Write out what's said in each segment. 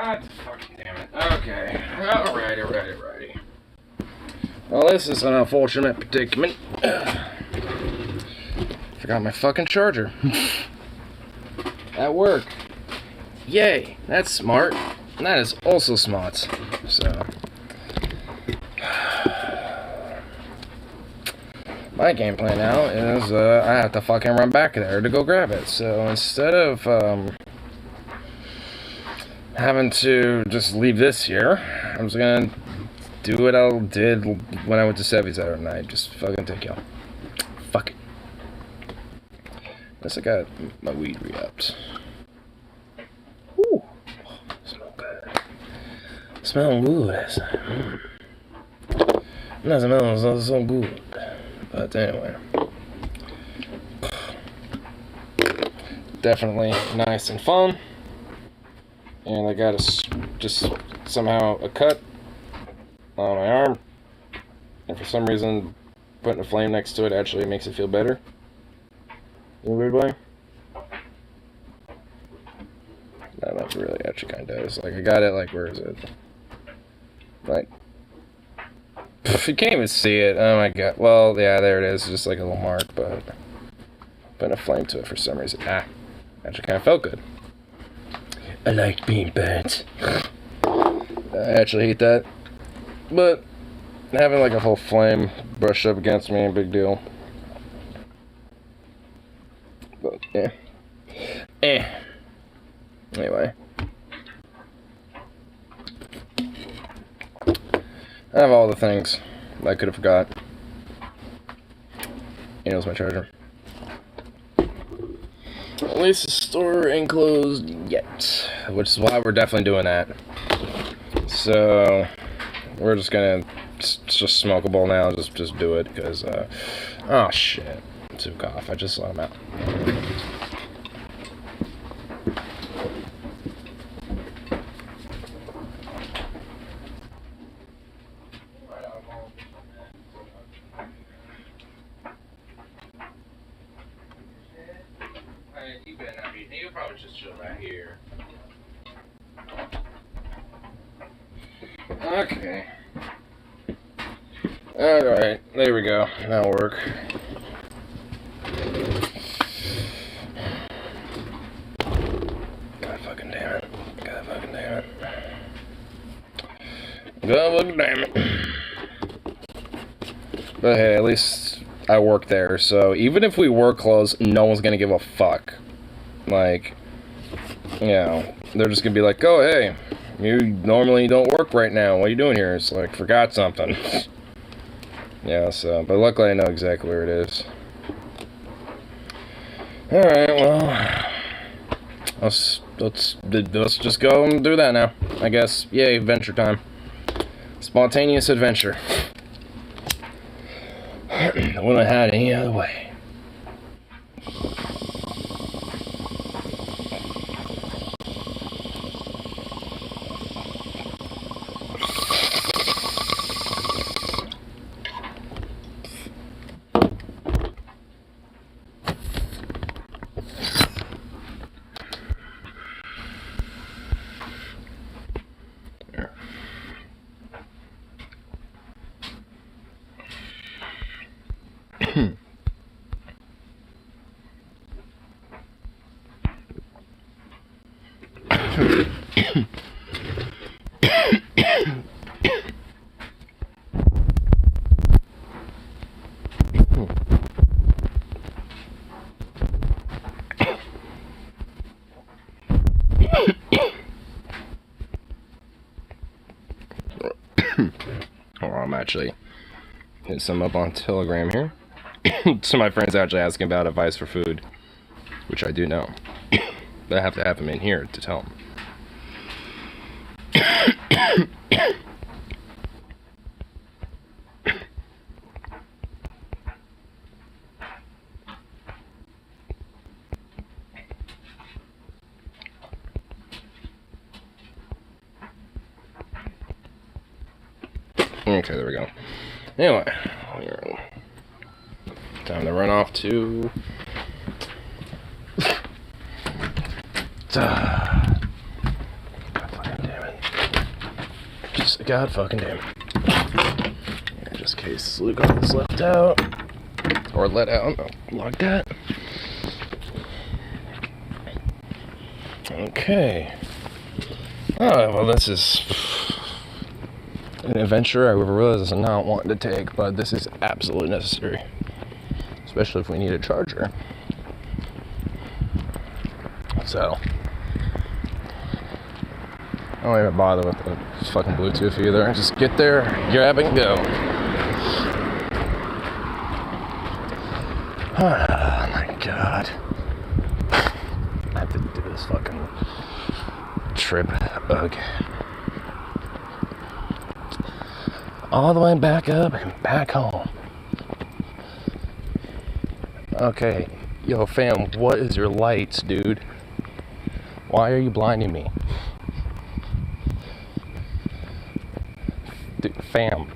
God fucking damn it. Okay. Alrighty. Well, this is an unfortunate predicament. Forgot my fucking charger. At work. Yay, that's smart. And that is also smart. So. My game plan now is I have to fucking run back there to go grab it. So instead of having to just leave this here, I'm just gonna do what I did when I went to Sevy's the other night. Just fucking take y'all. Fuck it. Unless I got my weed re-upped. Ooh. Smell good. Smell good. That smells so good. But anyway. Definitely nice and fun. And I got just somehow a cut on my arm. And for some reason, putting a flame next to it actually makes it feel better. In a weird way. No, that really actually kind of does. Like, I got it, like, where is it? Like, you can't even see it. Oh my god. Well, yeah, there it is. Just like a little mark, but putting a flame to it for some reason. Actually kind of felt good. I like being burnt. I actually hate that. But having like a whole flame brushed up against me, big deal. But yeah. Anyway. I have all the things I could have forgot. And it was my charger. At least the store ain't closed yet, which is why we're definitely doing that. So we're just gonna just smoke a bowl now. Just do it because oh shit, took off. I just let him out. You better not be. You'll probably just chill right here. Okay. Alright, there we go. That'll work. God fucking damn it. God fucking damn it. God fucking damn it. But hey, at least I work there, so even if we were closed, no one's gonna give a fuck. Like, you know, they're just gonna be like, oh, hey, you normally don't work right now. What are you doing here? It's like, forgot something. Yeah, so, but luckily I know exactly where it is. Alright, well, let's just go and do that now, I guess. Yay, adventure time. Spontaneous adventure. I wouldn't have had it any other way. I'm actually hitting some up on Telegram here. So my friend's actually asking about advice for food, which I do know. But I have to have him in here to tell him. Okay, there we go. Anyway, time to run off to God fucking damn Oops, god fucking damn. Just in case Luke was left out. Or let out. Lock that. Okay. Oh, well, this is an adventure I was not wanting to take, but this is absolutely necessary. Especially if we need a charger. So, I don't even bother with the fucking Bluetooth either. Just get there, grab it, and go. Oh my god. I have to do this fucking trip again. All the way back up and back home. Okay, yo fam, what is your lights, dude? Why are you blinding me? Dude, fam.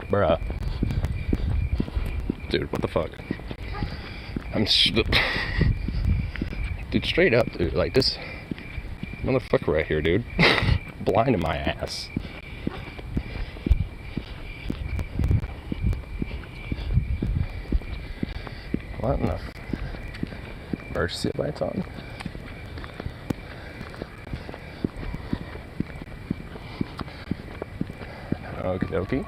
Bruh. Dude, what the fuck? Dude, straight up, dude. Like, this motherfucker right here, dude. Blinding my ass. What in the emergency lights on? Okie dokie.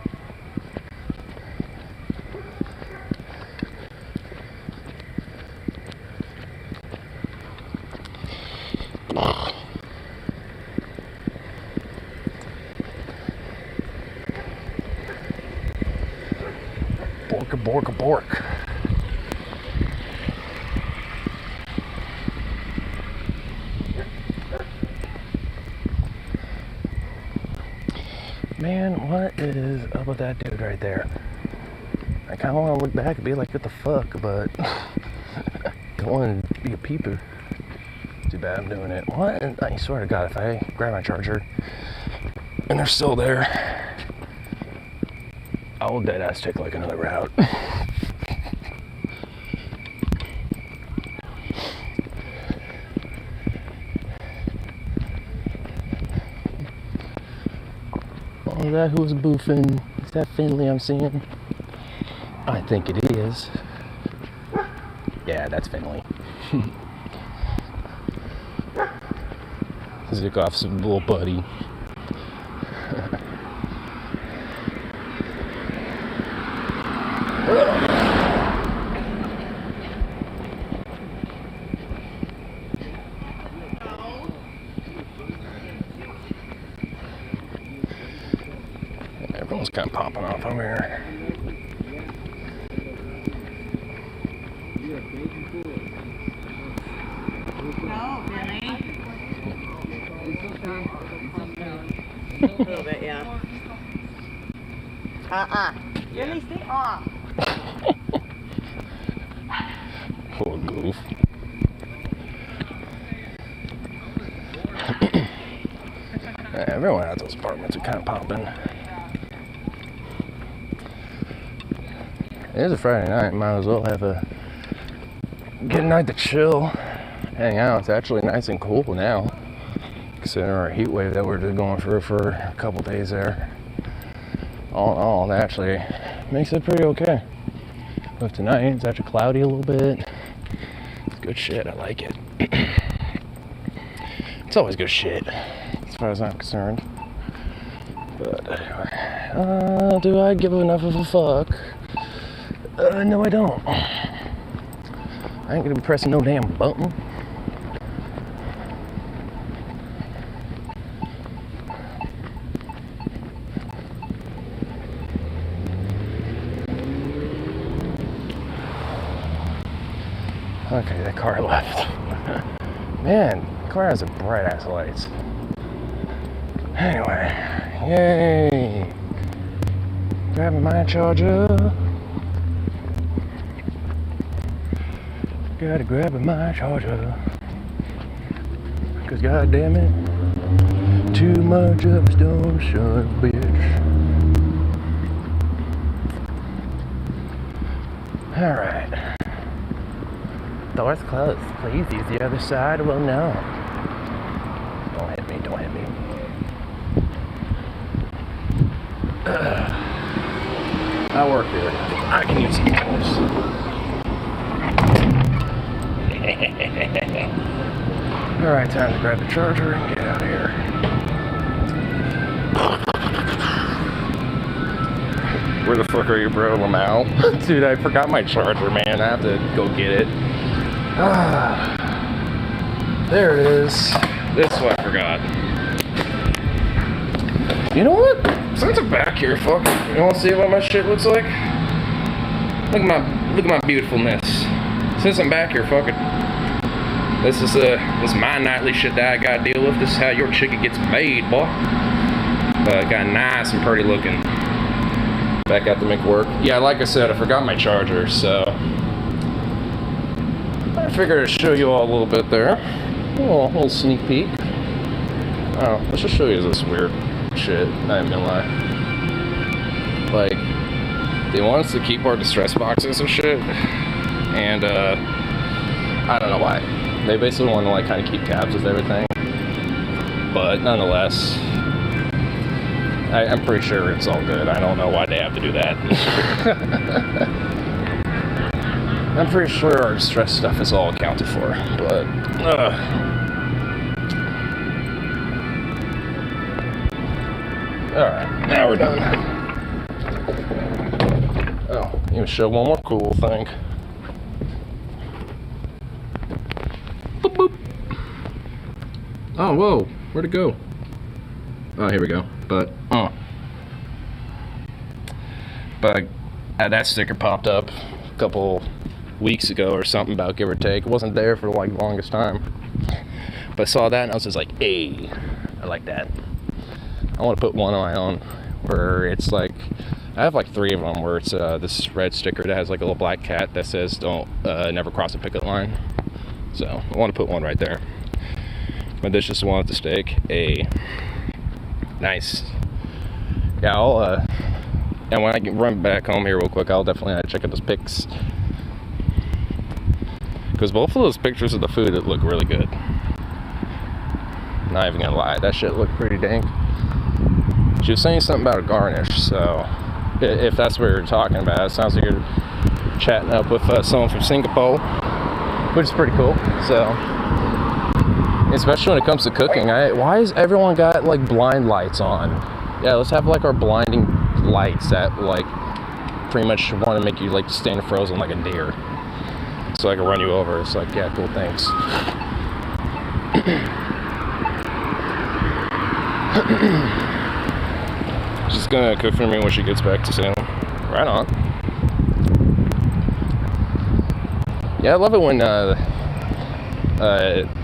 Bork, bork. Man, what is up with that dude right there? I kind of want to look back and be like, what the fuck, but don't want to be a peeper. Too bad I'm doing it. What? I swear to God, if I grab my charger and they're still there, I will deadass take like another route. Oh, is that who's boofing? Is that Finley I'm seeing? I think it is. Yeah, that's Finley. Zickoff's little buddy. Everyone's kind of popping off over here. No, Billy. A little bit, yeah. Billy, stay off. Poor goof. Everyone at those apartments are kind of popping. It is a Friday night. Might as well have a good night to chill, hang out. It's actually nice and cool now, considering our heat wave that we're just going through for a couple days there. All in all, that actually makes it pretty okay. But tonight, it's actually cloudy a little bit. It's good shit. I like it. It's always good shit, as far as I'm concerned. But anyway, do I give enough of a fuck? No, I don't. I ain't gonna be pressing no damn button. Okay, that car left. Man, the car has a bright ass lights. Anyway, yay! Grabbing my charger. Gotta grab my charger. Cause goddamn it, too much of a stone son of a bitch. Alright. Door's closed. Please use the other side. Well, no. Don't hit me, don't hit me. I work here. I can use some tools. Alright, time to grab the charger and get out of here. Where the fuck are you, bro? Lamau? Dude, I forgot my charger, man. I have to go get it. There it is. That's what I forgot. You know what? Since I'm back here, fuck it. You wanna see what my shit looks like? Look at my beautifulness. Since I'm back here, fuck it. This is my nightly shit that I gotta deal with. This is how your chicken gets made, boy. Got nice and pretty looking. Back out to make work. Yeah, like I said, I forgot my charger, so I figured I'd show you all a little bit there. Oh, a little sneak peek. Oh, let's just show you this weird shit. Not even gonna lie. Like, they want us to keep our distress boxes and shit, and I don't know why. They basically want to like kind of keep tabs with everything, but nonetheless, I'm pretty sure it's all good. I don't know why they have to do that. I'm pretty sure our distress stuff is all accounted for, but alright, now we're done. Oh, let me show one more cool thing. Boop, boop. Oh, whoa, where'd it go? Oh, here we go. But that sticker popped up a couple weeks ago or something, about give or take. It wasn't there for like the longest time, but I saw that and I was just like, hey, I like that. I want to put one on my own where it's like, I have like 3 of them where it's this red sticker that has like a little black cat that says don't never cross a picket line. So I want to put one right there, but this just one at the stake. A nice. Yeah, I'll and when I run back home here real quick, I'll definitely check out those pics, because both of those pictures of the food look really good. Not even gonna lie, that shit looked pretty dank. She was saying something about a garnish, so if that's what you're talking about, it sounds like you're chatting up with someone from Singapore, which is pretty cool. So, especially when it comes to cooking, why has everyone got like blind lights on? Yeah, let's have like our blinding lights that like pretty much want to make you like stand frozen like a deer, so I can run you over. It's like, yeah, cool, thanks. She's gonna cook for me when she gets back to Salem. Right on. Yeah, I love it when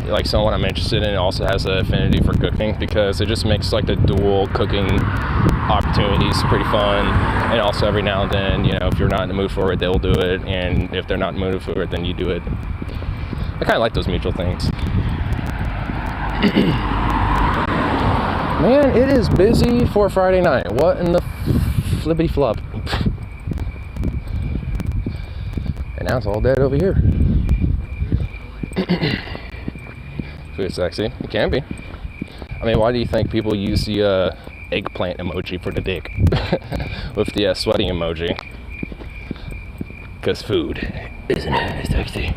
like someone I'm interested in also has an affinity for cooking, because it just makes like the dual cooking opportunities pretty fun. And also every now and then, you know, if you're not in the mood for it, they'll do it, and if they're not in the mood for it, then you do it. I kind of like those mutual things. Man, it is busy for Friday night. What in the flippity flop? And now it's all dead over here. Food sexy. It can be. I mean, why do you think people use the eggplant emoji for the dick with the sweaty emoji? Because food, isn't it sexy?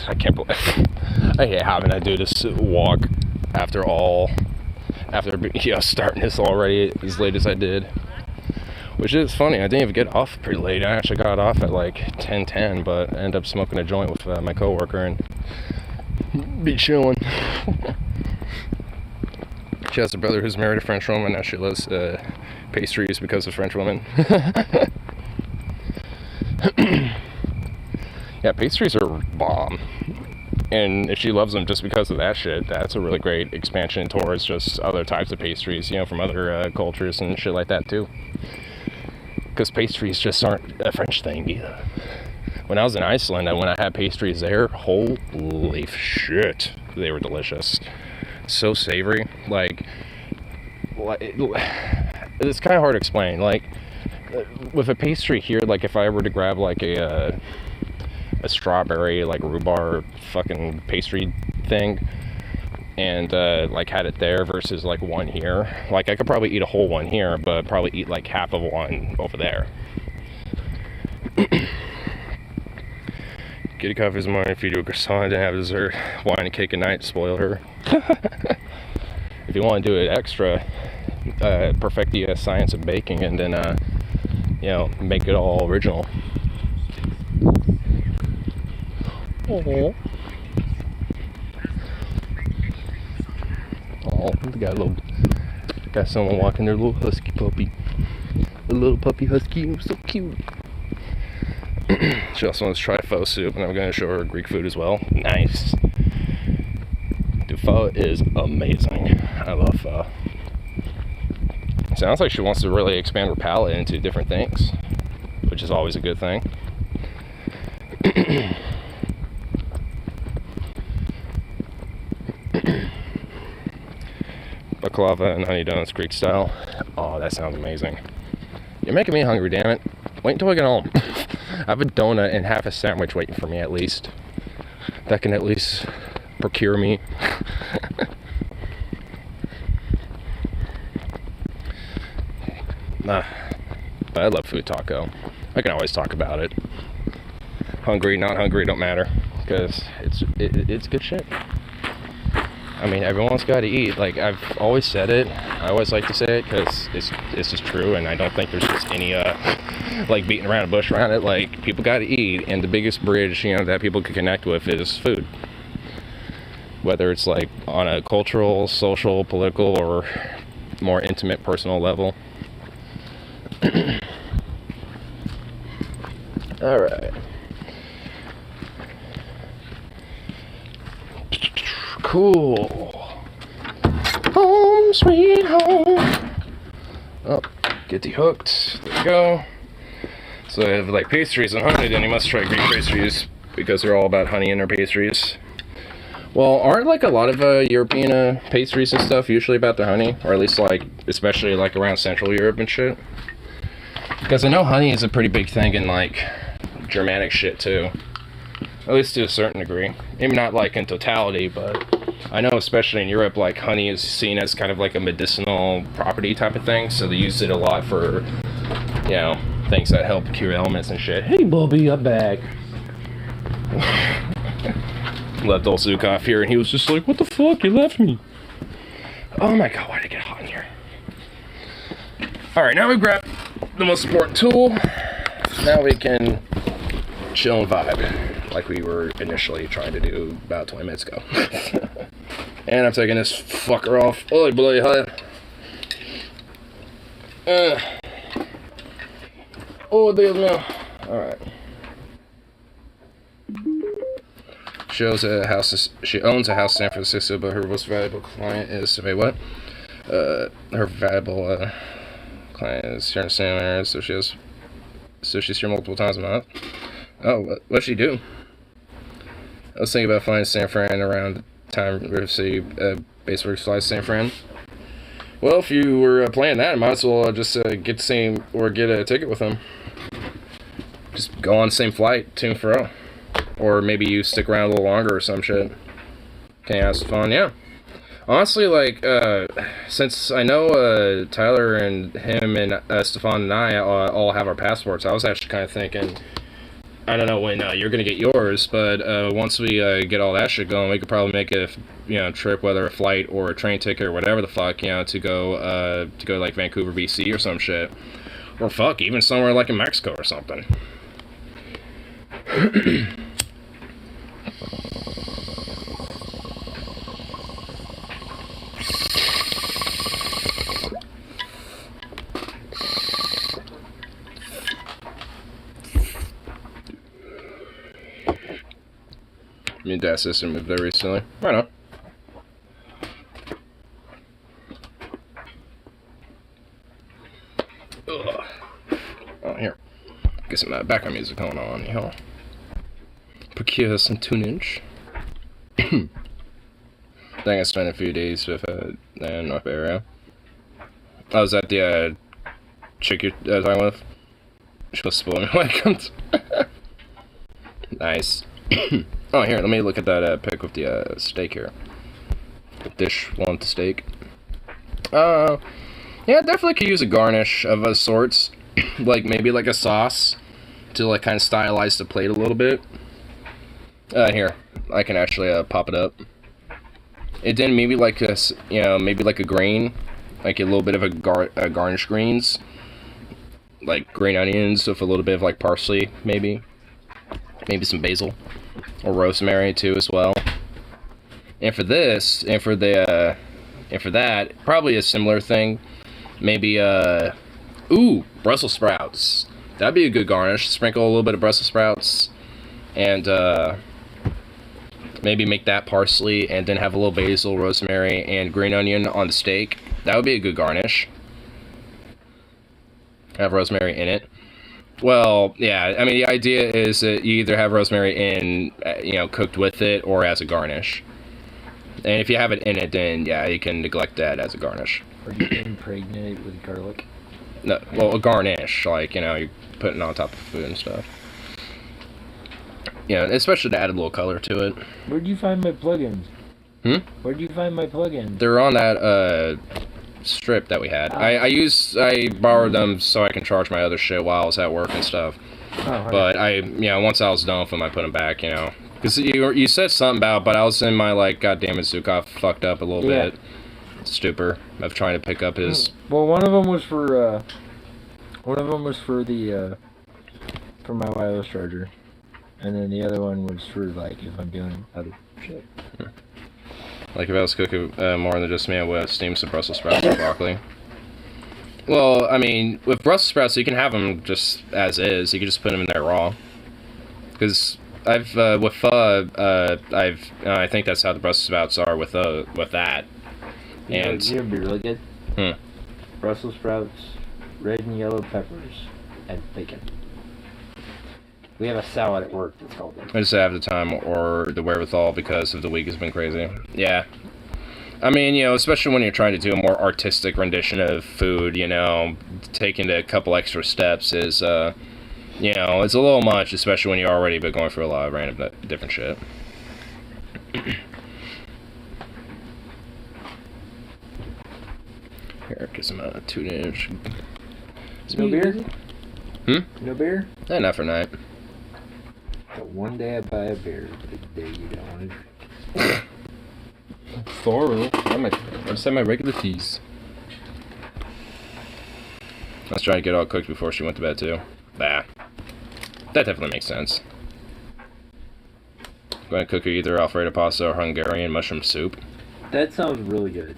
I can't believe I hate having to do this walk after starting this already as late as I did. Which is funny, I didn't even get off pretty late. I actually got off at like 10:10, but I ended up smoking a joint with my coworker and be chilling. She has a brother who's married a French woman. Now she loves pastries because of French women. Yeah, pastries are bomb. And if she loves them just because of that shit, that's a really great expansion towards just other types of pastries, you know, from other cultures and shit like that too. Because pastries just aren't a French thing either. When I was in Iceland, when I had pastries there, holy shit, they were delicious. So savory. Like it's kind of hard to explain. Like, with a pastry here, like if I were to grab like a strawberry, like rhubarb fucking pastry thing, and like had it there versus like one here. Like I could probably eat a whole one here, but probably eat like half of one over there. Get a coffee this morning, feed you a croissant, and have dessert, wine and cake at night, spoil her. If you want to do it extra, perfect the science of baking, and then you know, make it all original. Oh, got someone walking their little husky puppy. A little puppy husky, so cute. She also wants to try pho soup, and I'm going to show her Greek food as well. Nice. Dude, pho is amazing. I love pho. Sounds like she wants to really expand her palate into different things, which is always a good thing. Baklava and honey donuts, Greek style. Oh, that sounds amazing. You're making me hungry, damn it. Wait until I get home. I have a donut and half a sandwich waiting for me at least. That can at least procure me. Nah, but I love food taco. I can always talk about it. Hungry, not hungry, don't matter, because it's good shit. I mean, everyone's got to eat. Like, I've always said it. I always like to say it because it's just true, and I don't think there's just any like beating around a bush around it. Like, people got to eat, and the biggest bridge, you know, that people can connect with is food. Whether it's like on a cultural, social, political, or more intimate, personal level. All right. Cool. Home sweet home. Oh, get dehooked. There we go. So they have like pastries and honey, then you must try Greek pastries because they're all about honey in their pastries. Well, aren't like a lot of European pastries and stuff usually about the honey? Or at least like, especially like around Central Europe and shit? Because I know honey is a pretty big thing in like Germanic shit too. At least to a certain degree. Maybe not like in totality, but I know especially in Europe, like honey is seen as kind of like a medicinal property type of thing. So they use it a lot for, you know, things that help cure ailments and shit. Hey, Bubby, I'm back. Left old Zukov here, and he was just like, what the fuck? You left me. Oh my god, why did it get hot in here? Alright, now we've grabbed the most important tool. Now we can chill and vibe, like we were initially trying to do about 20 minutes ago. And I'm taking this fucker off. Oh, boy, hi. Oh, Dios mío. Alright. She owns a house in San Francisco, but her most valuable client is, wait, what? Her valuable client is here in San Area, so she's here multiple times a month. Oh, what'd she do? I was thinking about flying to San Fran around the time River City Base Works flies to San Fran. Well, if you were planning that, I might as well just get a ticket with them. Just go on the same flight, to and fro. Or maybe you stick around a little longer or some shit. Can you have some fun? Yeah. Honestly, like, since I know Tyler and him and Stefan and I all have our passports, I was actually kind of thinking, I don't know when you're gonna get yours, but once we get all that shit going, we could probably make a trip, whether a flight or a train ticket or whatever the fuck, to go like Vancouver, BC or some shit, or fuck, even somewhere like in Mexico or something. Me and Dad's sister moved there recently. Right on. Ugh. Oh, here. Get some background music going on, you know. Procure some tunage. Then I spent a few days with North Bay area. I was at the chick you're talking with. She was spoiling me when it comes. Nice. Oh, here, let me look at that pic with the steak here. dish want the steak. Yeah, definitely could use a garnish of a sorts, like maybe like a sauce to like kind of stylize the plate a little bit. Here, I can actually pop it up. It then maybe like a, maybe like a green, like a little bit of a garnish greens, like green onions with a little bit of like parsley, maybe some basil or rosemary too as well. And for this, and for that, probably a similar thing. Maybe Brussels sprouts. That'd be a good garnish. Sprinkle a little bit of Brussels sprouts, and maybe make that parsley, and then have a little basil, rosemary, and green onion on the steak. That would be a good garnish. Have rosemary in it. Well, yeah, I mean, the idea is that you either have rosemary in, cooked with it, or as a garnish. And if you have it in it, then, yeah, you can neglect that as a garnish. Or you can impregnate it with garlic. No, well, a garnish, like, you're putting it on top of food and stuff. Especially to add a little color to it. Where'd you find my plugins? Where'd you find my plugins? They're on that, strip that we had. I borrowed them so I can charge my other shit while I was at work and stuff. Oh, but once I was done with them, I put them back, Because you said something about, but I was in my, like, goddamn it, Zukov fucked up a little bit. Stupor of trying to pick up his... Well, one of them was for the, for my wireless charger. And then the other one was for, like, if I'm doing other shit. Like if I was cooking more than just me, I would steam some Brussels sprouts and broccoli. Well, I mean, with Brussels sprouts, you can have them just as is. You can just put them in there raw. Because I've with pho, I think that's how the Brussels sprouts are with that. And you know, it'd be really good. Brussels sprouts, red and yellow peppers, and bacon. We have a salad at work that's called that. I just have the time or the wherewithal because of the week has been crazy. Yeah. I mean, especially when you're trying to do a more artistic rendition of food, taking a couple extra steps is, it's a little much, especially when you're already been going through a lot of random different shit. Here, get some 2-inch. No beer? No beer? Not for night. But one day I buy a beer, the day you don't want to drink. Thorough. I just had my regular teas. I was trying to get all cooked before she went to bed too. Bah. That definitely makes sense. I'm going to cook her either Alfredo pasta or Hungarian mushroom soup. That sounds really good.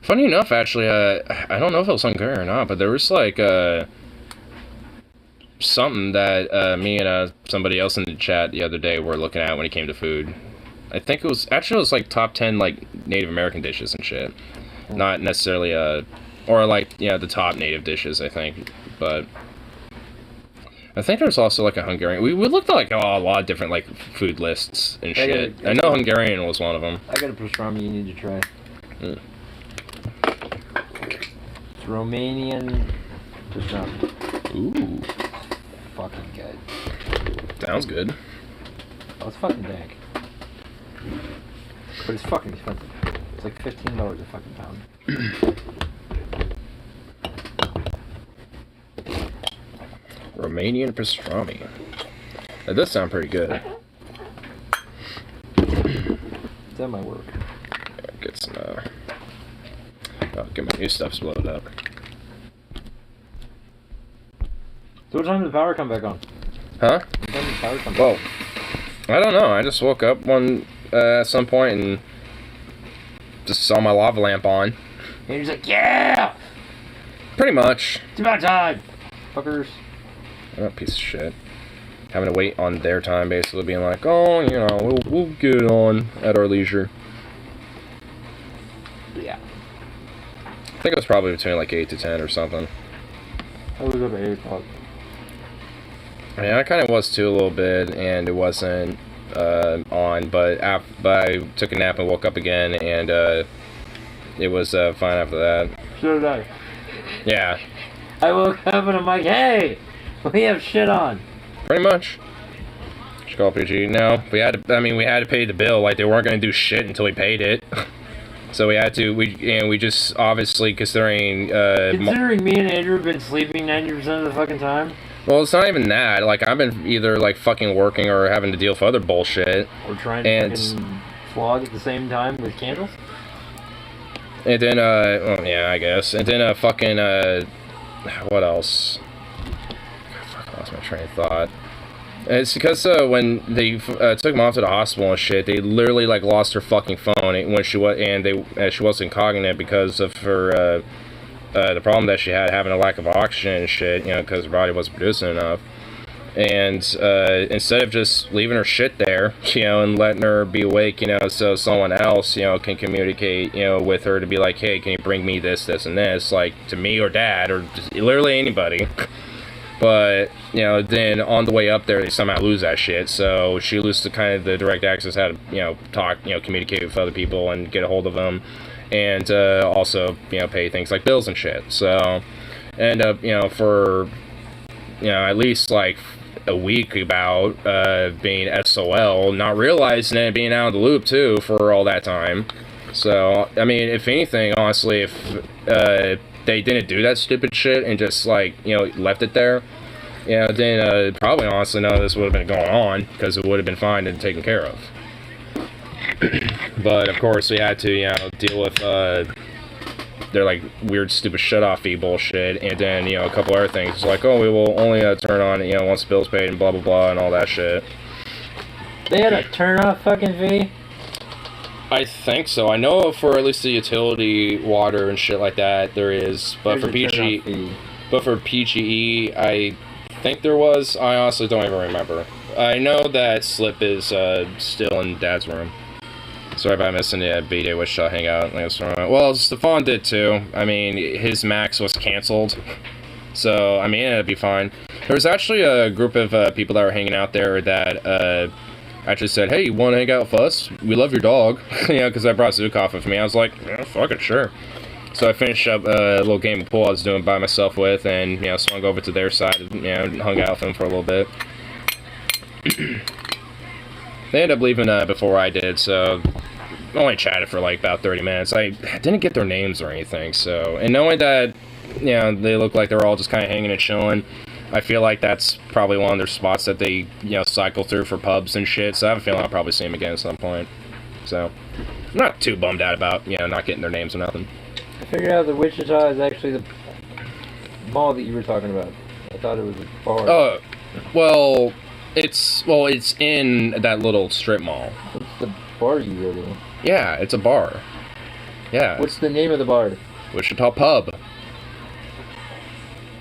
Funny enough, actually, I don't know if it was Hungarian or not, but there was like something that me and somebody else in the chat the other day were looking at when it came to food. I think it was like top 10 like Native American dishes and shit. Not necessarily or like the top native dishes, I think, but I think there's also like a Hungarian. We looked at like a lot of different like food lists and shit. I know Hungarian was one of them. I got a pastrami you need to try. It's Romanian pastrami. Ooh. Fucking good. Sounds good. Oh, it's fucking dank. But it's fucking expensive. It's like $15 a fucking pound. Romanian pastrami. That does sound pretty good. That might work. Yeah, get some, get my new stuff's loaded up. So what time did the power come back on? Huh? What time did the power come back Well, I don't know. I just woke up at some point and just saw my lava lamp on. And you're just like, yeah! Pretty much. It's about time! Fuckers. Oh, piece of shit. Having to wait on their time, basically being like, oh, we'll get it on at our leisure. Yeah. I think it was probably between like 8 to 10 or something. I was up at 8 o'clock. Yeah, I kind of was too a little bit, and it wasn't on, but I took a nap and woke up again, and it was fine after that. So did I. Yeah. I woke up and I'm like, hey! We have shit on. Pretty much. Just call PG. No, we had to. I mean, we had to pay the bill. Like they weren't gonna do shit until we paid it. So we had to. We just obviously considering. Considering me and Andrew have been sleeping 90% of the fucking time. Well, it's not even that. Like I've been either like fucking working or having to deal with other bullshit. Or trying to fucking vlog at the same time with candles. And then well, yeah, I guess. And then fucking what else? I lost my train of thought. It's because when they took him off to the hospital and shit, they literally like lost her fucking phone when she was, and she wasn't cognizant because of her the problem that she had having a lack of oxygen and shit, you know, because her body wasn't producing enough. And instead of just leaving her shit there, you know, and letting her be awake, you know, so someone else, you know, can communicate, you know, with her to be like, hey, can you bring me this, this, and this, like to me or dad or just literally anybody. But, you know, then on the way up there, they somehow lose that shit. So she loses the kind of the direct access how to, you know, talk, you know, communicate with other people and get a hold of them. And also, you know, pay things like bills and shit. So end up, you know, for, you know, at least like a week about being SOL, not realizing it, being out of the loop too for all that time. So, I mean, if anything, honestly, if they didn't do that stupid shit and just like, you know, left it there, you know, then probably honestly none of this would have been going on because it would have been fine and taken care of. But of course we had to, you know, deal with their like weird stupid shut-off fee bullshit, and then, you know, a couple other things. It's like, oh, we will only turn on, you know, once the bill's paid and blah blah blah and all that shit. They had a turn-off fucking fee? I think so. I know for at least the utility water and shit like that there is, but for PGE, I think there was. I honestly don't even remember. I know that Slip is still in Dad's room. Sorry about missing the B-Day Wichita hangout. Well, Stefan did too. I mean, his max was canceled, so I mean it'd be fine. There was actually a group of people that were hanging out there that actually said, hey, you want to hang out with us? We love your dog. You know, because I brought Zukov with me. I was like, yeah, fuck it, sure. So I finished up a little game of pool I was doing by myself with, and, you know, swung over to their side, you know, hung out with them for a little bit. They ended up leaving before I did, so I only chatted for like about 30 minutes. I didn't get their names or anything, so, and knowing that, you know, they look like they're all just kind of hanging and chilling, I feel like that's probably one of their spots that they, you know, cycle through for pubs and shit, so I have a feeling I'll probably see them again at some point. So, I'm not too bummed out about, you know, not getting their names or nothing. I figured out that Wichita is actually the mall that you were talking about. I thought it was a bar. Well, it's in that little strip mall. What's the bar you go to? Yeah, it's a bar. Yeah. What's the name of the bar? Wichita Pub.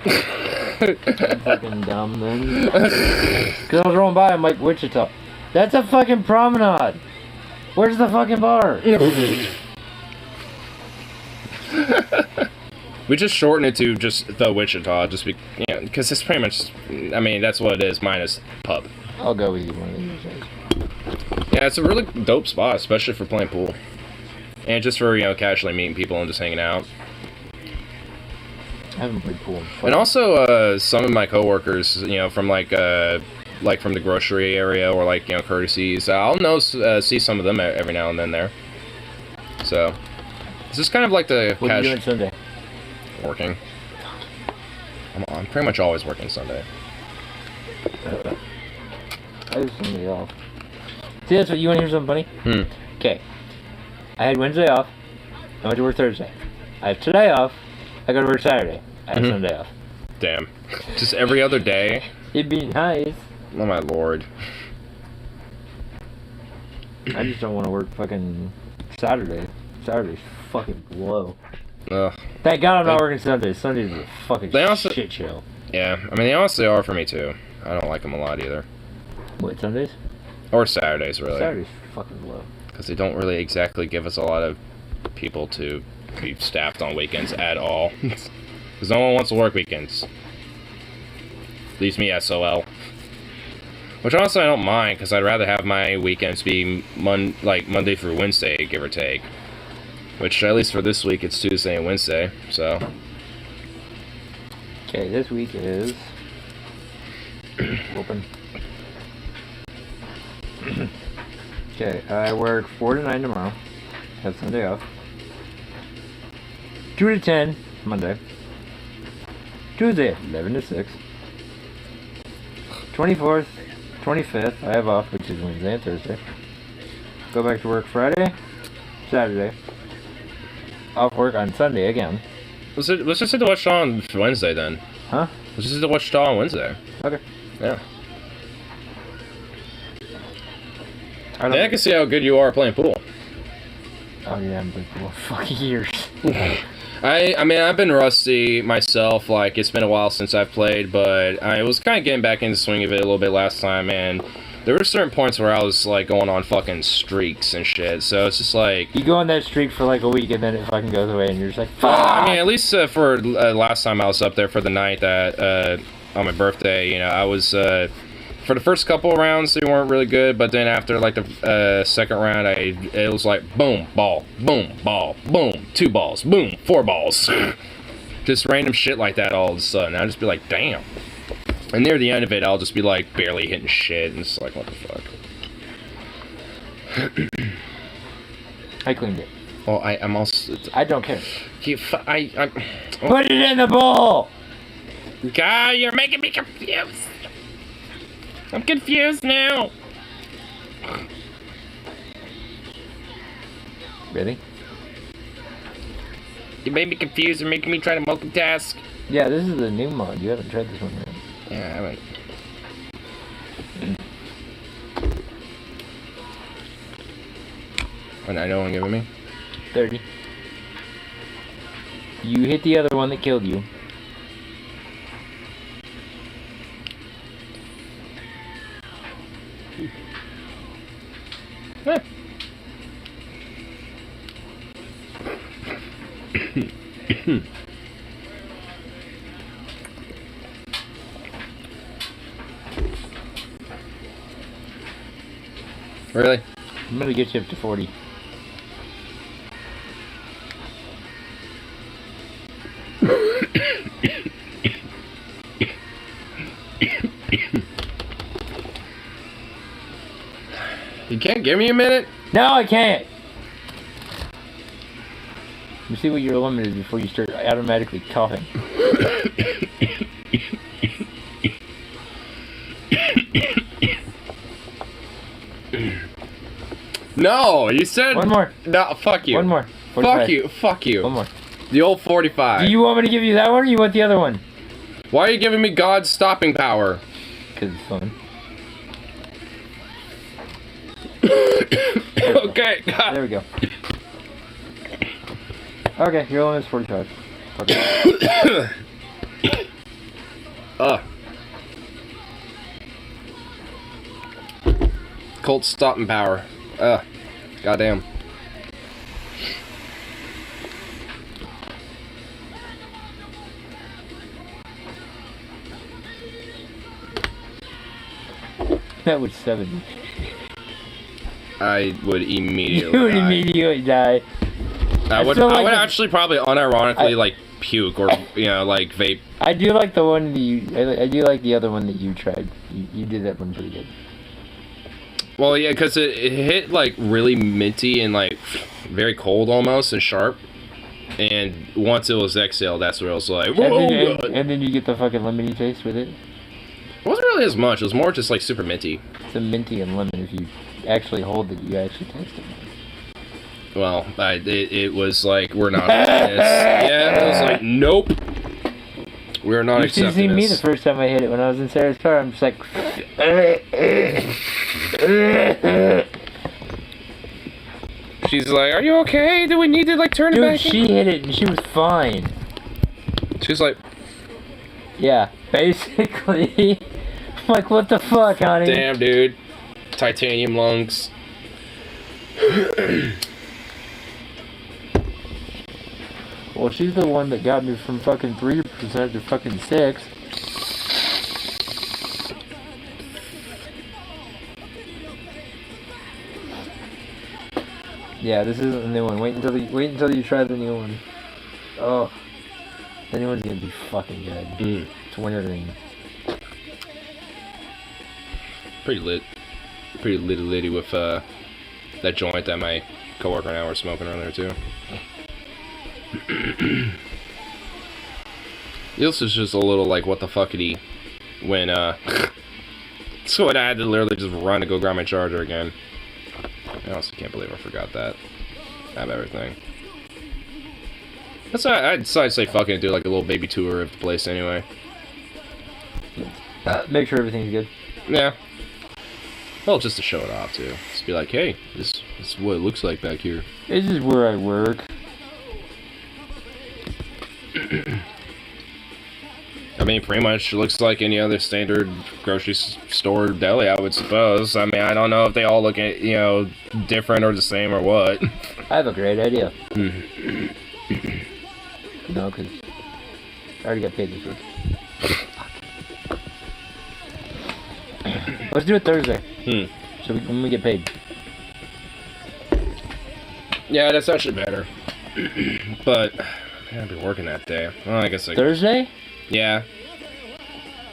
I'm fucking dumb then. Because I was rolling by, I'm like, Wichita. That's a fucking promenade. Where's the fucking bar? We just shorten it to just the Wichita, just be, you know, because it's pretty much, I mean, that's what it is, minus pub. I'll go with you one of these days. Yeah, it's a really dope spot, especially for playing pool. And just for, you know, casually meeting people and just hanging out. I haven't played pool. And also, some of my coworkers, you know, from like from the grocery area or like, you know, courtesies, I'll see some of them every now and then there. So, it's just kind of like the What are you doing Sunday? Working. I'm pretty much always working Sunday. I have Sunday off. See, that's what you want to hear something funny? Okay. I had Wednesday off. I went to work Thursday. I have today off. I go to work Saturday. I have Sunday off. Damn. Just every other day? It'd be nice. Oh my lord. I just don't want to work fucking Saturday. Saturday's fucking low. Ugh. Thank God I'm not working Sundays. Sundays are a fucking shit show. Yeah, I mean, they honestly are for me too. I don't like them a lot either. What, Sundays? Or Saturdays, really. Saturdays fucking low. Because they don't really exactly give us a lot of people to be staffed on weekends at all. Because no one wants to work weekends. Leaves me SOL. Which honestly I don't mind, because I'd rather have my weekends be Monday through Wednesday, give or take. Which, at least for this week, it's Tuesday and Wednesday, so. Okay, this week is open. Okay, I work 4 to 9 tomorrow. Have Sunday off. 2 to 10 Monday. Tuesday 11 to 6. 24th, 25th I have off, which is Wednesday and Thursday. Go back to work Friday, Saturday. Off work on Sunday again. Let's just hit the West Shaw on Wednesday then. Huh? Let's just hit the West Shaw on Wednesday. Okay. Yeah. I can see how good you are playing pool. Oh yeah, I'm been for fucking years. I mean, I've been rusty myself. Like, it's been a while since I've played, but I was kind of getting back into the swing of it a little bit last time, and there were certain points where I was, like, going on fucking streaks and shit, so it's just like... You go on that streak for, like, a week, and then it fucking goes away, and you're just like, fuck! I mean, at least for last time I was up there for the night that, on my birthday, you know, I was, for the first couple of rounds, they weren't really good, but then after, like, the second round, it was like, boom, ball, boom, 2 balls, boom, 4 balls. Just random shit like that all of a sudden. I'd just be like, damn. And near the end of it, I'll just be, like, barely hitting shit, and it's like, what the fuck. I cleaned it. Well, I'm also... I don't care. I'm Put it in the bowl! God, you're making me confused. I'm confused now. Ready? You made me confused and making me try to multitask. Yeah, this is the new mod. You haven't tried this one yet. Yeah, I haven't. And I know one giving me 30. You hit the other one that killed you. Really? I'm gonna get you up to 40. You can't give me a minute? No, I can't! Let me see what your limit is before you start automatically coughing. No, you said... One more. No, fuck you. One more. 45. Fuck you, fuck you. One more. The old 45. Do you want me to give you that one or you want the other one? Why are you giving me God's stopping power? Because it's fun. Okay, God. There we go. Okay, your limit is 45. Okay. Colt stopping power. Goddamn. That was 70. I would immediately You would die. immediately die. I would actually probably unironically like puke or like vape. I do like the one that I do like the other one that you tried. You did that one pretty good. Well, yeah, because it hit like really minty and like very cold almost and sharp. And once it was exhaled, that's where it was like, whoa. And then you get the fucking lemony taste with it. It wasn't really as much. It was more just like super minty. It's a minty and lemon. If you actually hold it, you actually taste it. Well, it was like, we're not doing this. Yeah, it was like, nope. We're not You should have accepting seen me the this. first time I hit it when I was in Sarah's car. I'm just like... She's like, are you okay? Do we need to like turn it Dude, back? she hit it and she was fine. She's like, Yeah, basically. I'm like, what the fuck, honey? damn, dude. Titanium lungs. Well, she's the one that got me from fucking 3% to fucking 6. Yeah, this isn't the new one. Wait until you try the new one. Oh, the new one's gonna be fucking good. It's wintergreen. Pretty lit. pretty litty with that joint that my coworker and I were smoking earlier too. This is just a little like what the fuckity when so I had to literally just run to go grab my charger again. I also can't believe I forgot that. I have everything. That's why I decided to say fucking do like a little baby tour of the place anyway. Make sure everything's good. Yeah. Well, just to show it off too. Just be like, hey, this is what it looks like back here. This is where I work. I mean, pretty much looks like any other standard grocery store deli, I would suppose. I mean, I don't know if they all look at, you know, different or the same or what. I have a great idea. No, because I already got paid this week. Let's do it Thursday. So when we get paid. Yeah, that's actually better. But man, I'll be working that day. Well, I guess I... Thursday? Yeah.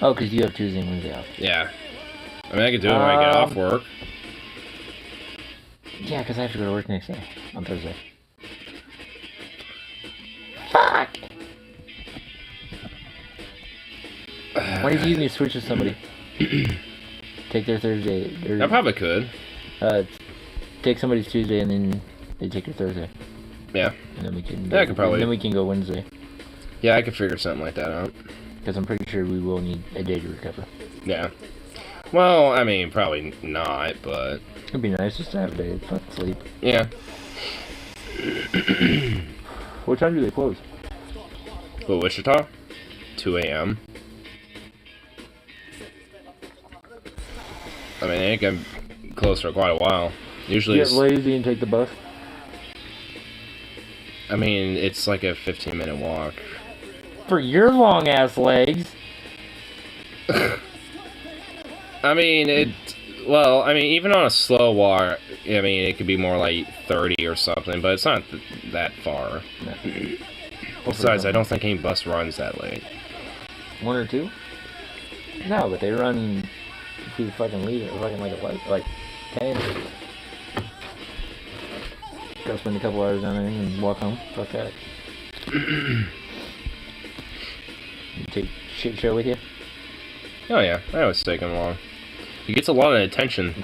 Oh, because you have Tuesday and Wednesday off. Yeah. I mean, I could do it when I get off work. Yeah, because I have to go to work next day on Thursday. Fuck! Why don't you give me a switch with somebody? Take their Thursday. I probably could. Take somebody's Tuesday and then they take your Thursday. Yeah. And then we can. Yeah, I could probably. And then we can go Wednesday. Yeah, I could figure something like that out. Because I'm pretty sure we will need a day to recover. Yeah. Well, I mean, probably not, but... It'd be nice just to have a day to fucking sleep. Yeah. What time do they close? Well, Wichita? 2 a.m. I mean, they ain't gonna be closed for quite a while. Usually Get lazy and take the bus? I mean, it's like a 15-minute walk. For your long-ass legs. I mean, well, I mean, even on a slow walk, I mean, it could be more like 30 or something, but it's not that far. No. Besides, I don't think any bus runs that late. 1 or 2? No, but they run if you fucking leave it fucking like 10. Go spend a couple hours down there and walk home. Fuck that. You take shit show with you? Oh yeah, I always take him along. He gets a lot of attention.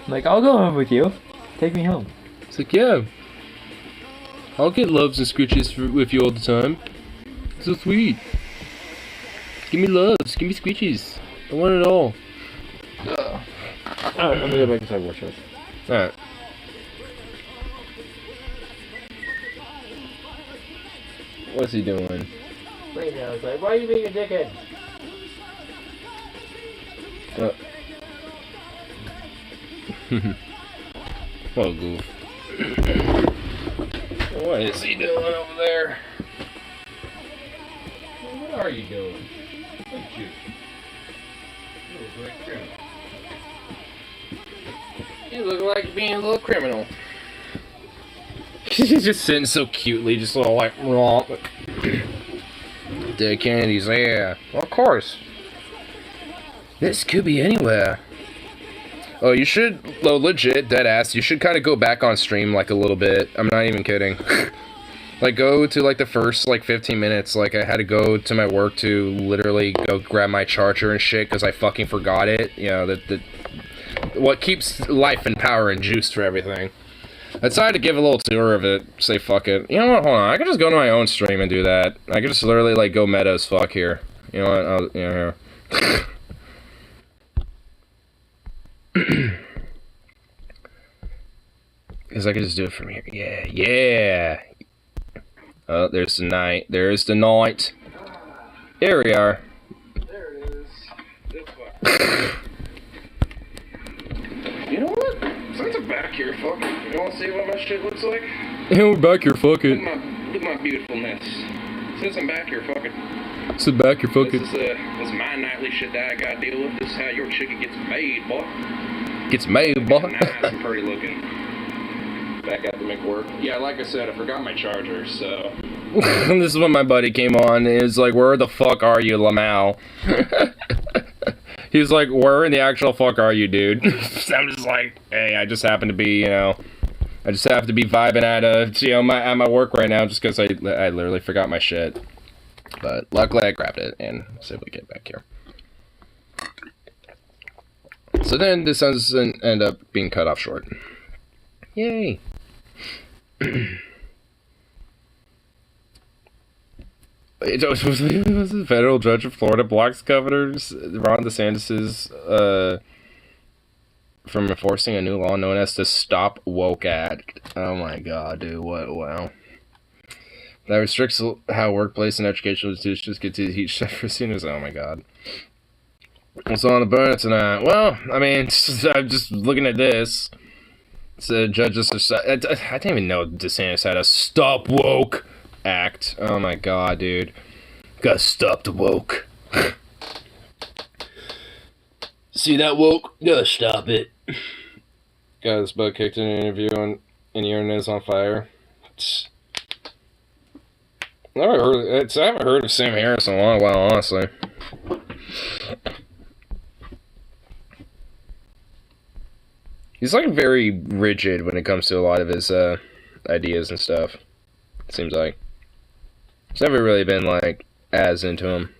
Like, I'll go home with you. Take me home. It's like, yeah. I'll get loves and scritches with you all the time. So sweet. Give me loves, give me scritches. I want it all. Alright, let me go back inside and watch this. Alright. What's he doing? Right now, it's like, why are you being a dickhead? What a goof. What is he doing over there? What are you doing? Look at you. You look like a criminal. You look like being a little criminal. He's just sitting so cutely, just a little like, Dead Kennedys, yeah. Well, of course. This could be anywhere. Oh, you should, though, legit, deadass, you should kind of go back on stream, like, a little bit. I'm not even kidding. Like, go to, like, the first, like, 15 minutes. Like, I had to go to my work to literally go grab my charger and shit, because I fucking forgot it. You know, what keeps life and power and juice for everything. I decided to give a little tour of it, say fuck it. You know what, hold on, I could just go to my own stream and do that. I could just literally, like, go meta as fuck here. You know what, you know, here. Because I could just do it from here. Yeah, yeah. Oh, there's the night. There's the night. There we are. There it is. This way. You know what? Since I'm back here, fuck it. You want to see what my shit looks like? Yeah, we're back here, fuck it. Look at my beautifulness. Since I'm back here, fuck it. Sit back here, fuck it. This is my nightly shit that I gotta deal with. This is how your chicken gets made, boy. Gets made, boy. Nice and pretty looking. Back at the McWork. Yeah, like I said, I forgot my charger, so This is when my buddy came on, and he's like, where the fuck are you, Lamau? He was like, where in the actual fuck are you, dude? I'm just like, hey, I just happen to be, you know, I just have to be vibing at my work right now just because I literally forgot my shit. But luckily I grabbed it and was able to get back here. So then this doesn't end up being cut off short. Yay! The federal judge of Florida blocks governors Ron DeSantis from enforcing a new law known as the Stop Woke Act. Oh my god, dude! What? Wow. That restricts how workplace and educational institutions get to teach for seniors. Oh my god. What's on the burner tonight? Well, I mean, I'm just looking at this. It's a judge just I didn't even know DeSantis had a Stop Woke Act. Oh my god, dude. Gotta stop the woke. See that woke? Gotta stop it. Got his butt kicked in an interview and the internet's on fire. I haven't heard of Sam Harris in a long while, honestly. He's like very rigid when it comes to a lot of his ideas and stuff. It seems like. It's never really been like as into him.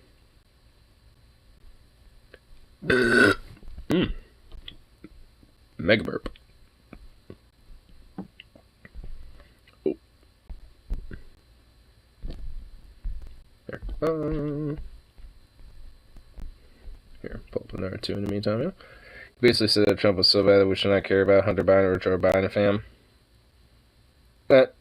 Mega burp. Oh. There. Here, pull up another two in the meantime. Yeah. Basically said that Trump was so bad that we should not care about Hunter Biden or Joe Biden fam. That.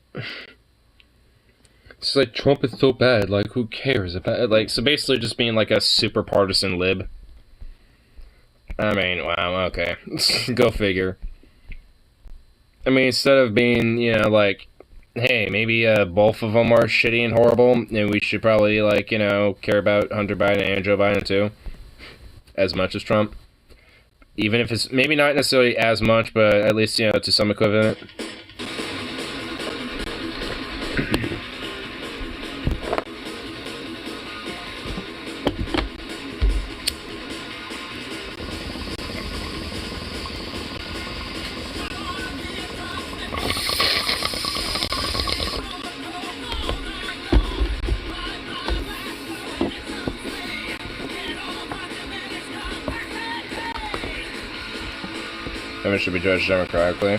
It's like, Trump is so bad, like, who cares about it? Like, so basically just being like a super partisan lib. I mean, wow, okay. Go figure. I mean, instead of being, you know, like, hey, maybe both of them are shitty and horrible, and we should probably, like, you know, care about Hunter Biden and Joe Biden too. As much as Trump. Even if it's maybe not necessarily as much, but at least, you know, to some equivalent. Women should be judged democratically.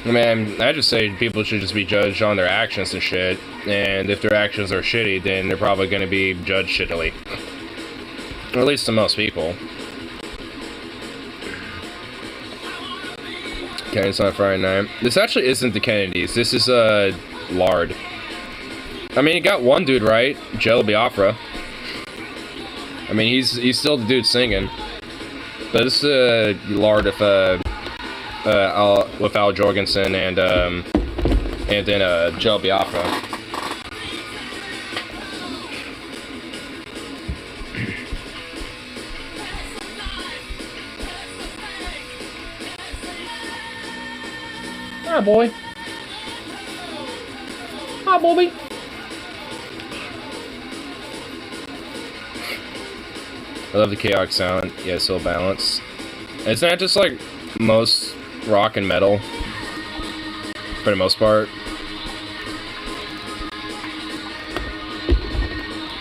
I mean, I just say people should just be judged on their actions and shit. And if their actions are shitty, then they're probably going to be judged shittily. Or at least to most people. Kennedy's on Friday night. This actually isn't the Kennedys. This is, Lard. I mean, you got one dude right, Joe Biafra. I mean, he's still the dude singing. But this is Lard with Al Jorgensen and then Joe Biafra. Hi, boy. Hi, Bobby. I love the chaotic sound. Yeah, it's so balanced. It's not just like most rock and metal, for the most part.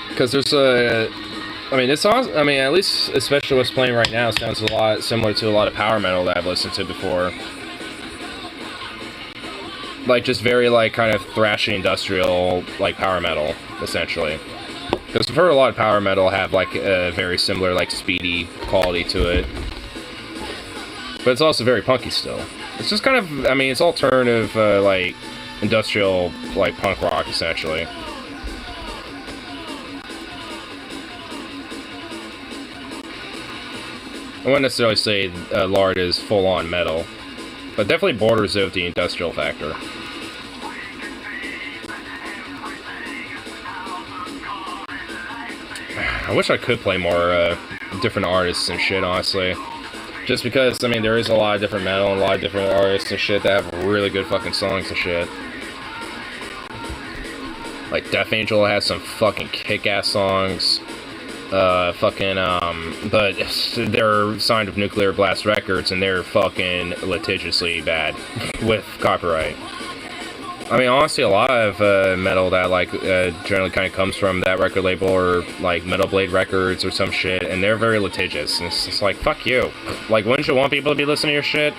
Because there's I mean, this song, I mean, at least, especially what's playing right now, sounds a lot similar to a lot of power metal that I've listened to before. Like, just very, like, kind of thrashy industrial, like, power metal, essentially. Because I've heard a lot of power metal have, like, a very similar, like, speedy quality to it. But it's also very punky still. It's just kind of, I mean, it's alternative, like, industrial, like, punk rock, essentially. I wouldn't necessarily say Lard is full-on metal, but definitely borders of the industrial factor. I wish I could play more different artists and shit, honestly. Just because, I mean, there is a lot of different metal and a lot of different artists and shit that have really good fucking songs and shit. Like Death Angel has some fucking kick-ass songs. But they're signed with Nuclear Blast Records, and they're fucking litigiously bad with copyright. I mean, honestly, a lot of metal that like generally kind of comes from that record label or like Metal Blade Records or some shit, and they're very litigious. And it's just like, fuck you. Like, wouldn't you want people to be listening to your shit?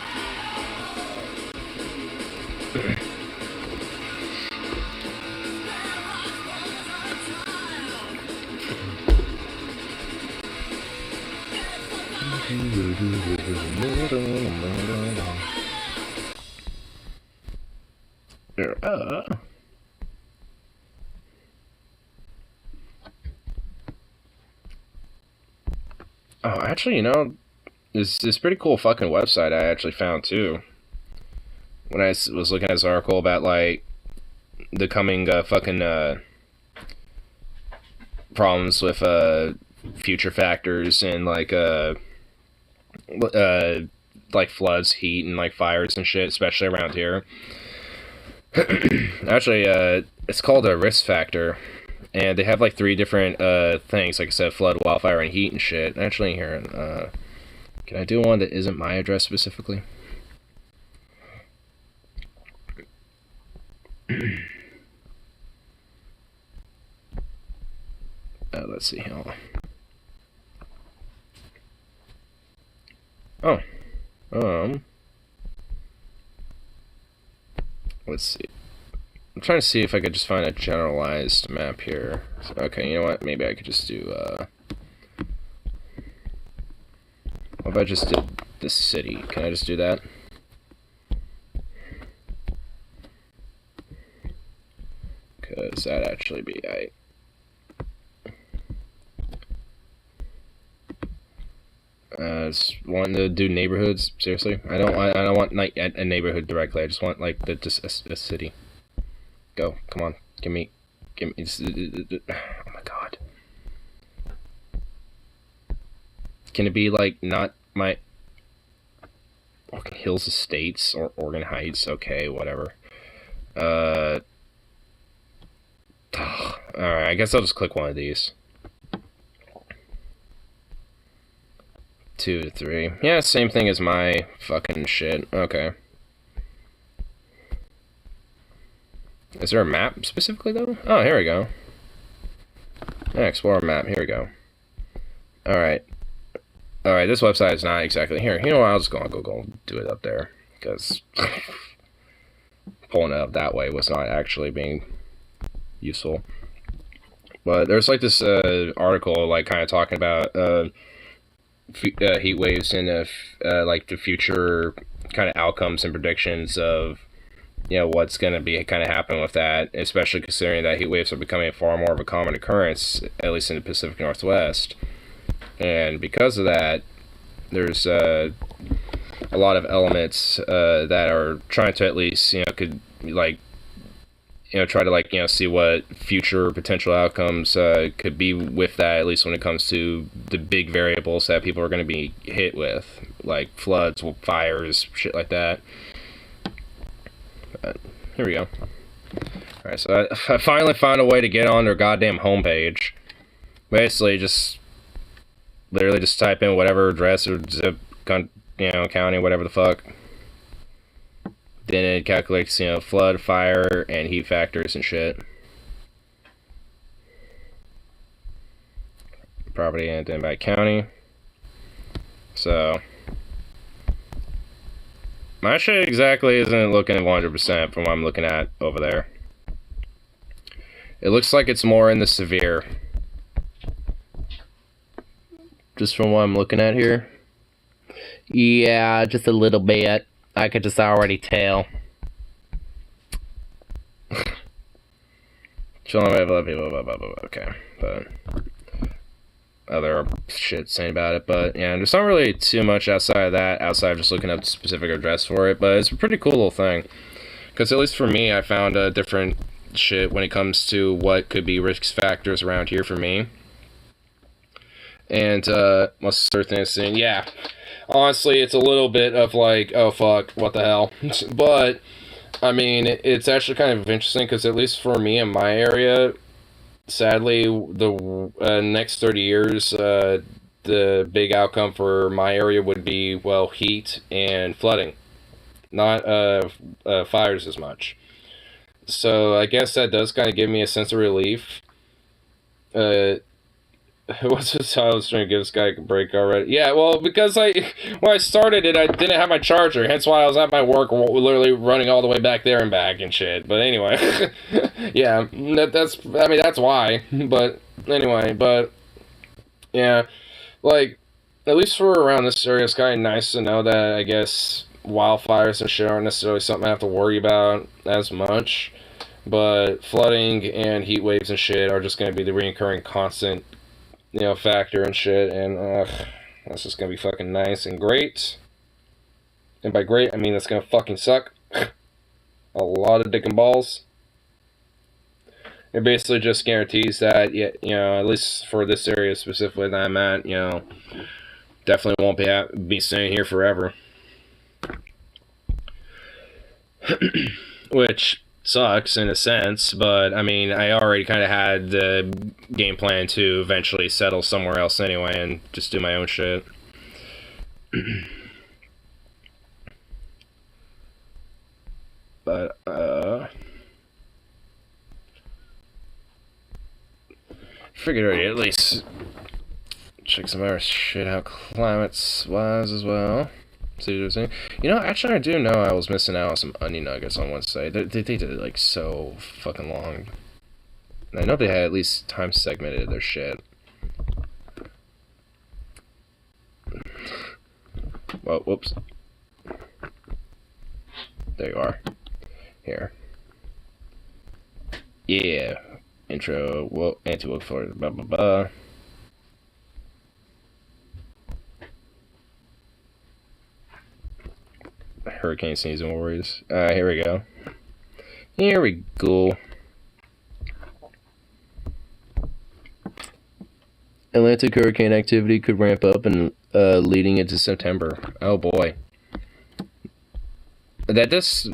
Oh, actually, you know, this pretty cool fucking website I actually found too. When I was looking at this article about like the coming problems with future factors and like floods, heat, and like fires and shit, especially around here. Actually, it's called a risk factor, and they have like 3 different things, like I said, flood, wildfire, and heat and shit. Actually, here, can I do one that isn't my address specifically? Let's see here. Oh, let's see. I'm trying to see if I could just find a generalized map here. So, okay, you know what? Maybe I could just do, what if I just did this city? Can I just do that? Because that'd actually be, just wanting to do neighborhoods. Seriously, I don't want like a neighborhood directly. I just want like just a city. Go, come on, give me. Oh my god. Can it be like not my Hills Estates or Oregon Heights? Okay, whatever. Alright, I guess I'll just click one of these. 2 to 3. Yeah, same thing as my fucking shit. Okay. Is there a map specifically though? Oh, here we go. Yeah, explore map. Here we go. Alright. Alright, this website is not exactly here. You know what? I'll just go do it up there. Because pulling it up that way was not actually being useful. But there's like this article like kind of talking about heat waves and like the future kind of outcomes and predictions of, you know, what's going to be kind of happen with that, especially considering that heat waves are becoming far more of a common occurrence, at least in the Pacific Northwest. And because of that, there's a lot of elements that are trying to at least, you know, could like, you know, try to like, you know, see what future potential outcomes could be with that, at least when it comes to the big variables that people are going to be hit with, like floods, fires, shit like that. But here we go. Alright, so I finally found a way to get on their goddamn homepage. Basically, just literally just type in whatever address or zip, you know, county, whatever the fuck. Then it calculates, you know, flood, fire, and heat factors and shit. Property and then by county. So my shit exactly isn't looking 100% from what I'm looking at over there. It looks like it's more in the severe. Just from what I'm looking at here. Yeah, just a little bit. I could just already tell. Chilling with other people, blah, blah, blah, blah. Okay, but other shit saying about it, but yeah, there's not really too much outside of that, outside of just looking up the specific address for it, but it's a pretty cool little thing, because at least for me, I found different shit when it comes to what could be risk factors around here for me, and most certain things saying, yeah, honestly, it's a little bit of like, oh fuck, what the hell, but I mean, it's actually kind of interesting because at least for me in my area, sadly, the next 30 years, the big outcome for my area would be, well, heat and flooding, not fires as much. So I guess that does kind of give me a sense of relief. What's this? I was trying to give this guy a break already. Yeah, well, because when I started it, I didn't have my charger. Hence why I was at my work, literally running all the way back there and back and shit. But anyway, yeah, that's why. But anyway, yeah, like at least for around this area, it's kind of nice to know that I guess wildfires and shit aren't necessarily something I have to worry about as much. But flooding and heat waves and shit are just going to be the recurring constant, factor and shit, and that's just gonna be fucking nice and great. And by great, I mean that's gonna fucking suck. A lot of dick and balls. It basically just guarantees that, at least for this area specifically that I'm at, definitely won't be staying here forever. Which sucks in a sense, but I mean, I already kind of had the game plan to eventually settle somewhere else anyway and just do my own shit. But figured I'd at least check some other shit out climates wise as well. See what I'm saying? Actually, I do know I was missing out on some onion nuggets on Wednesday. They did it like so fucking long. And I know they had at least time segmented their shit. Well, whoops. There you are. Here. Yeah. Intro. Well, anti-woke for blah blah blah. Hurricane season worries. Here we go. Here we go. Atlantic hurricane activity could ramp up and leading into September. Oh boy. That just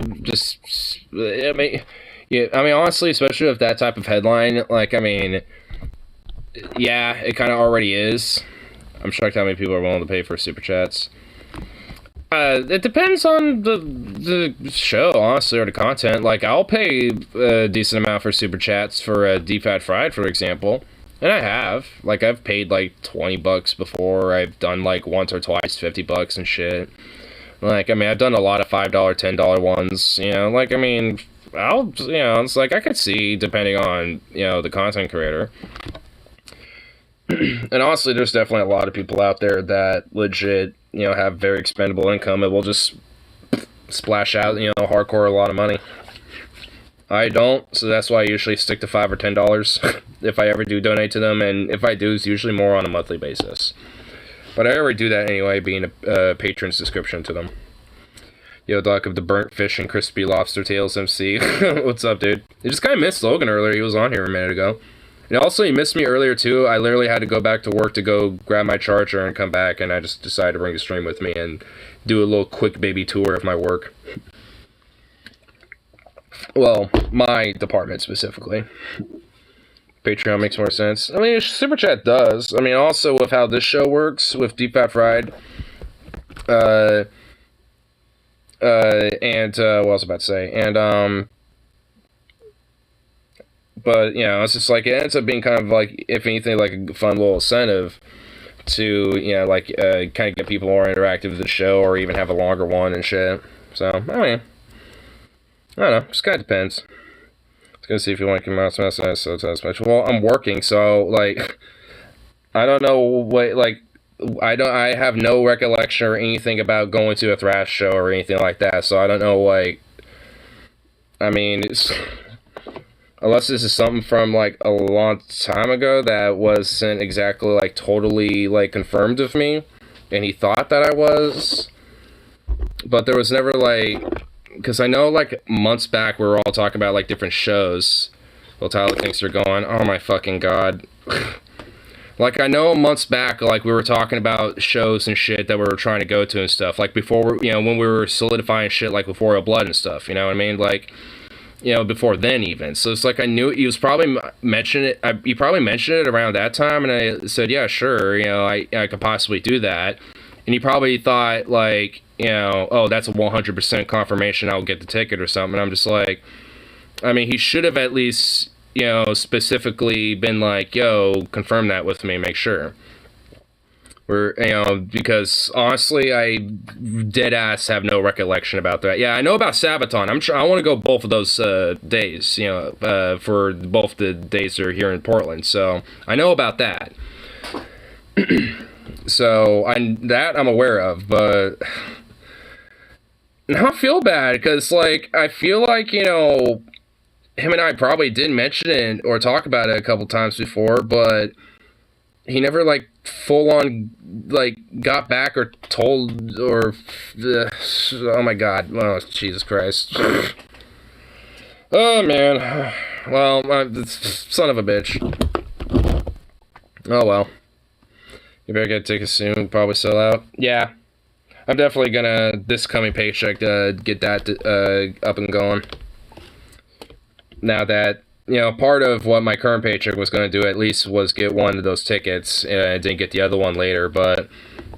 I mean, yeah. I mean, honestly, especially with that type of headline, like, I mean, yeah, it kind of already is. I'm shocked how many people are willing to pay for super chats. It depends on the show, honestly, or the content. Like, I'll pay a decent amount for super chats for Deep Fat Fried, for example. And I have. Like, I've paid, like, $20 before. I've done, like, once or twice $50 and shit. Like, I mean, I've done a lot of $5, $10 ones. Like, I mean, it's like, I could see, depending on, the content creator. And honestly, there's definitely a lot of people out there that legit, have very expendable income and will just splash out, hardcore a lot of money. I don't, so that's why I usually stick to $5 or $10 if I ever do donate to them, and if I do, it's usually more on a monthly basis. But I already do that anyway, being a patron's description to them. Yo, Doc of the Burnt Fish and Crispy Lobster Tails MC. What's up, dude? I just kind of missed Logan earlier. He was on here a minute ago. And also, he missed me earlier, too. I literally had to go back to work to go grab my charger and come back, and I just decided to bring the stream with me and do a little quick baby tour of my work. Well, my department, specifically. Patreon makes more sense. I mean, Super Chat does. I mean, also with how this show works, with Deep Fat Fried, and, what else was I about to say? And, but, it's just like, it ends up being kind of like, if anything, like a fun little incentive to, kind of get people more interactive with the show, or even have a longer one and shit. So, I mean, I don't know, just kind of depends. I was gonna see if you want to come out so much. Well, I'm working, so, like, I don't know what, like, I have no recollection or anything about going to a thrash show or anything like that, so I don't know, like, I mean, unless this is something from, like, a long time ago that wasn't exactly, like, totally, like, confirmed of me, and he thought that I was, but there was never, like, because I know, like, months back we were all talking about, like, different shows. Well, Tyler thinks they're going, oh my fucking god. Like, I know months back, like, we were talking about shows and shit that we were trying to go to and stuff. Like, before, you know, when we were solidifying shit, like, with Royal Blood and stuff, you know what I mean? Like, you know, before then even. So it's like I knew he was probably mentioning it. He probably mentioned it around that time, and I said, yeah, sure, you know, I could possibly do that. And he probably thought, like, you know, oh, that's a 100% confirmation I'll get the ticket or something. And I'm just like, I mean, he should have at least, you know, specifically been like, yo, confirm that with me, make sure. We're, you know, because honestly, I dead ass have no recollection about that. Yeah, I know about Sabaton. I want to go both of those days, you know, for both the days that are here in Portland. So I know about that. So I'm aware of, but now I feel bad because, like, I feel like, you know, him and I probably did mention it or talk about it a couple times before, but he never, like, full on, like, got back or told or oh my god, oh Jesus Christ. Oh man, well, son of a bitch. Oh well, you better get tickets soon, probably sell out. Yeah, I'm definitely gonna this coming paycheck get that up and going. Now that, you know, part of what my current paycheck was going to do at least was get one of those tickets, and I didn't get the other one later, but,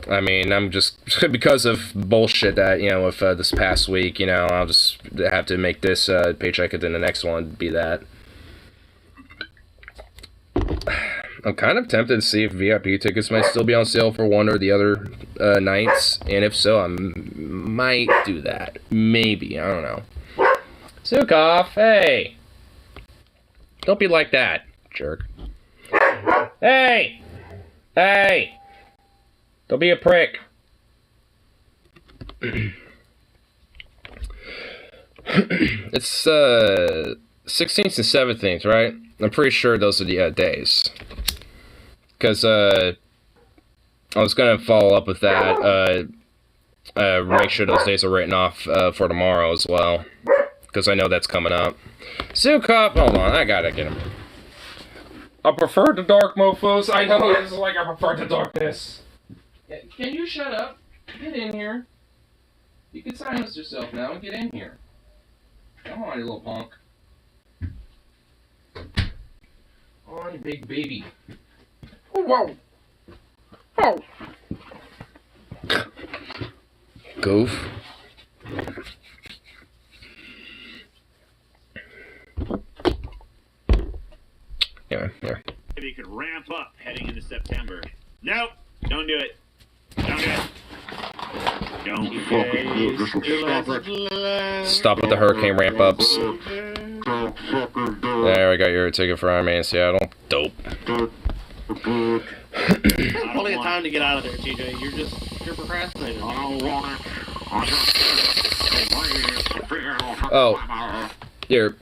I mean, I'm just, because of bullshit that, you know, with this past week, you know, I'll just have to make this paycheck and then the next one be that. I'm kind of tempted to see if VIP tickets might still be on sale for one or the other nights, and if so, I might do that. Maybe, I don't know. Zukov, hey! Don't be like that, jerk. Hey! Hey! Don't be a prick. It's, 16th and 17th, right? I'm pretty sure those are the, days. Because, I was gonna follow up with that, make sure those days are written off, for tomorrow as well. Because I know that's coming up. Zukop, hold on, I gotta get him. I prefer the dark, mofos. I know, it's like I prefer the darkness. Yeah, can you shut up? Get in here. You can silence yourself now and get in here. Come on, you little punk. Oh, you big baby. Oh, whoa. Oh. Goof. Yeah, here. Maybe you could ramp up heading into September. Nope, don't do it. Don't do it. Don't Stop with the hurricane ramp ups. There, we got your ticket for Iron Man in Seattle. Dope. Plenty of time to get out of there, TJ. You're procrastinating. Oh. Here,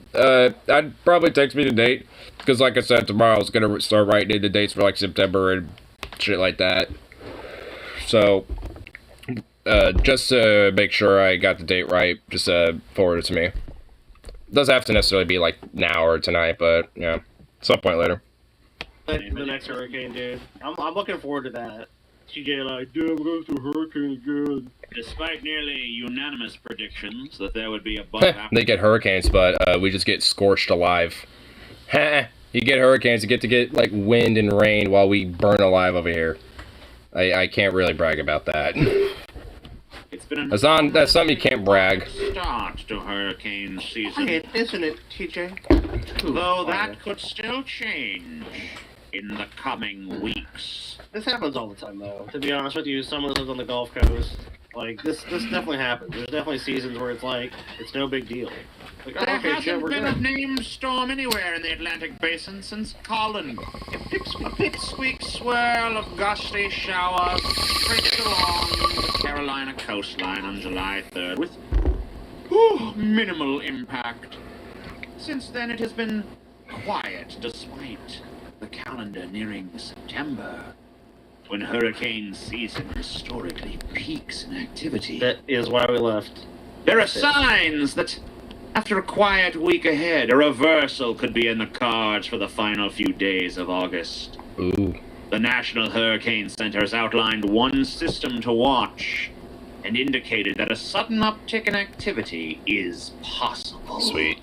I'd probably text me the date. Because, like I said, tomorrow I was going to start writing in the dates for, like, September and shit like that. So, just to make sure I got the date right, just forward it to me. Doesn't have to necessarily be, like, now or tonight, but, yeah, some point later. The next hurricane, dude. I'm looking forward to that. TJ like, dude, we're going to hurricane again. Despite nearly unanimous predictions that there would be a bug. They get hurricanes, but we just get scorched alive. You get hurricanes, you get to get, like, wind and rain while we burn alive over here. I can't really brag about that. It's been that's something you can't brag. Start to hurricane season. Isn't it, TJ? Though that could still change in the coming weeks. This happens all the time, though. To be honest with you, someone who lives on the Gulf Coast, like, this definitely happens. There's definitely seasons where it's like, it's no big deal. Like, There hasn't been a named storm anywhere in the Atlantic Basin since Colin. A pipsqueak swirl of gusty showers streaked along the Carolina coastline on July 3rd with minimal impact. Since then it has been quiet despite the calendar nearing September, when hurricane season historically peaks in activity. That is why we left. There are signs that after a quiet week ahead, a reversal could be in the cards for the final few days of August. Ooh. The the National Hurricane Center has outlined one system to watch and indicated that a sudden uptick in activity is possible. Sweet.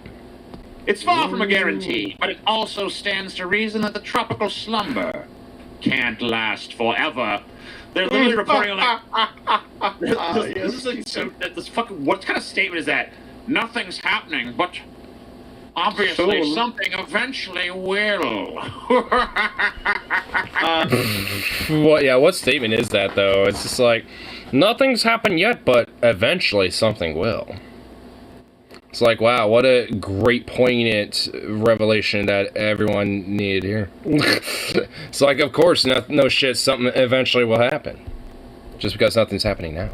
It's far from a guarantee, but it also stands to reason that the tropical slumber can't last forever. They're literally reporting like this fucking, what kind of statement is that? Nothing's happening, but obviously something eventually will. What statement is that though? It's just like nothing's happened yet, but eventually something will. It's like, wow, what a great poignant revelation that everyone needed here. It's like, of course, no shit, something eventually will happen. Just because nothing's happening now.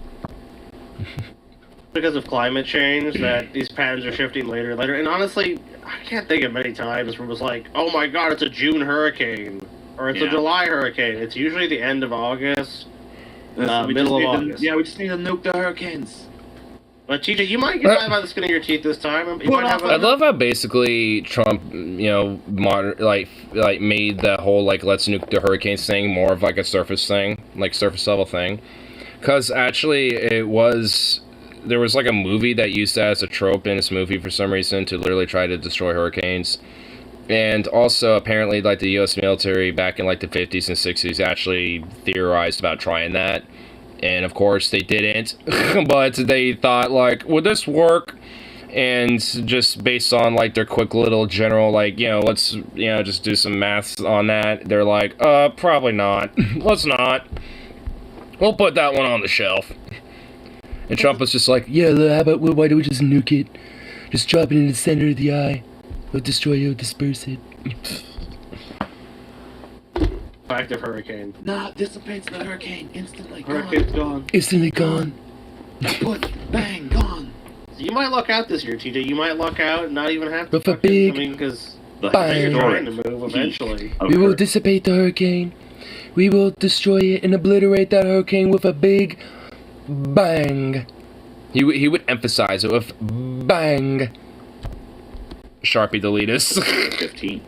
Because of climate change, that these patterns are shifting later and later. And honestly, I can't think of many times where it was like, oh my god, it's a June hurricane. Or it's a July hurricane. It's usually the end of August, middle of August. We just need to nuke the hurricanes. But TJ, you might get by the skin of your teeth this time. I love how basically Trump, made the whole let's nuke the hurricanes thing more of like a surface level thing, because actually there was like a movie that used that as a trope in this movie for some reason to literally try to destroy hurricanes, and also apparently like the U.S. military back in like the 50s and 60s actually theorized about trying that. And of course they didn't, but they thought like, would this work? And just based on like their quick little general let's just do some maths on that. They're like, probably not. Let's not. We'll put that one on the shelf. And Trump was just like, yeah, how about why don't we just nuke it? Just drop it in the center of the eye. We'll destroy it, we'll disperse it. Active hurricane. Nah, dissipates the hurricane instantly. Hurricane's gone. Instantly gone. Bang, gone. So you might luck out this year, TJ. You might luck out and not even have to. With a big because bang. you're trying to move eventually. We will dissipate the hurricane. We will destroy it and obliterate that hurricane with a big bang. He would emphasize it with bang. Sharpie deletus. 15.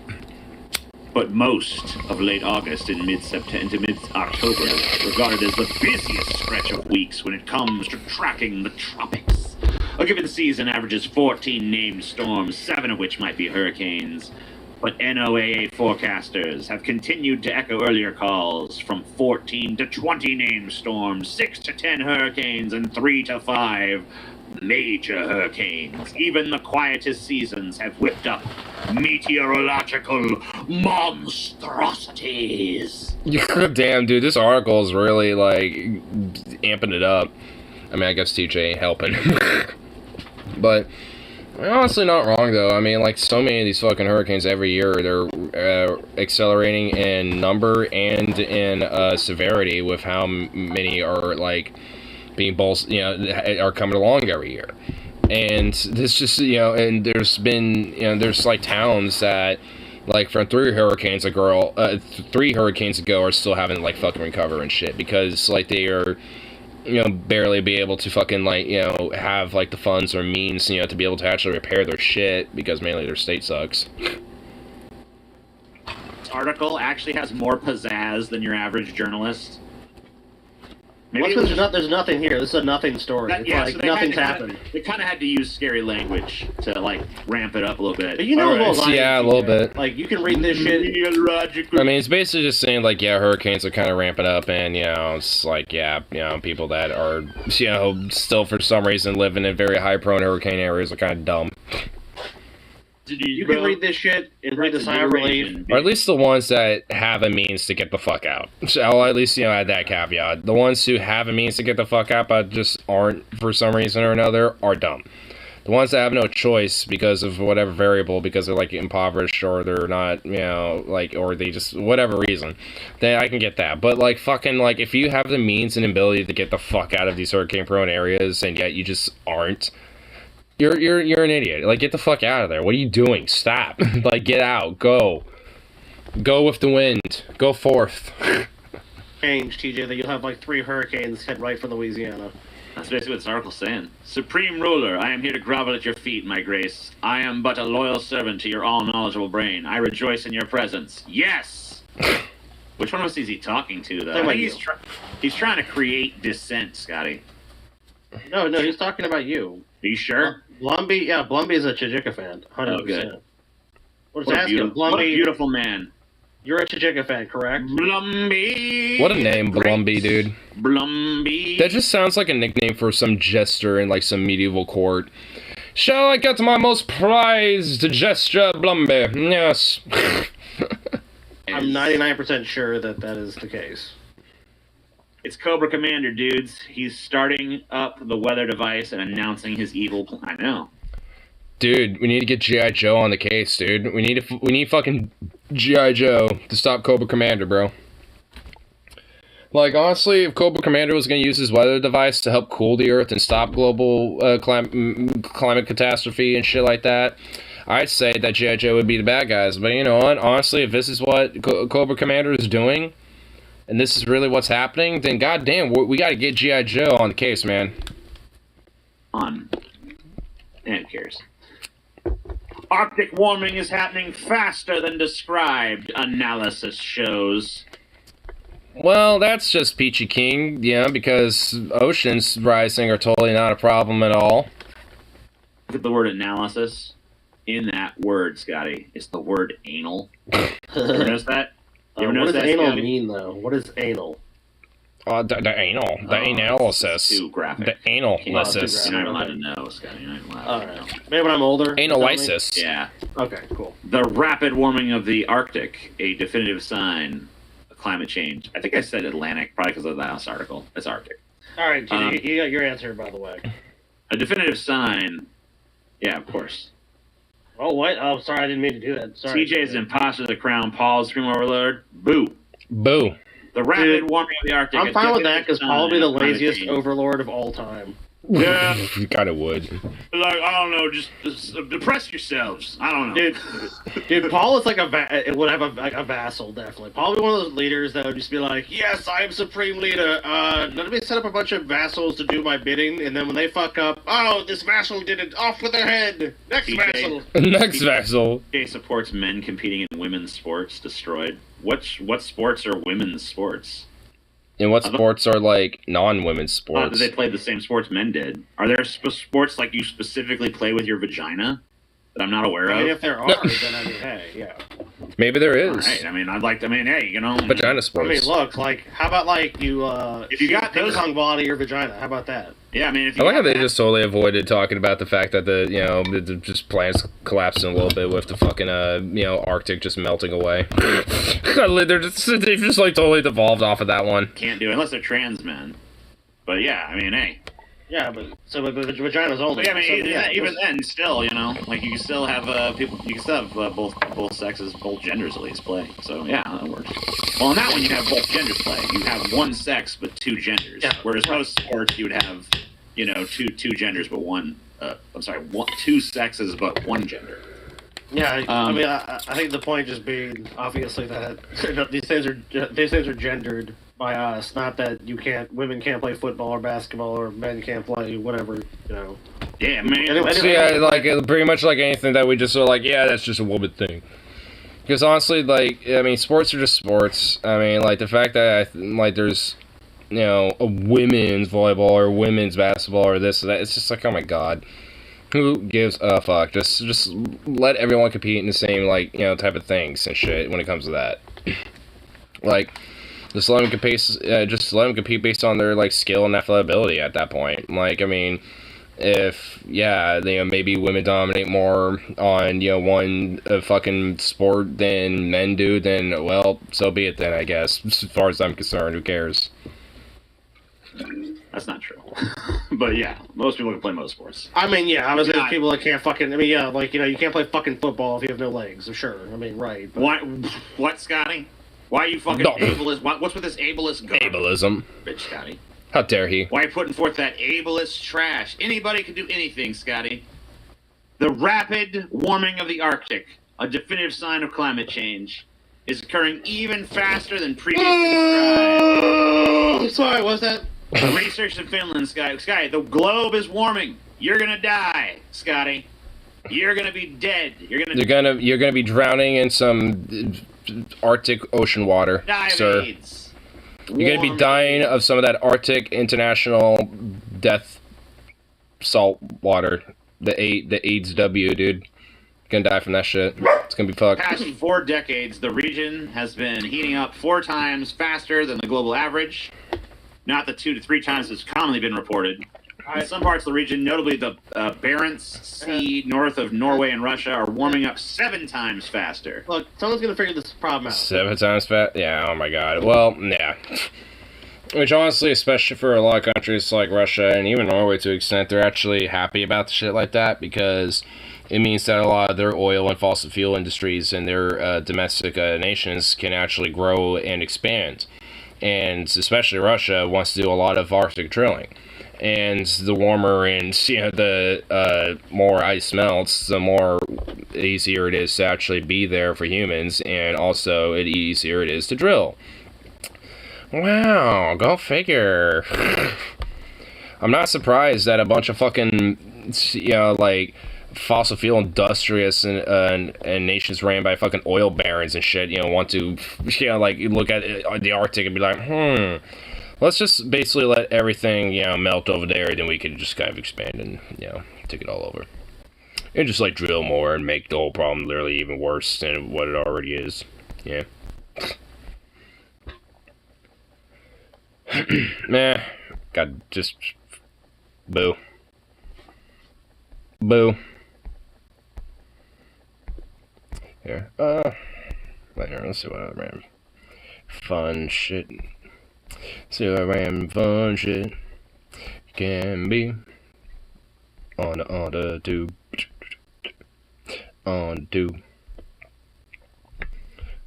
But most of late August and mid-September into mid-October is regarded as the busiest stretch of weeks when it comes to tracking the tropics. A given season averages 14 named storms, 7 of which might be hurricanes. But NOAA forecasters have continued to echo earlier calls from 14 to 20 named storms, 6 to 10 hurricanes, and 3 to 5 major hurricanes. Even the quietest seasons have whipped up meteorological monstrosities. Damn, dude, this article is really amping it up. I mean, I guess TJ ain't helping. But honestly not wrong though. I mean, so many of these fucking hurricanes every year, they're accelerating in number and in severity with how many are being are coming along every year. And this just, and there's been, there's towns that, from 3 hurricanes ago are still having fucking recover and shit because they are, barely be able to fucking have the funds or means, to be able to actually repair their shit because mainly their state sucks. This article actually has more pizzazz than your average journalist. Maybe there's nothing here. This is a nothing story. Nothing's happened. They kind of had to use scary language to ramp it up a little bit. But a little bit. You can read this shit. I mean, it's basically just saying hurricanes are kind of ramping up, and it's people that are still for some reason living in very high prone hurricane areas are kind of dumb. You can read this shit and read the sign of relief. Or at least the ones that have a means to get the fuck out. So I'll at least, add that caveat. The ones who have a means to get the fuck out but just aren't, for some reason or another, are dumb. The ones that have no choice because of whatever variable, because they're, impoverished or they're not, or they just, whatever reason, then I can get that. But, if you have the means and ability to get the fuck out of these hurricane-prone areas and yet you just aren't, You're an idiot. Get the fuck out of there. What are you doing? Stop. Get out. Go. Go with the wind. Go forth. Change, TJ, that you'll have 3 hurricanes head right for Louisiana. That's basically what this article's saying. Supreme Ruler, I am here to grovel at your feet, my grace. I am but a loyal servant to your all-knowledgeable brain. I rejoice in your presence. Yes! Which one of us is he talking to, though? Talking I think about he's trying to create dissent, Scotty. No, he's talking about you. Are you sure? Blumby, yeah, Blumby is a Chijika fan. 100%. Oh, good. What What is a, asking? beautiful, what a Blumby, beautiful man. you're a Chijika fan, correct? Blumby. What a name, Great. Blumby, dude. Blumby. That just sounds like a nickname for some jester in like some medieval court. Shall I get my most prized jester, Blumby? Yes. I'm 99% sure that is the case. It's Cobra Commander, dudes. He's starting up the weather device and announcing his evil plan. I know. Dude, we need to get G.I. Joe on the case, dude. We need fucking G.I. Joe to stop Cobra Commander, bro. Like, honestly, if Cobra Commander was going to use his weather device to help cool the Earth and stop global climate catastrophe and shit like that, I'd say that G.I. Joe would be the bad guys. But you know what? Honestly, if this is what Cobra Commander is doing, and this is really what's happening, then goddamn, we got to get G.I. Joe on the case, man. On. And who cares? Arctic warming is happening faster than described, analysis shows. Well, that's just Peachy King, you know, because oceans rising are totally not a problem at all. Look at the word analysis. In that word, Scotty, is the word anal. You ever notice that? You ever What notice does that, anal Scotty? mean, though? What is anal? The anal. The It's analysis. too graphic. The analysis. You're not allowed to know, Scotty. You're not allowed to know. Alright. Maybe when I'm older. Analysis. Yeah. Okay, cool. The rapid warming of the Arctic, a definitive sign of climate change. I think I said Atlantic, probably because of the last article. It's Arctic. Alright, Um, you got your answer, by the way. A definitive sign. Yeah, of course. Oh, what? Oh, sorry, I didn't mean to do that. Sorry. TJ is imposter of the crown. Paul, Scream Overlord. Boo. Boo. The rapid Dude, warming of the Arctic. I'm a fine with that definitive because Paul would be the sign of climate laziest change. overlord of all time. Yeah. You kind of would. Like, I don't know, just depress yourselves. I don't know. Dude, Paul is like it would have a vassal, definitely. Paul would be one of those leaders that would just be like, yes, I am supreme leader. Let me set up a bunch of vassals to do my bidding, and then when they fuck up, oh, this vassal did it, off with their head. Next TJ. vassal. Next vassal. TJ supports men competing in women's sports. Destroyed. What sports are women's sports? And what sports are like non-women's sports? They played the same sports men did. Are there sports like you specifically play with your vagina that I'm not aware I mean, of? if there are, then I mean, hey, yeah. Maybe there All is. right. I mean, hey, you know. Vagina I sports. mean, look, like, how about like you, If you got ping those- pong ball out of your vagina? How about that? Yeah, I mean, if I you like how got they that- just totally avoided talking about the fact that the just planets collapsing a little bit with the fucking Arctic just melting away. They've just like totally devolved off of that one. can't do it unless they're trans men. But yeah, I mean, hey. Yeah, but the vagina's older. But yeah, I mean, so, yeah, even then, still, you know, like you can still have people. You can still have both sexes, both genders at least play. So yeah, that works. Well, in that one, you have both genders play. You have one sex but two genders. Yeah, Whereas right. most sports, you would have, you know, two genders but one. Two sexes but one gender. Yeah, I mean, I think the point just being obviously that these things are gendered by us, not that women can't play football or basketball or men can't play whatever, you know. Yeah, man. Anyway, So yeah, like pretty much like anything that we just are like, yeah, that's just a woman thing. Because honestly, like, I mean, sports are just sports. I mean, like the fact that there's, you know, a women's volleyball or women's basketball or this or that, it's just like, oh my god. Who gives a fuck? Just let everyone compete in the same, like, you know, type of things and shit when it comes to that. Like, just let them compete based on their, like, skill and athletic ability at that point. Like, I mean, if, yeah, you know, maybe women dominate more on, you know, one fucking sport than men do, then, well, so be it then, I guess. As far as I'm concerned, who cares? That's not true. But yeah, most people can play most sports. I mean, yeah, obviously Yeah. there's people that can't fucking. I mean, yeah, like, you know, you can't play fucking football if you have no legs. So sure, I mean, right. But, What, Scotty? Why are you fucking No. ableist? What's with this ableist garbage, Ableism. Scotty? How dare he? Why are you putting forth that ableist trash? Anybody can do anything, Scotty. The rapid warming of the Arctic, a definitive sign of climate change, is occurring even faster than previously described. sorry, what's that? Research in Finland, Scotty, the globe is warming. You're gonna die, Scotty. You're gonna be dead. You're gonna You're gonna be drowning in some Arctic Ocean water, sir. Diabetes. You're gonna be dying of some of that Arctic International Death Salt water. The AIDS W, dude. You're gonna die from that shit. It's gonna be fucked. Past 4 decades, the region has been heating up 4 times faster than the global average. Not the 2 to 3 times that's commonly been reported. In some parts of the region, notably the Barents Sea north of Norway and Russia, are warming up 7 times faster. Look, someone's gonna figure this problem out. 7 times fast? Yeah, oh my god. Well, yeah. Which honestly, especially for a lot of countries like Russia and even Norway to an extent, they're actually happy about the shit like that because it means that a lot of their oil and fossil fuel industries and their domestic nations can actually grow and expand. And especially Russia wants to do a lot of Arctic drilling. And the warmer and the more ice melts, the more easier it is to actually be there for humans, and also the easier it is to drill. Wow, go figure. I'm not surprised that a bunch of fucking, like, fossil fuel industrious and nations ran by fucking oil barons and shit, want to, like, look at the Arctic and be like, let's just basically let everything, melt over there, and then we can just kind of expand and, take it all over. And just, like, drill more and make the whole problem literally even worse than what it already is. Yeah. Meh. God, just... Boo. Boo. Here. Let's see what I ran. Fun shit. See what random fun shit can be on the tube. On the tube.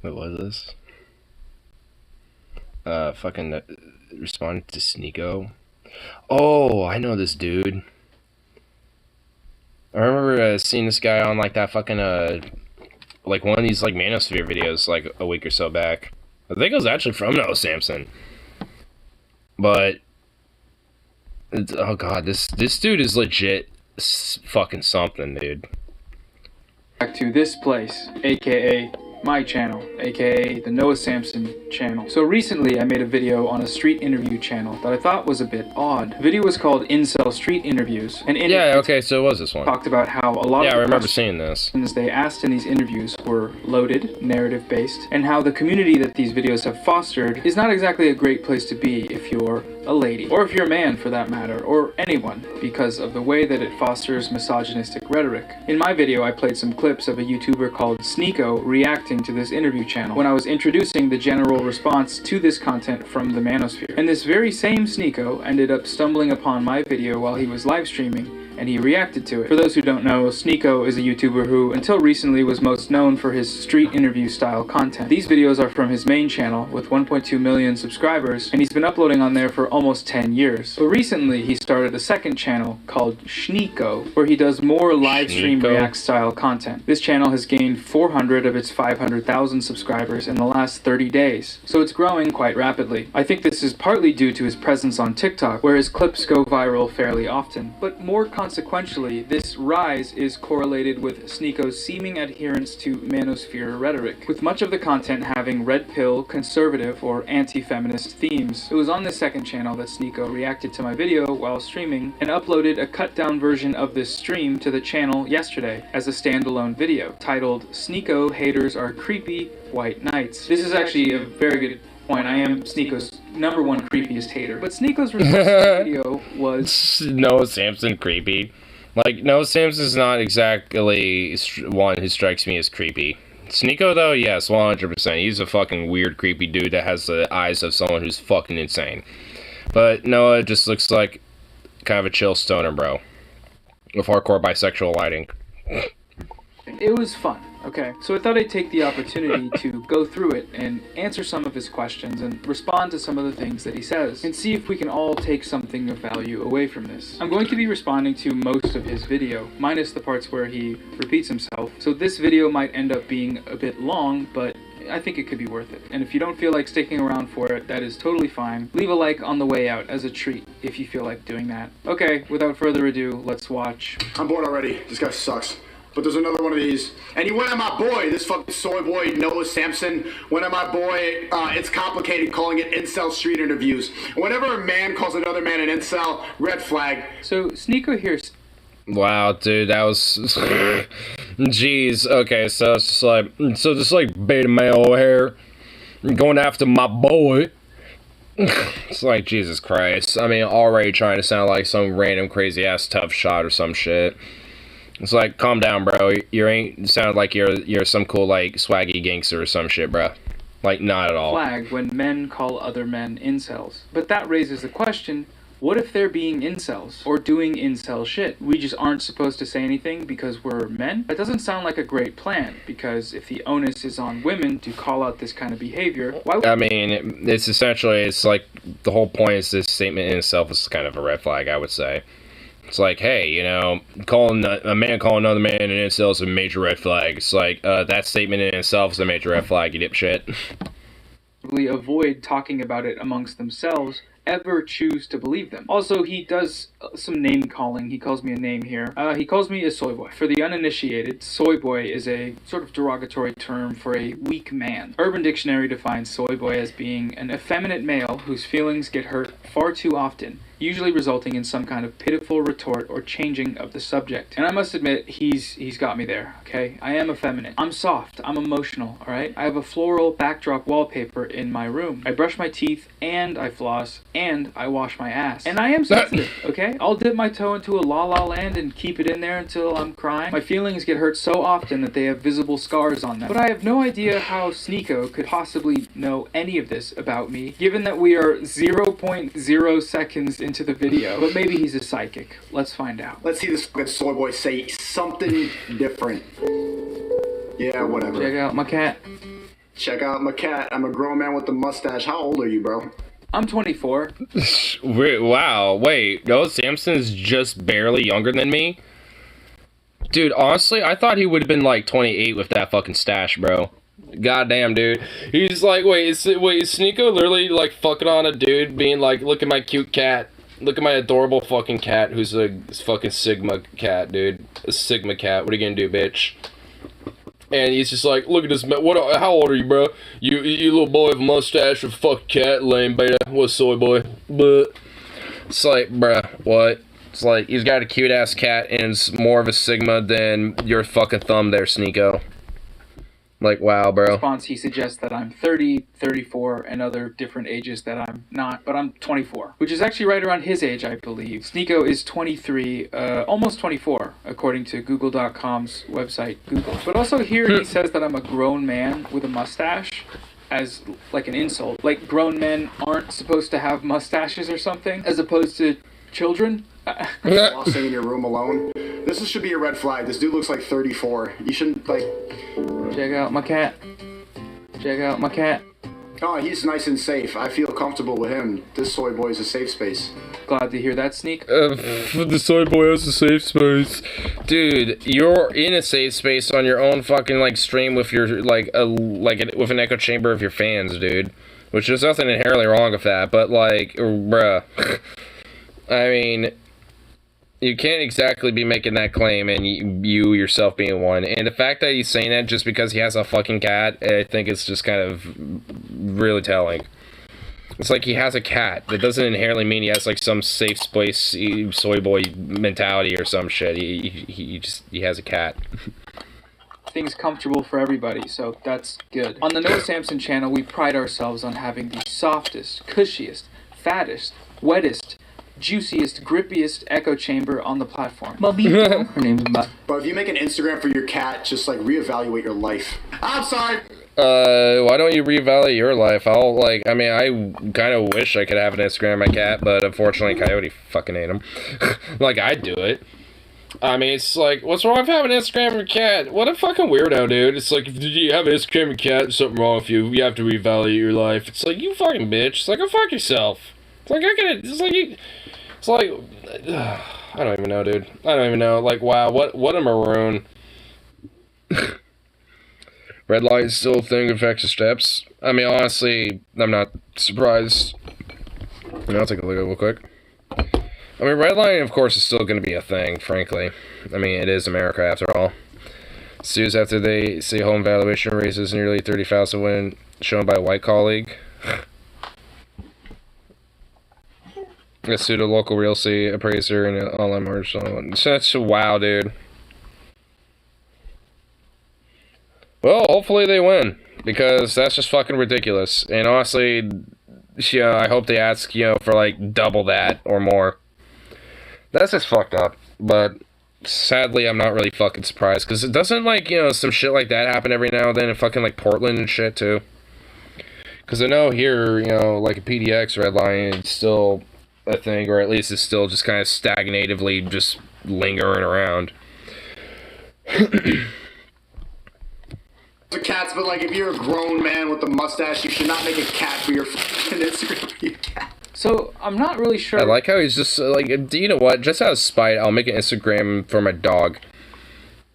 What was this? Fucking responded to Sneeko. Oh, I know this dude. I remember seeing this guy on like that fucking like one of these like Manosphere videos like a week or so back. I think it was actually from Noah Samson. But oh god, this dude is legit fucking something, dude. Back to this place, aka my channel, aka the Noah Samson channel. So recently I made a video on a street interview channel that I thought was a bit odd. The video was called Incel Street Interviews, and in it, okay, so it was this one. Talked about how a lot of I the remember seeing this. questions they asked in these interviews were loaded, narrative based, and how the community that these videos have fostered is not exactly a great place to be if you're a lady, or if you're a man for that matter, or anyone, because of the way that it fosters misogynistic rhetoric. In my video I played some clips of a YouTuber called Sneeko reacting to this interview channel when I was introducing the general response to this content from the Manosphere. And this very same Sneeko ended up stumbling upon my video while he was live streaming, and he reacted to it. For those who don't know, Sneeko is a YouTuber who, until recently, was most known for his street interview style content. These videos are from his main channel with 1.2 million subscribers, and he's been uploading on there for almost 10 years. But recently, he started a second channel called Sneeko, where he does more live stream react style content. This channel has gained 400 of its 500,000 subscribers in the last 30 days, so it's growing quite rapidly. I think this is partly due to his presence on TikTok, where his clips go viral fairly often. But more consequentially, this rise is correlated with Sneeko's seeming adherence to manosphere rhetoric, with much of the content having red pill, conservative, or anti-feminist themes. It was on this second channel that Sneeko reacted to my video while streaming and uploaded a cut-down version of this stream to the channel yesterday as a standalone video titled "Sneeko Haters Are Creepy White Knights." This is actually a very good point. I am Sneeko's #1 creepiest hater. But Sneeko's response to the video was Noah Samson creepy. Like, Noah Samson's not exactly one who strikes me as creepy. Sneeko, though, yes, 100%. He's a fucking weird, creepy dude that has the eyes of someone who's fucking insane. But Noah just looks like kind of a chill stoner bro. With hardcore bisexual lighting. It was fun, okay? So I thought I'd take the opportunity to go through it and answer some of his questions and respond to some of the things that he says and see if we can all take something of value away from this. I'm going to be responding to most of his video, minus the parts where he repeats himself. So this video might end up being a bit long, but I think it could be worth it. And if you don't feel like sticking around for it, that is totally fine. Leave a like on the way out as a treat if you feel like doing that. Okay, without further ado, let's watch. I'm bored already. This guy sucks. But there's another one of these. And you went on my boy, this fucking soy boy, Noah Sampson. Went on my boy, it's complicated calling it incel street interviews. Whenever a man calls another man an incel, red flag. So, Sneeko here. Wow, dude, that was... Jeez, okay, so it's just like beta male here, going after my boy. It's like, Jesus Christ. I mean, already trying to sound like some random crazy-ass tough shot or some shit. It's like, calm down, bro. You ain't sound like you're some cool, like, swaggy gangster or some shit, bro. Like, not at all. Flag when men call other men incels. But that raises the question, what if they're being incels or doing incel shit? We just aren't supposed to say anything because we're men? That doesn't sound like a great plan, because if the onus is on women to call out this kind of behavior, why would... I mean, it's essentially, it's like, the whole point is this statement in itself is kind of a red flag, I would say. It's like, hey, you know, a man calling another man an incel is a major red flag. It's like, that statement in itself is a major red flag, you dipshit. Avoid talking about it amongst themselves, ever choose to believe them. Also, he does some name calling. He calls me a name here. He calls me a soy boy. For the uninitiated, soy boy is a sort of derogatory term for a weak man. Urban Dictionary defines soy boy as being an effeminate male whose feelings get hurt far too often, usually resulting in some kind of pitiful retort or changing of the subject. And I must admit, he's got me there, okay? I am effeminate. I'm soft. I'm emotional, alright? I have a floral backdrop wallpaper in my room. I brush my teeth, and I floss, and I wash my ass. And I am sensitive, okay? I'll dip my toe into a la la land and keep it in there until I'm crying. My feelings get hurt so often that they have visible scars on them. But I have no idea how Sneeko could possibly know any of this about me, given that we are 0.0 seconds into the video. But maybe he's a psychic. Let's find out. Let's see this fucking soy boy say something different. Yeah, whatever. Check out my cat. Check out my cat. I'm a grown man with a mustache. How old are you, bro? I'm 24. Wow, wait, Noah Sampson's just barely younger than me? Dude, honestly, I thought he would have been like 28 with that fucking stash, bro. Goddamn, dude. He's like, is Sneeko literally like fucking on a dude being like, look at my cute cat. Look at my adorable fucking cat who's a fucking Sigma cat, dude. A Sigma cat. What are you gonna do, bitch? And he's just like, look at this man. How old are you, bro? You little boy with a mustache with a fucking cat, lame beta. What soy boy? But it's like, bruh, what? It's like, he's got a cute ass cat and it's more of a Sigma than your fucking thumb there, Sneeko. Like, wow, bro. Response, he suggests that I'm 30, 34, and other different ages that I'm not, but I'm 24, which is actually right around his age, I believe. Sneeko is 23, almost 24, according to Google.com's website, Google. But also here he says that I'm a grown man with a mustache, as like an insult. Like grown men aren't supposed to have mustaches or something, as opposed to children. Flossing in your room alone. This should be a red flag. This dude looks like 34. You shouldn't, like... Check out my cat. Check out my cat. Oh, he's nice and safe. I feel comfortable with him. This soy boy is a safe space. Glad to hear that, Sneak. The soy boy has a safe space. Dude, you're in a safe space on your own fucking, like, stream with your, with an echo chamber of your fans, dude. Which there's nothing inherently wrong with that, but, like, bruh. I mean... You can't exactly be making that claim and you yourself being one. And the fact that he's saying that just because he has a fucking cat, I think it's just kind of really telling. It's like he has a cat. That doesn't inherently mean he has like some safe space soy boy mentality or some shit. He has a cat. Things comfortable for everybody, so that's good. On the Noah Sampson channel, we pride ourselves on having the softest, cushiest, fattest, wettest, juiciest, grippiest echo chamber on the platform. Bubby. Her name's Bub. But if you make an Instagram for your cat, just like reevaluate your life. I'm sorry. Why don't you reevaluate your life? I kind of wish I could have an Instagram of my cat, but unfortunately Coyote fucking ate him. Like, I'd do it. I mean, it's like, what's wrong with having an Instagram of your cat? What a fucking weirdo, dude. It's like, if you have an Instagram of your cat, there's something wrong with you. You have to reevaluate your life. It's like, you fucking bitch. It's like, go fuck yourself. It's like, I don't even know, dude. I don't even know. Like, wow, what a maroon. Red light is still a thing that affects your steps. I mean, honestly, I'm not surprised. I'll take a look real quick. I mean, red light, of course, is still going to be a thing, frankly. I mean, it is America, after all. sues after they say home valuation raises nearly 30,000 when shown by a white colleague. I sued a local real estate appraiser and an online mortgage loan. Such a wow, dude. Well, hopefully they win, because that's just fucking ridiculous. And honestly, I hope they ask, for like double that or more. That's just fucked up. But sadly, I'm not really fucking surprised, because it doesn't, like, some shit like that happen every now and then in fucking, like, Portland and shit, too. Because I know here, like a PDX red line is still a thing, or at least it's still just kind of stagnatively just lingering around. For cats, but like if you're a grown man with a mustache, you should not make a cat for your fucking Instagram for your cat. So, I'm not really sure. I like how he's just, like, you know what? Just out of spite, I'll make an Instagram for my dog.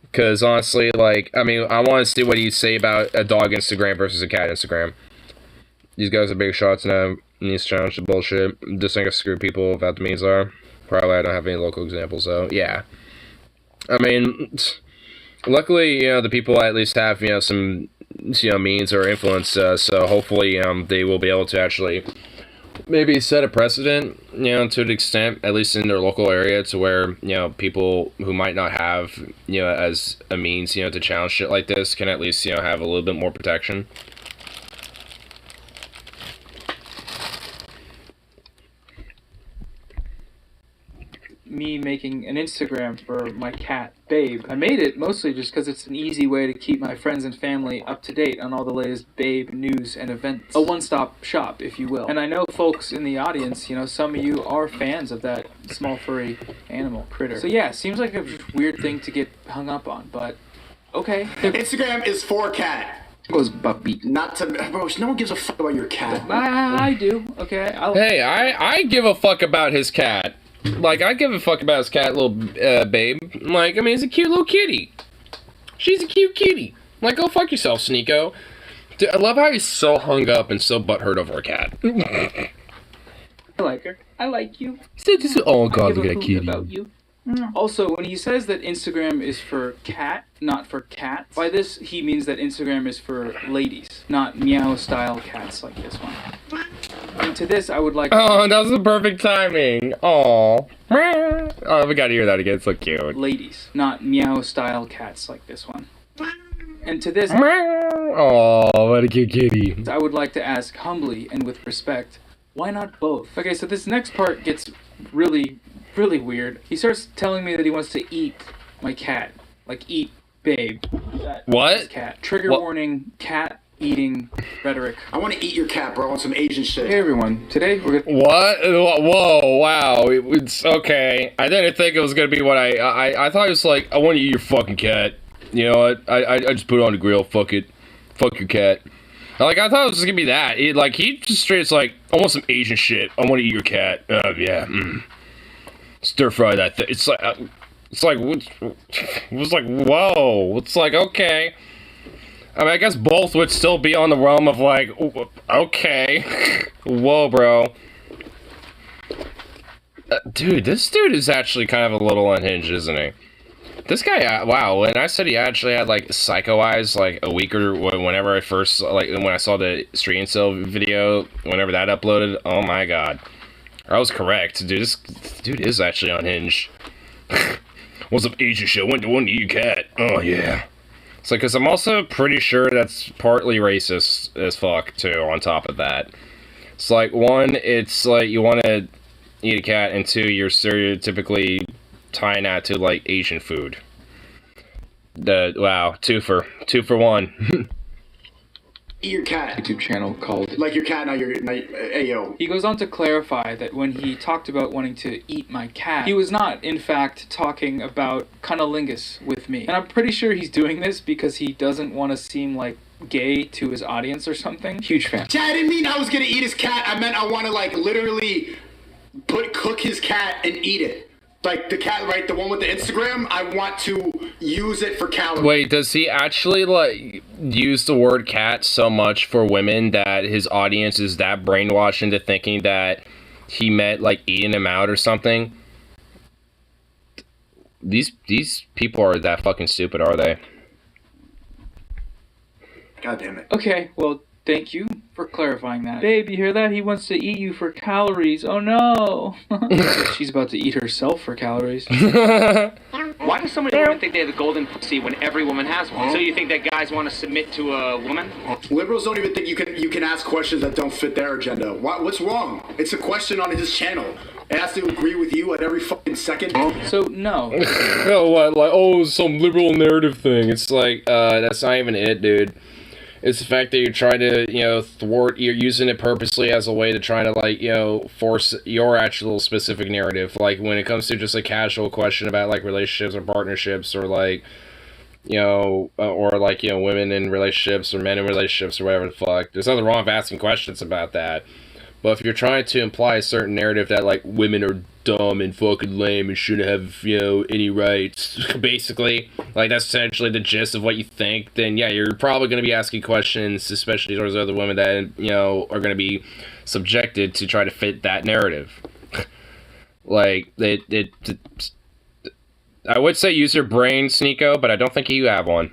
Because, honestly, like, I mean, I want to see what you say about a dog Instagram versus a cat Instagram. These guys are big shots now. Needs to challenge the bullshit. Just think I screw people without the means are. Probably I don't have any local examples, though. Yeah. I mean, luckily, the people at least have, some, means or influence, so hopefully, they will be able to actually maybe set a precedent, to an extent, at least in their local area, to where, people who might not have, as a means, to challenge shit like this can at least, have a little bit more protection. Me making an Instagram for my cat, Babe. I made it mostly just because it's an easy way to keep my friends and family up to date on all the latest Babe news and events. A one-stop shop, if you will. And I know folks in the audience, some of you are fans of that small furry animal critter. So yeah, seems like a weird thing to get hung up on, but okay. Instagram is for cat. Goes puppy. Not to, bro, no one gives a fuck about your cat. I do, okay. Hey, I give a fuck about his cat. Like, I give a fuck about his cat, little Babe. Like, I mean, it's a cute little kitty. She's a cute kitty. Like, go fuck yourself, Sneeko. Dude, I love how he's so hung up and so butthurt over a cat. I like her. I like you. Oh god, look at that that kitty. About you. Also, when he says that Instagram is for cat, not for cats, by this he means that Instagram is for ladies, not meow-style cats like this one. And to this, I would like. Oh, that was the perfect timing. Oh, we gotta hear that again. It's so cute. Ladies, not meow-style cats like this one. And to this, oh, what a cute kitty. I would like to ask humbly and with respect, why not both? Okay, so this next part gets really weird. He starts telling me that he wants to eat my cat, like eat Babe. What? Cat. Trigger warning. Cat eating rhetoric. I want to eat your cat, bro. I want some Asian shit. Hey everyone, today we're gonna. What? Whoa! Wow! It's okay. I didn't think it was gonna be what I thought it was like. I want to eat your fucking cat. You know what? I just put it on the grill. Fuck it. Fuck your cat. Like, I thought it was just gonna be that. He just straight. It's like, I want some Asian shit. I want to eat your cat. Yeah. Stir fry that thing. It's like, whoa. It's like, okay. I mean, I guess both would still be on the realm of like, okay. Whoa, bro. Dude, this dude is actually kind of a little unhinged, isn't he? This guy, wow, when I said he actually had, like, psycho eyes, like, a week or whenever I first, like, when I saw the Street and Sale video, whenever that uploaded, oh my god. I was correct. Dude, this dude is actually unhinged. What's up, Asian shit? When to eat your cat? Oh, yeah. It's like, because I'm also pretty sure that's partly racist as fuck, too, on top of that. It's like, one, it's like, you want to eat a cat, and two, you're stereotypically tying that to, like, Asian food. Wow, two for one. Eat your cat. YouTube channel called Like your cat, not Ayo. He goes on to clarify that when he talked about wanting to eat my cat, he was not, in fact, talking about cunnilingus with me. And I'm pretty sure he's doing this because he doesn't want to seem like gay to his audience or something. Huge fan. Yeah, I didn't mean I was gonna eat his cat. I meant I want to, like, literally cook his cat and eat it. Like the cat, right? The one with the Instagram. I want to use it for calories. Wait, does he actually, like, use the word cat so much for women that his audience is that brainwashed into thinking that he meant, like, eating them out or something? These people are that fucking stupid, are they? God damn it. Okay, well, thank you for clarifying that. Babe, you hear that? He wants to eat you for calories. Oh no! She's about to eat herself for calories. Why does so many women think they have the golden pussy when every woman has one? So you think that guys want to submit to a woman? Liberals don't even think you can ask questions that don't fit their agenda. What's wrong? It's a question on his channel. It has to agree with you at every fucking second. So, no. Oh, what? Like, oh, some liberal narrative thing. It's like, that's not even it, dude. It's the fact that you're trying to, you know, you're using it purposely as a way to try to, like, you know, force your actual specific narrative. Like, when it comes to just a casual question about, like, relationships or partnerships or, like, you know, or, like, you know, women in relationships or men in relationships or whatever the fuck. There's nothing wrong with asking questions about that. But if you're trying to imply a certain narrative that, like, women are dumb and fucking lame and shouldn't have, you know, any rights, basically, like, that's essentially the gist of what you think, then, yeah, you're probably going to be asking questions, especially towards other women that, you know, are going to be subjected to try to fit that narrative. Like, I would say use your brain, Sneeko, but I don't think you have one.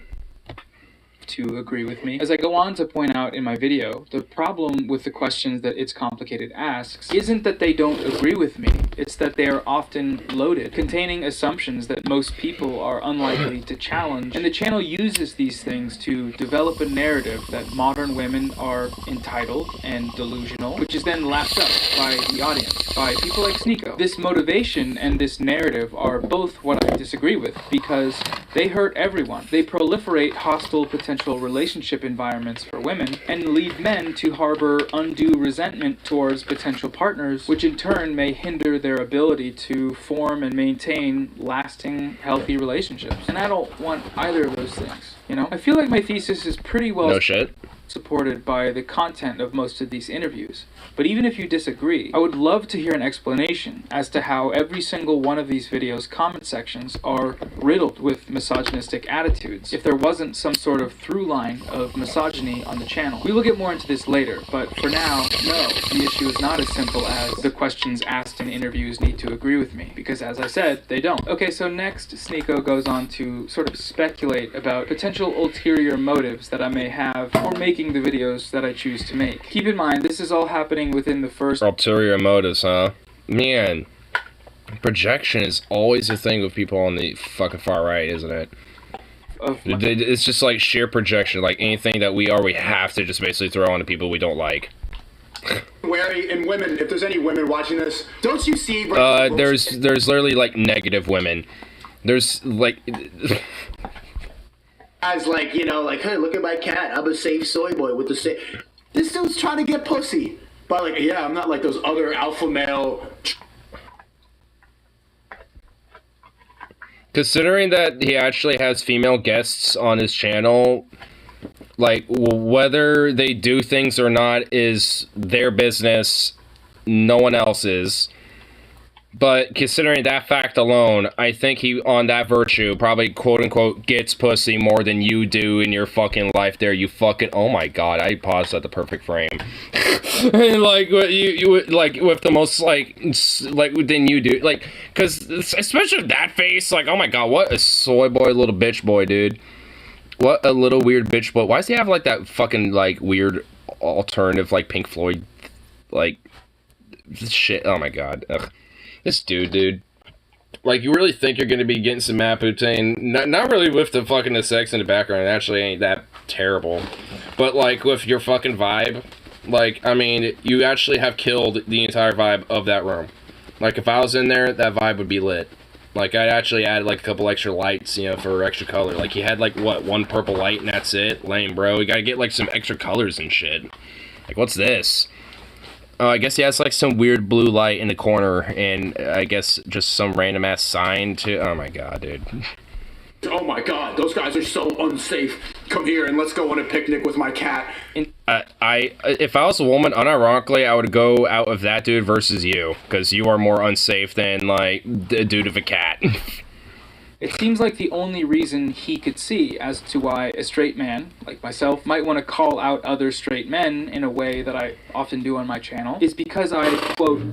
To agree with me. As I go on to point out in my video, the problem with the questions that It's Complicated asks isn't that they don't agree with me, it's that they are often loaded, containing assumptions that most people are unlikely to challenge, and the channel uses these things to develop a narrative that modern women are entitled and delusional, which is then lapped up by the audience, by people like Sneeko. This motivation and this narrative are both what I disagree with, because they hurt everyone. They proliferate hostile potential relationship environments for women and lead men to harbor undue resentment towards potential partners, which in turn may hinder their ability to form and maintain lasting, healthy relationships. And I don't want either of those things, you know? I feel like my thesis is pretty well supported by the content of most of these interviews. But even if you disagree, I would love to hear an explanation as to how every single one of these videos' comment sections are riddled with misogynistic attitudes, if there wasn't some sort of through line of misogyny on the channel. We will get more into this later, but for now, no, the issue is not as simple as the questions asked in interviews need to agree with me, because as I said, they don't. Okay, so next, Sneeko goes on to sort of speculate about potential ulterior motives that I may have for making the videos that I choose to make. Keep in mind, this is all happening within the first... Ulterior motives, huh? Man, projection is always a thing with people on the fucking far right, isn't it? It's just like sheer projection. Like anything that we have to just basically throw on to people we don't like. Wary and women, if there's any women watching this, don't you see... there's literally like negative women. There's like... As like, you know, like, hey, look at my cat. I'm a safe soy boy with the safe... This dude's trying to get pussy. But like, yeah, I'm not like those other alpha male... Considering that he actually has female guests on his channel, like, whether they do things or not is their business, no one else's. But considering that fact alone, I think he, on that virtue, probably quote-unquote gets pussy more than you do in your fucking life there, you fucking... Oh my god, I paused at the perfect frame. Like, you like, with the most, like, than you do. Like, because, especially with that face, like, oh my god, what a soy boy, little bitch boy, dude. What a little weird bitch boy. Why does he have, like, that fucking, like, weird alternative, like, Pink Floyd, like, shit? Oh my god, ugh. This dude. Like, you really think you're gonna be getting some Matt Boutin? Not really with the fucking the sex in the background. It actually ain't that terrible. But, like, with your fucking vibe, like, I mean, you actually have killed the entire vibe of that room. Like, if I was in there, that vibe would be lit. Like, I'd actually add, like, a couple extra lights, you know, for extra color. Like, you had, like, what, one purple light and that's it? Lame, bro. You gotta get, like, some extra colors and shit. Like, what's this? I guess he has, like, some weird blue light in the corner, and I guess just some random-ass sign to... Oh, my God, dude. Oh, my God, those guys are so unsafe. Come here and let's go on a picnic with my cat. If I was a woman, unironically, I would go out with that dude versus you, because you are more unsafe than, like, the dude of a cat. It seems like the only reason he could see as to why a straight man, like myself, might want to call out other straight men in a way that I often do on my channel is because I, quote,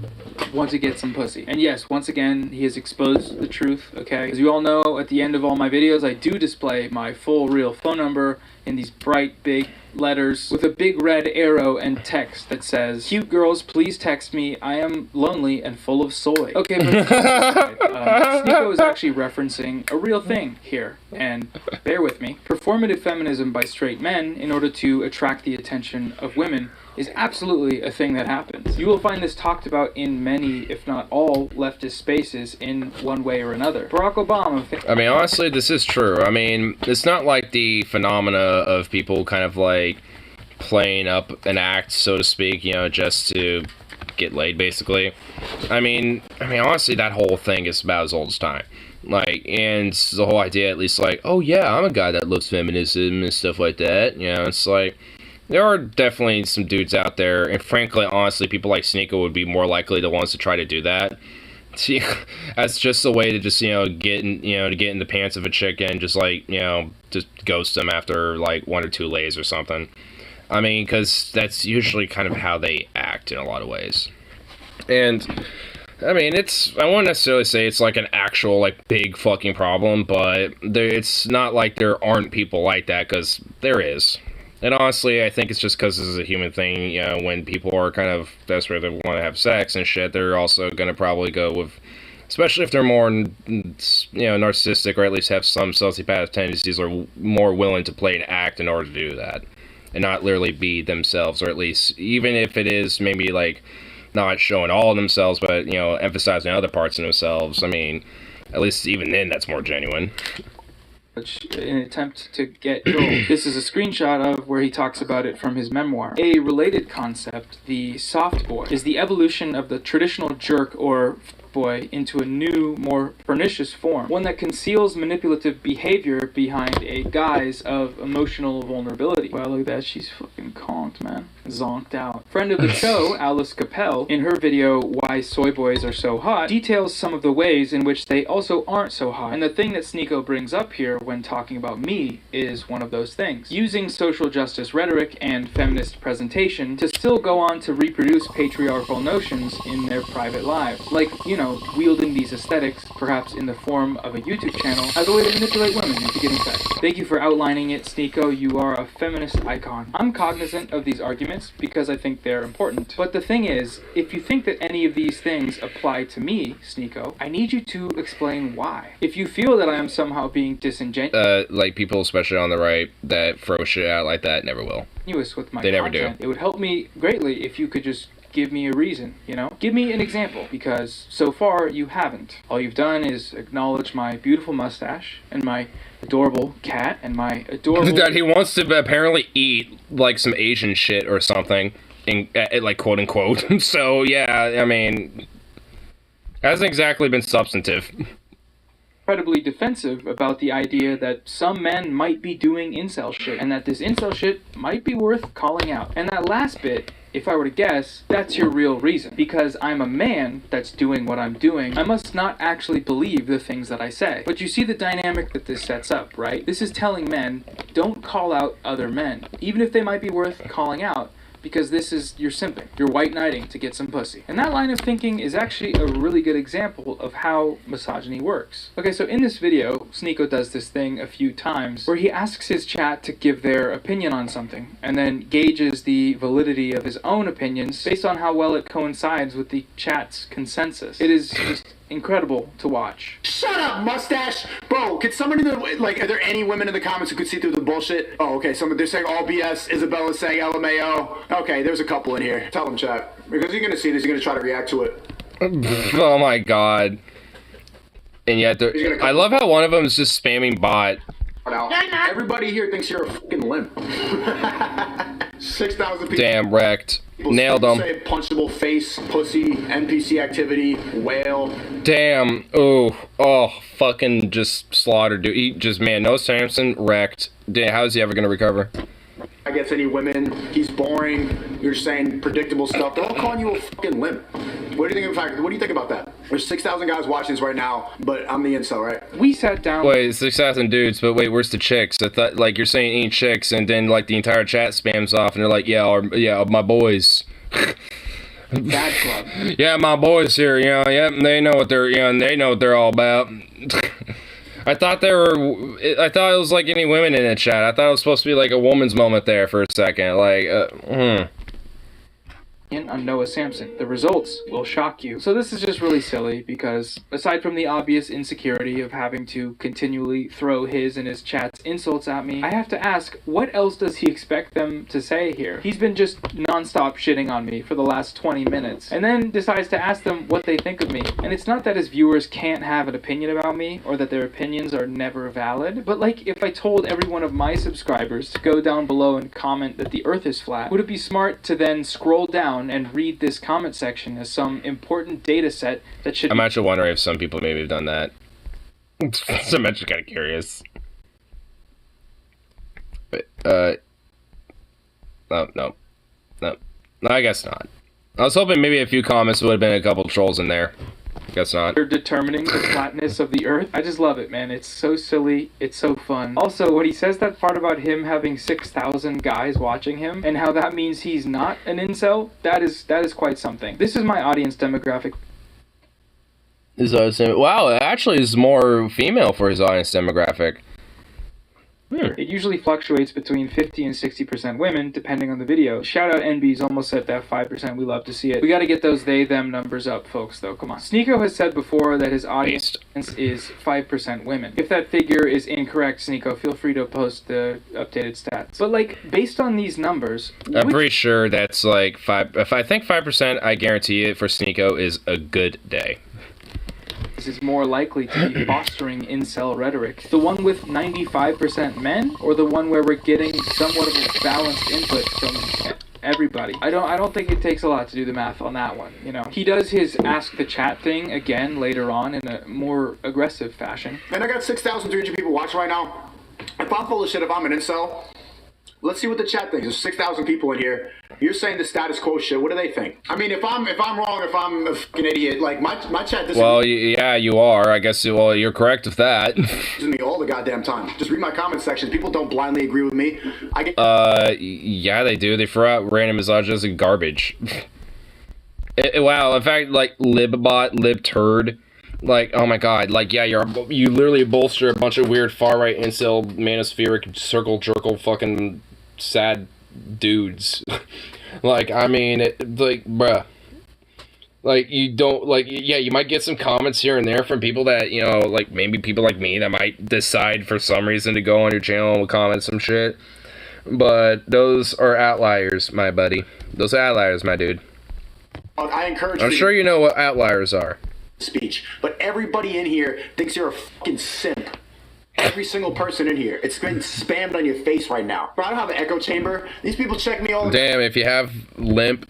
want to get some pussy. And yes, once again, he has exposed the truth, okay? As you all know, at the end of all my videos, I do display my full real phone number in these bright, big, letters with a big red arrow and text that says, "Cute girls, please text me. I am lonely and full of soy." Okay, but Sneeko is actually referencing a real thing here, and bear with me. Performative feminism by straight men in order to attract the attention of women is absolutely a thing that happens. You will find this talked about in many, if not all, leftist spaces in one way or another. Barack Obama... I mean, honestly, this is true. I mean, it's not like the phenomena of people kind of like playing up an act, so to speak, you know, just to get laid, basically. I mean, honestly, that whole thing is about as old as time. Like, and the whole idea, at least, like, oh yeah, I'm a guy that loves feminism and stuff like that. You know, it's like, there are definitely some dudes out there, and frankly, honestly, people like Sneeko would be more likely the ones to try to do that. See, that's just a way to just, you know, get in the pants of a chick and just, like, you know, just ghost them after, like, 1 or 2 lays or something. I mean, because that's usually kind of how they act in a lot of ways. And, I mean, I won't necessarily say it's, like, an actual, like, big fucking problem, but it's not like there aren't people like that, because there is. And honestly, I think it's just because this is a human thing, you know, when people are kind of desperate, they want to have sex and shit, they're also going to probably go with, especially if they're more, you know, narcissistic, or at least have some sociopathic tendencies, are more willing to play an act in order to do that. And not literally be themselves, or at least, even if it is maybe, like, not showing all of themselves, but, you know, emphasizing other parts of themselves. I mean, at least even then, that's more genuine. In an attempt to get gold. This is a screenshot of where he talks about it from his memoir. A related concept, the soft boy, is the evolution of the traditional jerk or boy into a new, more pernicious form, one that conceals manipulative behavior behind a guise of emotional vulnerability. Wow, look at that, she's fucking conked, man. Zonked out. Friend of the show, Alice Capel, in her video, Why Soy Boys Are So Hot, details some of the ways in which they also aren't so hot. And the thing that Sneeko brings up here when talking about me is one of those things. Using social justice rhetoric and feminist presentation to still go on to reproduce patriarchal notions in their private lives. Like, you know, wielding these aesthetics, perhaps in the form of a YouTube channel, as a way to manipulate women into getting sex. Thank you for outlining it, Sneeko. You are a feminist icon. I'm cognizant of these arguments because I think they're important. But the thing is, if you think that any of these things apply to me, Sneeko, I need you to explain why. If you feel that I am somehow being disingenuous, like people, especially on the right, that throw shit out like that, never will. With my they never content, do. It would help me greatly if you could just give me a reason, you know? Give me an example, because so far you haven't. All you've done is acknowledge my beautiful mustache and my adorable cat and my adorable... That he wants to apparently eat, like, some Asian shit or something, like, quote-unquote. So, yeah, I mean, hasn't exactly been substantive. Incredibly defensive about the idea that some men might be doing incel shit, and that this incel shit might be worth calling out. And that last bit, if I were to guess, that's your real reason. Because I'm a man that's doing what I'm doing, I must not actually believe the things that I say. But you see the dynamic that this sets up, right? This is telling men, don't call out other men, even if they might be worth calling out, because this is, you're simping, you're white knighting to get some pussy. And that line of thinking is actually a really good example of how misogyny works. Okay, so in this video, Sneeko does this thing a few times where he asks his chat to give their opinion on something, and then gauges the validity of his own opinions based on how well it coincides with the chat's consensus. It is just incredible to watch. Shut up, mustache! Bro, could somebody, like, are there any women in the comments who could see through the bullshit? Oh, okay, they're saying all BS, Isabella's saying LMAO. Okay, there's a couple in here. Tell them, chat. Because you're gonna see this, you're gonna try to react to it. Oh my god. And yet, I love how one of them is just spamming bot. Now, everybody here thinks you're a fucking limp. 6,000 people. Damn, wrecked. Nailed them. Say punchable face, pussy, NPC activity, whale. Damn. Oh, fucking just slaughtered, dude. He just, man, no Samson, wrecked. Damn, how is he ever gonna recover? I guess any women, he's boring, you're saying predictable stuff. They're all calling you a fucking limp. What do you think, in fact, what do you think about that? There's 6,000 guys watching this right now, but I'm the incel, right? We sat down... Wait, 6,000 dudes, but wait, where's the chicks? I thought, like, you're saying any chicks, and then, like, the entire chat spams off, and they're like, yeah, my boys. Bad club. Yeah, my boys here, you know, yeah, they know what they're, you know, they know what they're all about. I thought I thought it was like any women in the chat. I thought it was supposed to be like a woman's moment there for a second. Like, on Noah Samson. The results will shock you. So this is just really silly because aside from the obvious insecurity of having to continually throw his and his chat's insults at me, I have to ask, what else does he expect them to say here? He's been just nonstop shitting on me for the last 20 minutes and then decides to ask them what they think of me. And it's not that his viewers can't have an opinion about me or that their opinions are never valid, but like if I told every one of my subscribers to go down below and comment that the earth is flat, would it be smart to then scroll down and read this comment section as some important data set that should I'm actually wondering if some people maybe have done that. So I'm actually kind of curious. But, no, I guess not. I was hoping maybe a few comments would have been a couple trolls in there. Guess not. They're determining the flatness of the earth. I just love it, man. It's so silly. It's so fun. Also, when he says that part about him having 6,000 guys watching him and how that means he's not an incel, that is quite something. This is my audience demographic. Wow, it actually is more female for his audience demographic. It usually fluctuates between 50 and 60% women, depending on the video. Shout out NB's almost at that 5%. We love to see it. We gotta get those they-them numbers up, folks, though. Come on. Sneeko has said before that his audience is 5% women. If that figure is incorrect, Sneeko, feel free to post the updated stats. But, like, based on these numbers... I'm pretty sure that's, like, 5... If I think 5%, I guarantee it for Sneeko is a good day. Is more likely to be fostering incel rhetoric? The one with 95% men, or the one where we're getting somewhat of a balanced input from everybody? I don't think it takes a lot to do the math on that one, you know. He does his ask the chat thing again later on in a more aggressive fashion. And I got 6,300 people watching right now. If I'm full of shit, if I'm an incel, let's see what the chat thinks. There's 6,000 people in here. You're saying the status quo shit. What do they think? I mean, if I'm wrong, if I'm a fucking idiot, like my chat disagrees. Well, yeah, you are. I guess. Well, you're correct with that. Me all the goddamn time. Just read my comment section. People don't blindly agree with me. I get. Yeah, they do. They throw out random misogynistic and garbage. Wow. In fact, like libbot, libturd. Like, oh my god, like, yeah, you literally bolster a bunch of weird far-right incel, manospheric, circle-jerkle, fucking sad dudes. Like, I mean, like, bruh. Like, you don't, like, yeah, you might get some comments here and there from people that, you know, like, maybe people like me that might decide for some reason to go on your channel and comment some shit. But those are outliers, my buddy. Those are outliers, my dude. I encourage I'm sure you know what outliers are. Speech, but everybody in here thinks you're a fucking simp. Every single person in here. It's been spammed on your face right now. Bro, I don't have an echo chamber. These people check me all the Damn, if you have limp.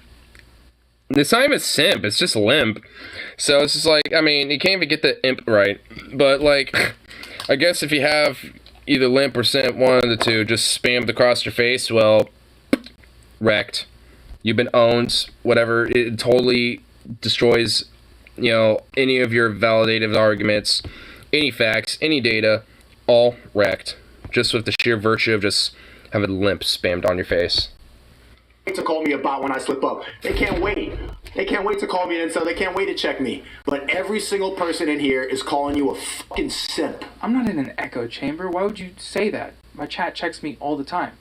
It's not even simp, it's just limp. So it's just like, I mean, you can't even get the imp right. But, like, I guess if you have either limp or simp, one of the two, just spammed across your face, well, wrecked. You've been owned, whatever. It totally destroys, you know, any of your validated arguments, any facts, any data, all wrecked. Just with the sheer virtue of just having limp spammed on your face. To call me a bot when I slip up. They can't wait. They can't wait to call me an incel. They can't wait to check me. But every single person in here is calling you a fucking simp. I'm not in an echo chamber. Why would you say that? My chat checks me all the time.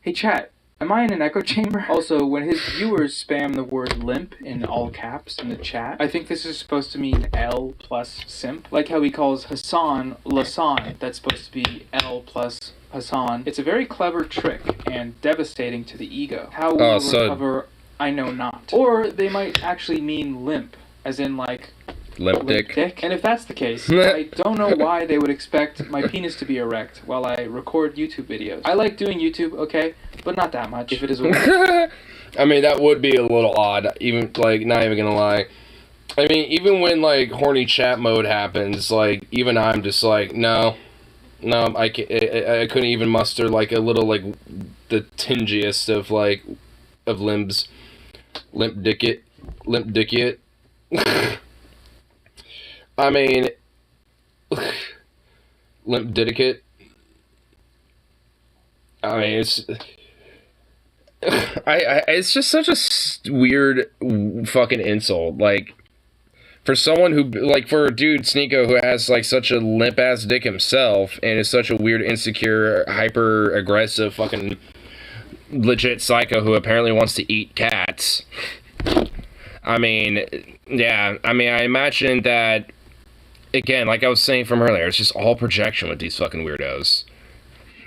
Hey chat, am I in an echo chamber? Also, when his viewers spam the word limp in all caps in the chat, I think this is supposed to mean L plus simp. Like how he calls Hassan Lasan. That's supposed to be L plus Hassan. It's a very clever trick and devastating to the ego. How will recover, I know not. Or they might actually mean limp, as in like limp dick. And if that's the case, I don't know why they would expect my penis to be erect while I record YouTube videos. I like doing YouTube, okay, but not that much. If it is I mean, that would be a little odd, even, like, not even gonna lie. I mean, even when, like, horny chat mode happens, like, even I'm just like, no, I couldn't even muster, like, a little, like, the tingiest of, like, of limbs. Limp dickit. I mean, limp didicate. I mean, it's just such a weird fucking insult. Like, for someone who, like, for a dude, Sneeko, who has, like, such a limp-ass dick himself, and is such a weird, insecure, hyper-aggressive, fucking legit psycho who apparently wants to eat cats. I mean, yeah, I mean, I imagine that, again, like I was saying from earlier, it's just all projection with these fucking weirdos.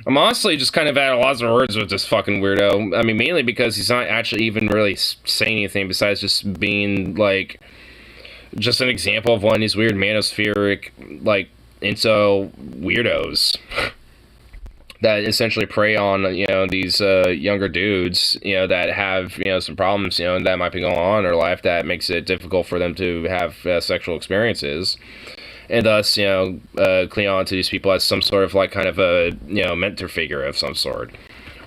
I'm honestly just kind of at a loss of words with this fucking weirdo. I mean, mainly because he's not actually even really saying anything besides just being, like, just an example of one of these weird manospheric, like, incel weirdos that essentially prey on, you know, these younger dudes, you know, that have, you know, some problems, you know, that might be going on in their life that makes it difficult for them to have sexual experiences. And thus, you know, cling on to these people as some sort of, like, kind of a, you know, mentor figure of some sort.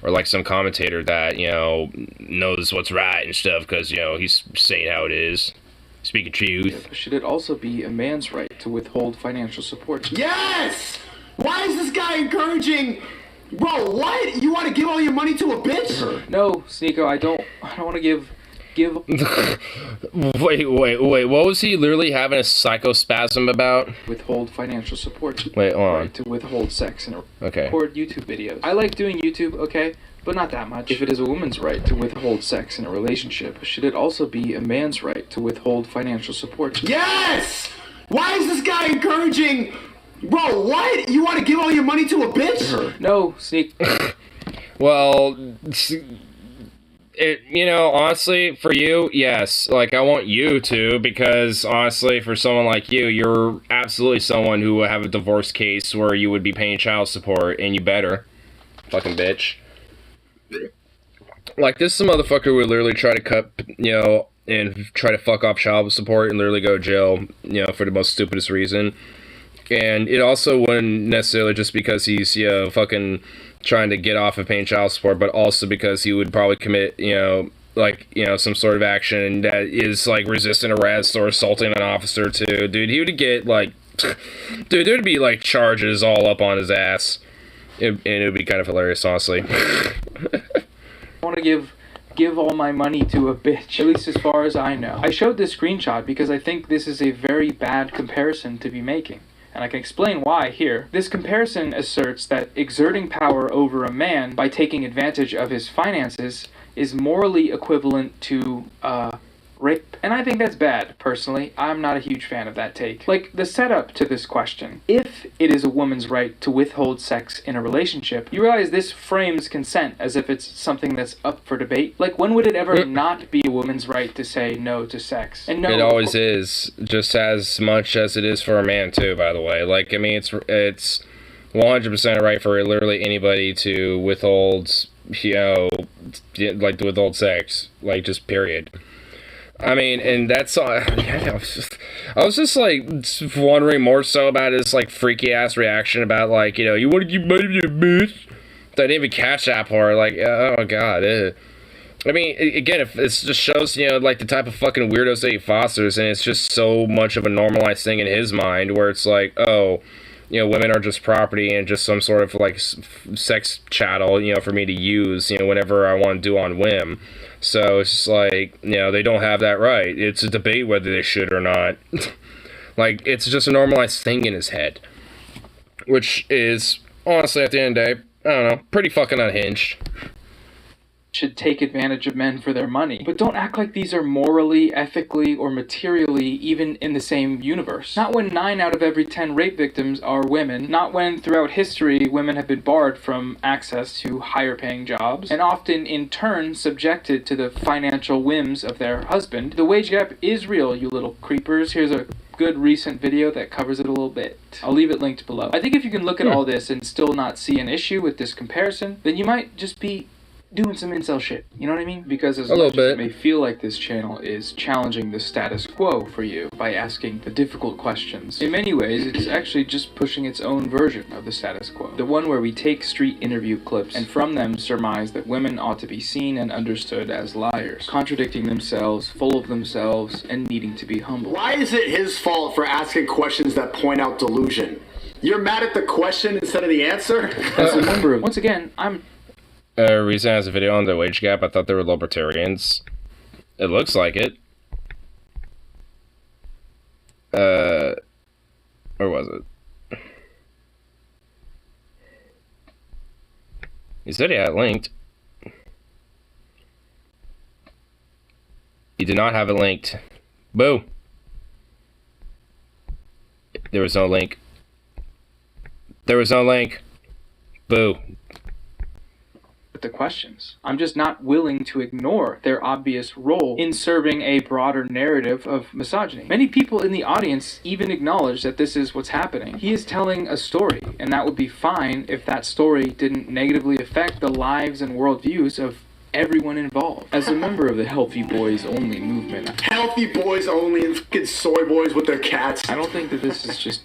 Or, like, some commentator that, you know, knows what's right and stuff because, you know, he's saying how it is. Speaking truth. Should it also be a man's right to withhold financial support? Yes! Why is this guy encouraging... Bro, what? You want to give all your money to a bitch? No, Sneeko, I don't want to give... Wait, what was he literally having a psychospasm about? Withhold financial support. Wait, hold on. Right to withhold sex and Okay. record YouTube videos. I like doing YouTube, okay, but not that much. If it is a woman's right to withhold sex in a relationship, should it also be a man's right to withhold financial support? Yes! Why is this guy encouraging... Bro, what? You want to give all your money to a bitch? No, Sneak. Well, you know, honestly, for you, yes. Like, I want you to, because, honestly, for someone like you, you're absolutely someone who would have a divorce case where you would be paying child support, and you better. Fucking bitch. Like, this is a motherfucker would literally try to cut, you know, and try to fuck off child support and literally go to jail, you know, for the most stupidest reason. And it also wouldn't necessarily just because he's, you know, fucking trying to get off of paying child support, but also because he would probably commit, you know, like, you know, some sort of action that is, like, resisting arrest or assaulting an officer too. Dude, he would get, like, dude, there'd be, like, charges all up on his ass. And it would be kind of hilarious, honestly. I want to give all my money to a bitch, at least as far as I know. I showed this screenshot because I think this is a very bad comparison to be making. And I can explain why here. This comparison asserts that exerting power over a man by taking advantage of his finances is morally equivalent to, rape. And I think that's bad, personally. I'm not a huge fan of that take. Like, the setup to this question. If it is a woman's right to withhold sex in a relationship, you realize this frames consent as if it's something that's up for debate. Like, when would it ever not be a woman's right to say no to sex? And no, it always is, just as much as it is for a man, too, by the way. Like, I mean, it's 100% right for literally anybody to withhold, you know, like, to withhold sex. Like, just period. I mean, and that's all. Yeah, I was just like wondering more so about his like freaky ass reaction about like, you know, you want to give money to a bitch. I didn't even catch that part. Like, oh god. I mean, again, if it just shows, you know, like the type of fucking weirdos that he fosters, and it's just so much of a normalized thing in his mind, where it's like, oh, you know, women are just property and just some sort of like sex chattel, you know, for me to use, you know, whenever I want to do on whim. So it's just like, you know, they don't have that right. It's a debate whether they should or not. Like, it's just a normalized thing in his head. Which is, honestly, at the end of the day, I don't know, pretty fucking unhinged. Should take advantage of men for their money. But don't act like these are morally, ethically, or materially even in the same universe. Not when 9 out of every 10 rape victims are women. Not when throughout history women have been barred from access to higher paying jobs, and often in turn subjected to the financial whims of their husband. The wage gap is real, you little creepers. Here's a good recent video that covers it a little bit. I'll leave it linked below. I think if you can look at all this and still not see an issue with this comparison, then you might just be doing some incel shit, you know what I mean? Because as much as it may feel like this channel is challenging the status quo for you by asking the difficult questions, in many ways it's actually just pushing its own version of the status quo. The one where we take street interview clips and from them surmise that women ought to be seen and understood as liars, contradicting themselves, full of themselves, and needing to be humble. Why is it his fault for asking questions that point out delusion? You're mad at the question instead of the answer? As a member of, once again, I'm Reason has a video on the wage gap. I thought they were libertarians. It looks like it. Where was it? He said he had it linked. He did not have it linked. Boo! There was no link. There was no link. Boo. The questions. I'm just not willing to ignore their obvious role in serving a broader narrative of misogyny. Many people in the audience even acknowledge that this is what's happening. He is telling a story, and that would be fine if that story didn't negatively affect the lives and worldviews of everyone involved. As a member of the Healthy Boys Only movement, Healthy boys only and fucking soy boys with their cats. I don't think that this is just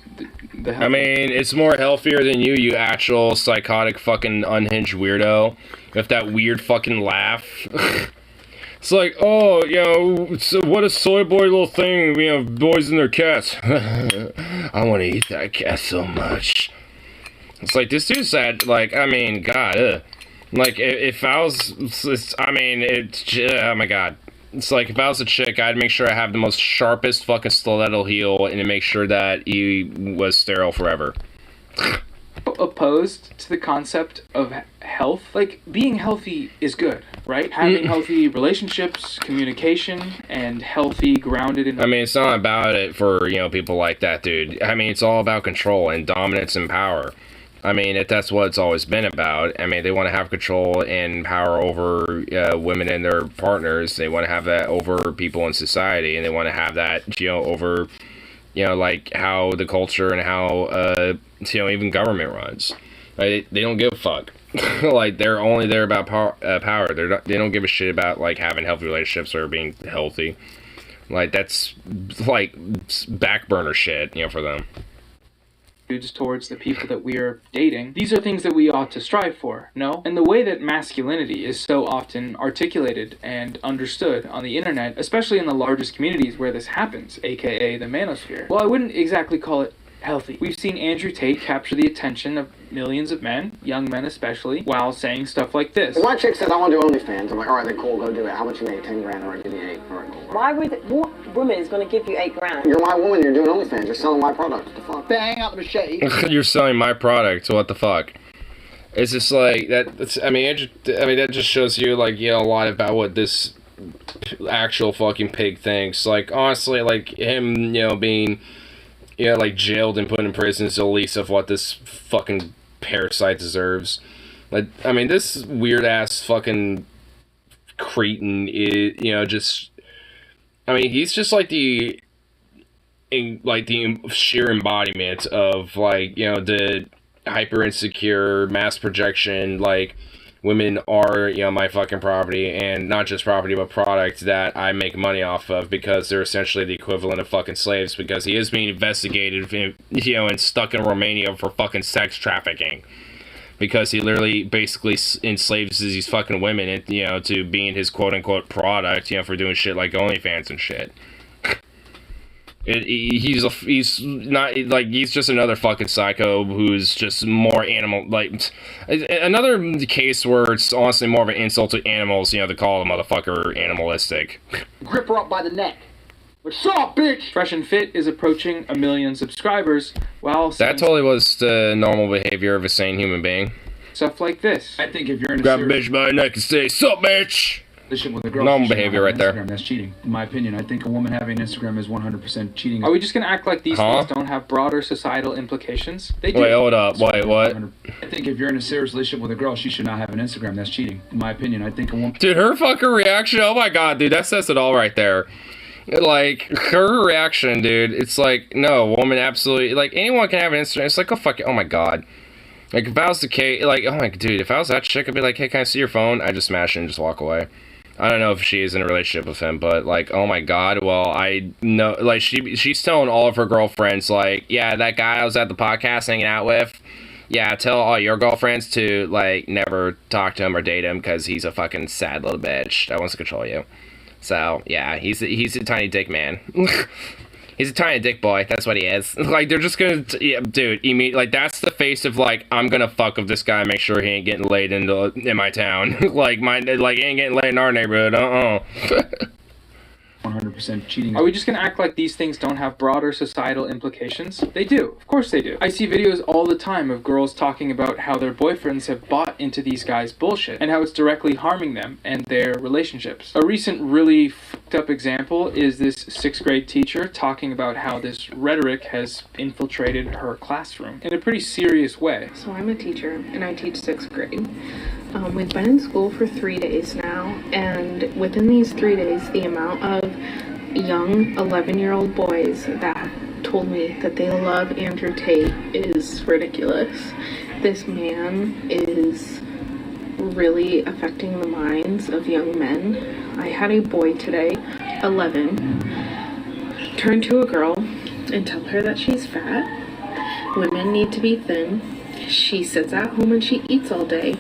the I mean, it's more healthier than you actual psychotic fucking unhinged weirdo. With that weird fucking laugh. It's like, oh, you know, so what a soy boy little thing, you know, boys and their cats. I want to eat that cat so much. It's like, this dude's sad, like, I mean, God, like, if I was, I mean, oh my God. It's like, if I was a chick, I'd make sure I have the most sharpest fucking stiletto heel and to make sure that he was sterile forever. Opposed to the concept of health. Like, being healthy is good, right? Having healthy relationships, communication, and healthy, grounded in... I mean, it's not about it for, you know, people like that, dude. I mean, it's all about control and dominance and power. I mean, that's what it's always been about. I mean, they want to have control and power over women and their partners. They want to have that over people in society, and they want to have that, you know, over... You know, like how the culture and how, you know, even government runs. Like, they don't give a fuck. Like, they're only there about power. They don't give a shit about, like, having healthy relationships or being healthy. Like, that's, like, back burner shit, you know, for them. Towards the people that we are dating. These are things that we ought to strive for, no? And the way that masculinity is so often articulated and understood on the internet, especially in the largest communities where this happens, aka the manosphere, well, I wouldn't exactly call it healthy. We've seen Andrew Tate capture the attention of millions of men, young men especially, while saying stuff like this. Well, my chick says, I want to do OnlyFans. I'm like, all right, then cool, go do it. How much you make? 10 grand, or I give you 8. All right, cool. Why would what woman is going to give you 8 grand? You're my woman, you're doing OnlyFans. You're selling my product. What the fuck? Bang out the machete. You're selling my product, so what the fuck? It's just like, that just shows you, like, you know, a lot about what this actual fucking pig thinks. Like, honestly, like, him, you know, being... Yeah, like, jailed and put in prison is the least of what this fucking parasite deserves. Like, I mean, this weird-ass fucking cretin is, you know, just... I mean, he's just, like, the sheer embodiment of, like, you know, the hyper-insecure, mass projection, like... Women are, you know, my fucking property, and not just property, but product that I make money off of, because they're essentially the equivalent of fucking slaves, because he is being investigated, you know, and stuck in Romania for fucking sex trafficking. Because he literally basically enslaves these fucking women, and, you know, to being his quote-unquote product, you know, for doing shit like OnlyFans and shit. He's not, like, he's just another fucking psycho who's just more animal, like, another case where it's honestly more of an insult to animals, you know, to call a motherfucker animalistic. Grip her up by the neck. What's up, bitch? Fresh and Fit is approaching 1 million subscribers, while that totally was the normal behavior of a sane human being. Stuff like this. I think if you're in a grab a bitch by the neck and say, "Sup, bitch?" With a girl, normal behavior right there. That's cheating. In my opinion, I think a woman having Instagram is 100% cheating. Are we just gonna act like these things don't have broader societal implications? They do. Wait, hold up. Wait, what? I think if you're in a serious relationship with a girl, she should not have an Instagram. That's cheating. In my opinion, I think a woman... Dude, her fucking reaction, oh my god, dude, that says it all right there. Like, her reaction, dude, it's like, no, woman absolutely... Like, anyone can have an Instagram. It's like, oh, fuck it. Oh my god. Like, if I was the case, like, oh my, dude, if I was that chick, I'd be like, hey, can I see your phone? I'd just smash it and just walk away. I don't know if she is in a relationship with him, but, like, oh my god, well, I know, like, she's telling all of her girlfriends, like, yeah, that guy I was at the podcast hanging out with, yeah, tell all your girlfriends to, like, never talk to him or date him, because he's a fucking sad little bitch that wants to control you. So, yeah, he's a tiny dick man. He's a tiny dick boy. That's what he is. Like, they're just gonna... Yeah, dude, like, that's the face of, like, I'm gonna fuck with this guy and make sure he ain't getting laid in my town. Like, he ain't getting laid in our neighborhood. 100% cheating. Are we just gonna act like these things don't have broader societal implications? They do. Of course they do. I see videos all the time of girls talking about how their boyfriends have bought into these guys' bullshit and how it's directly harming them and their relationships. A recent really fucked up example is this 6th grade teacher talking about how this rhetoric has infiltrated her classroom in a pretty serious way. So I'm a teacher and I teach 6th grade. We've been in school for 3 days now, and within these 3 days, the amount of young 11-year-old boys that told me that they love Andrew Tate is ridiculous. This man is really affecting the minds of young men. I had a boy today, 11, turn to a girl and tell her that she's fat, women need to be thin, she sits at home and she eats all day,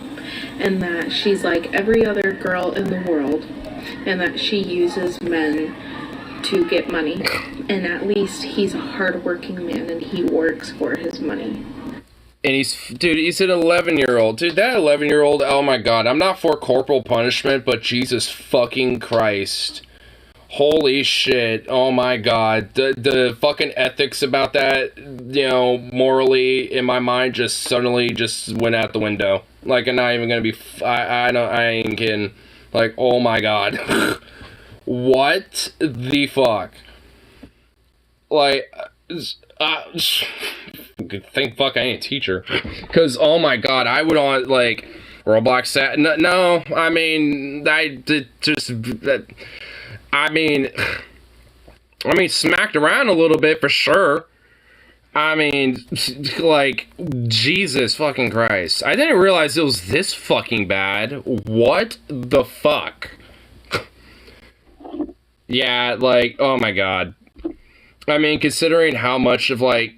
and that she's like every other girl in the world, and that she uses men to get money, and at least he's a hard-working man and he works for his money. And he's an 11-year-old. Dude, that 11-year-old, oh my god, I'm not for corporal punishment, but Jesus fucking Christ. Holy shit, oh my god. The fucking ethics about that, you know, morally, in my mind, just suddenly just went out the window. Like, I'm not even gonna be, I ain't kidding. Like, oh my god. What the fuck? Like, thank fuck I ain't a teacher. Because, oh my god, I would on, like, Roblox sat. No, I mean, I mean, smacked around a little bit for sure. I mean, like, Jesus fucking Christ. I didn't realize it was this fucking bad. What the fuck? Yeah, like, oh my god. I mean, considering how much of, like,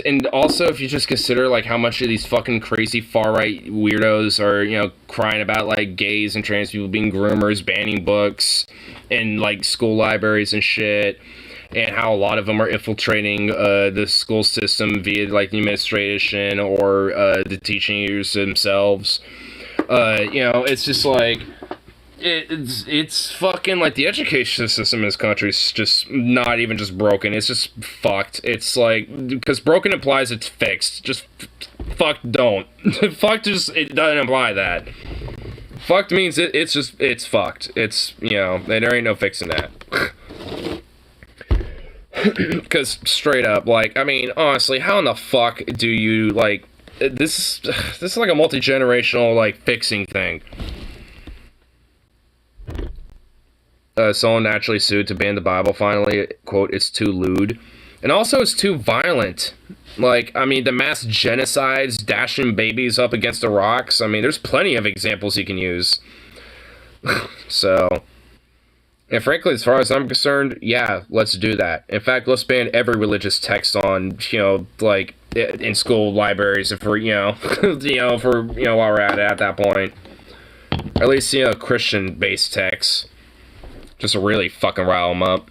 and also if you just consider, like, how much of these fucking crazy far-right weirdos are, you know, crying about, like, gays and trans people being groomers, banning books in, like, school libraries and shit, and how a lot of them are infiltrating the school system via, like, the administration or the teachers themselves. You know, it's just, like, it's fucking, like, the education system in this country is just not even just broken, it's just fucked. It's like, because broken implies it's fixed. Just don't. Fucked just, it doesn't imply that. Fucked means it's just, it's fucked. It's, you know, there ain't no fixing that. Because straight up, like, I mean, honestly, how in the fuck do you, like, this is like a multi-generational, like, fixing thing. Someone naturally sued to ban the Bible finally. Quote, it's too lewd. And also it's too violent. Like, I mean, the mass genocides, dashing babies up against the rocks. I mean, there's plenty of examples you can use. So, and frankly, as far as I'm concerned, yeah, let's do that. In fact, let's ban every religious text on, you know, like, in school libraries, for, you know, while we're at that point. At least, you know, Christian-based texts. Just to really fucking rile them up.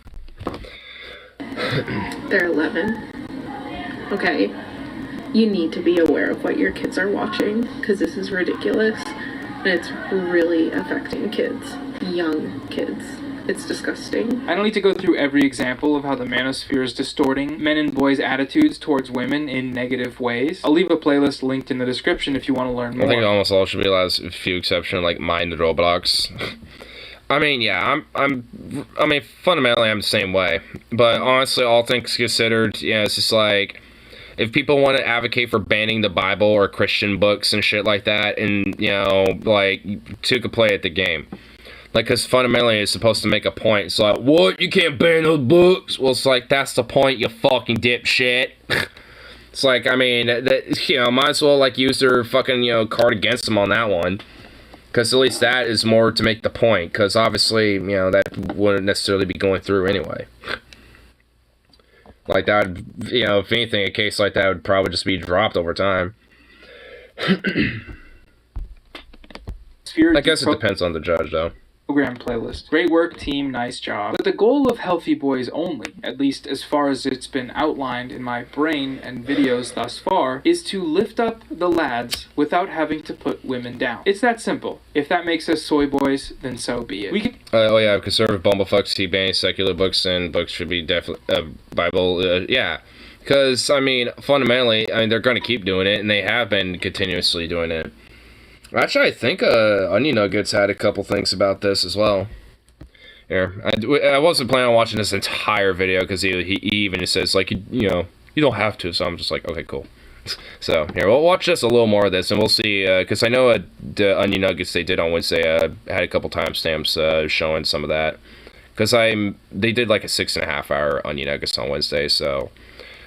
They're 11. Okay. You need to be aware of what your kids are watching, because this is ridiculous. And it's really affecting kids. Young kids. It's disgusting. I don't need to go through every example of how the manosphere is distorting men and boys' attitudes towards women in negative ways. I'll leave a playlist linked in the description if you want to learn more. I think almost all should be allowed, with a few exceptions, like Mind Roblox. I mean, yeah, I mean, fundamentally, I'm the same way. But honestly, all things considered, yeah, it's just like, if people want to advocate for banning the Bible or Christian books and shit like that, and, you know, like, two could play at the game. Like, because fundamentally, it's supposed to make a point. It's like, what? You can't ban those books? Well, it's like, that's the point, you fucking dipshit. It's like, I mean, you know, might as well, like, use their fucking, you know, card against them on that one. Because at least that is more to make the point. Because obviously, you know, that wouldn't necessarily be going through anyway. Like that, you know, if anything, a case like that would probably just be dropped over time. I guess it depends on the judge, though. program playlist. Great work, team, nice job. But the goal of Healthy Boys only, at least as far as it's been outlined in my brain and videos thus far, is to lift up the lads without having to put women down. It's that simple. If that makes us soy boys, then so be it. We can... oh yeah, conservative bumblefucks keep banning secular books, and books should be definitely Bible. Yeah, because I mean, fundamentally, I mean they're going to keep doing it, and they have been continuously doing it. Actually, I think Onion Nuggets had a couple things about this as well. Here, I wasn't planning on watching this entire video because he even says like you know you don't have to, so I'm just like okay cool. So here we'll watch just a little more of this and we'll see because I know the Onion Nuggets they did on Wednesday had a couple timestamps showing some of that because they did like a 6.5 hour Onion Nuggets on Wednesday, so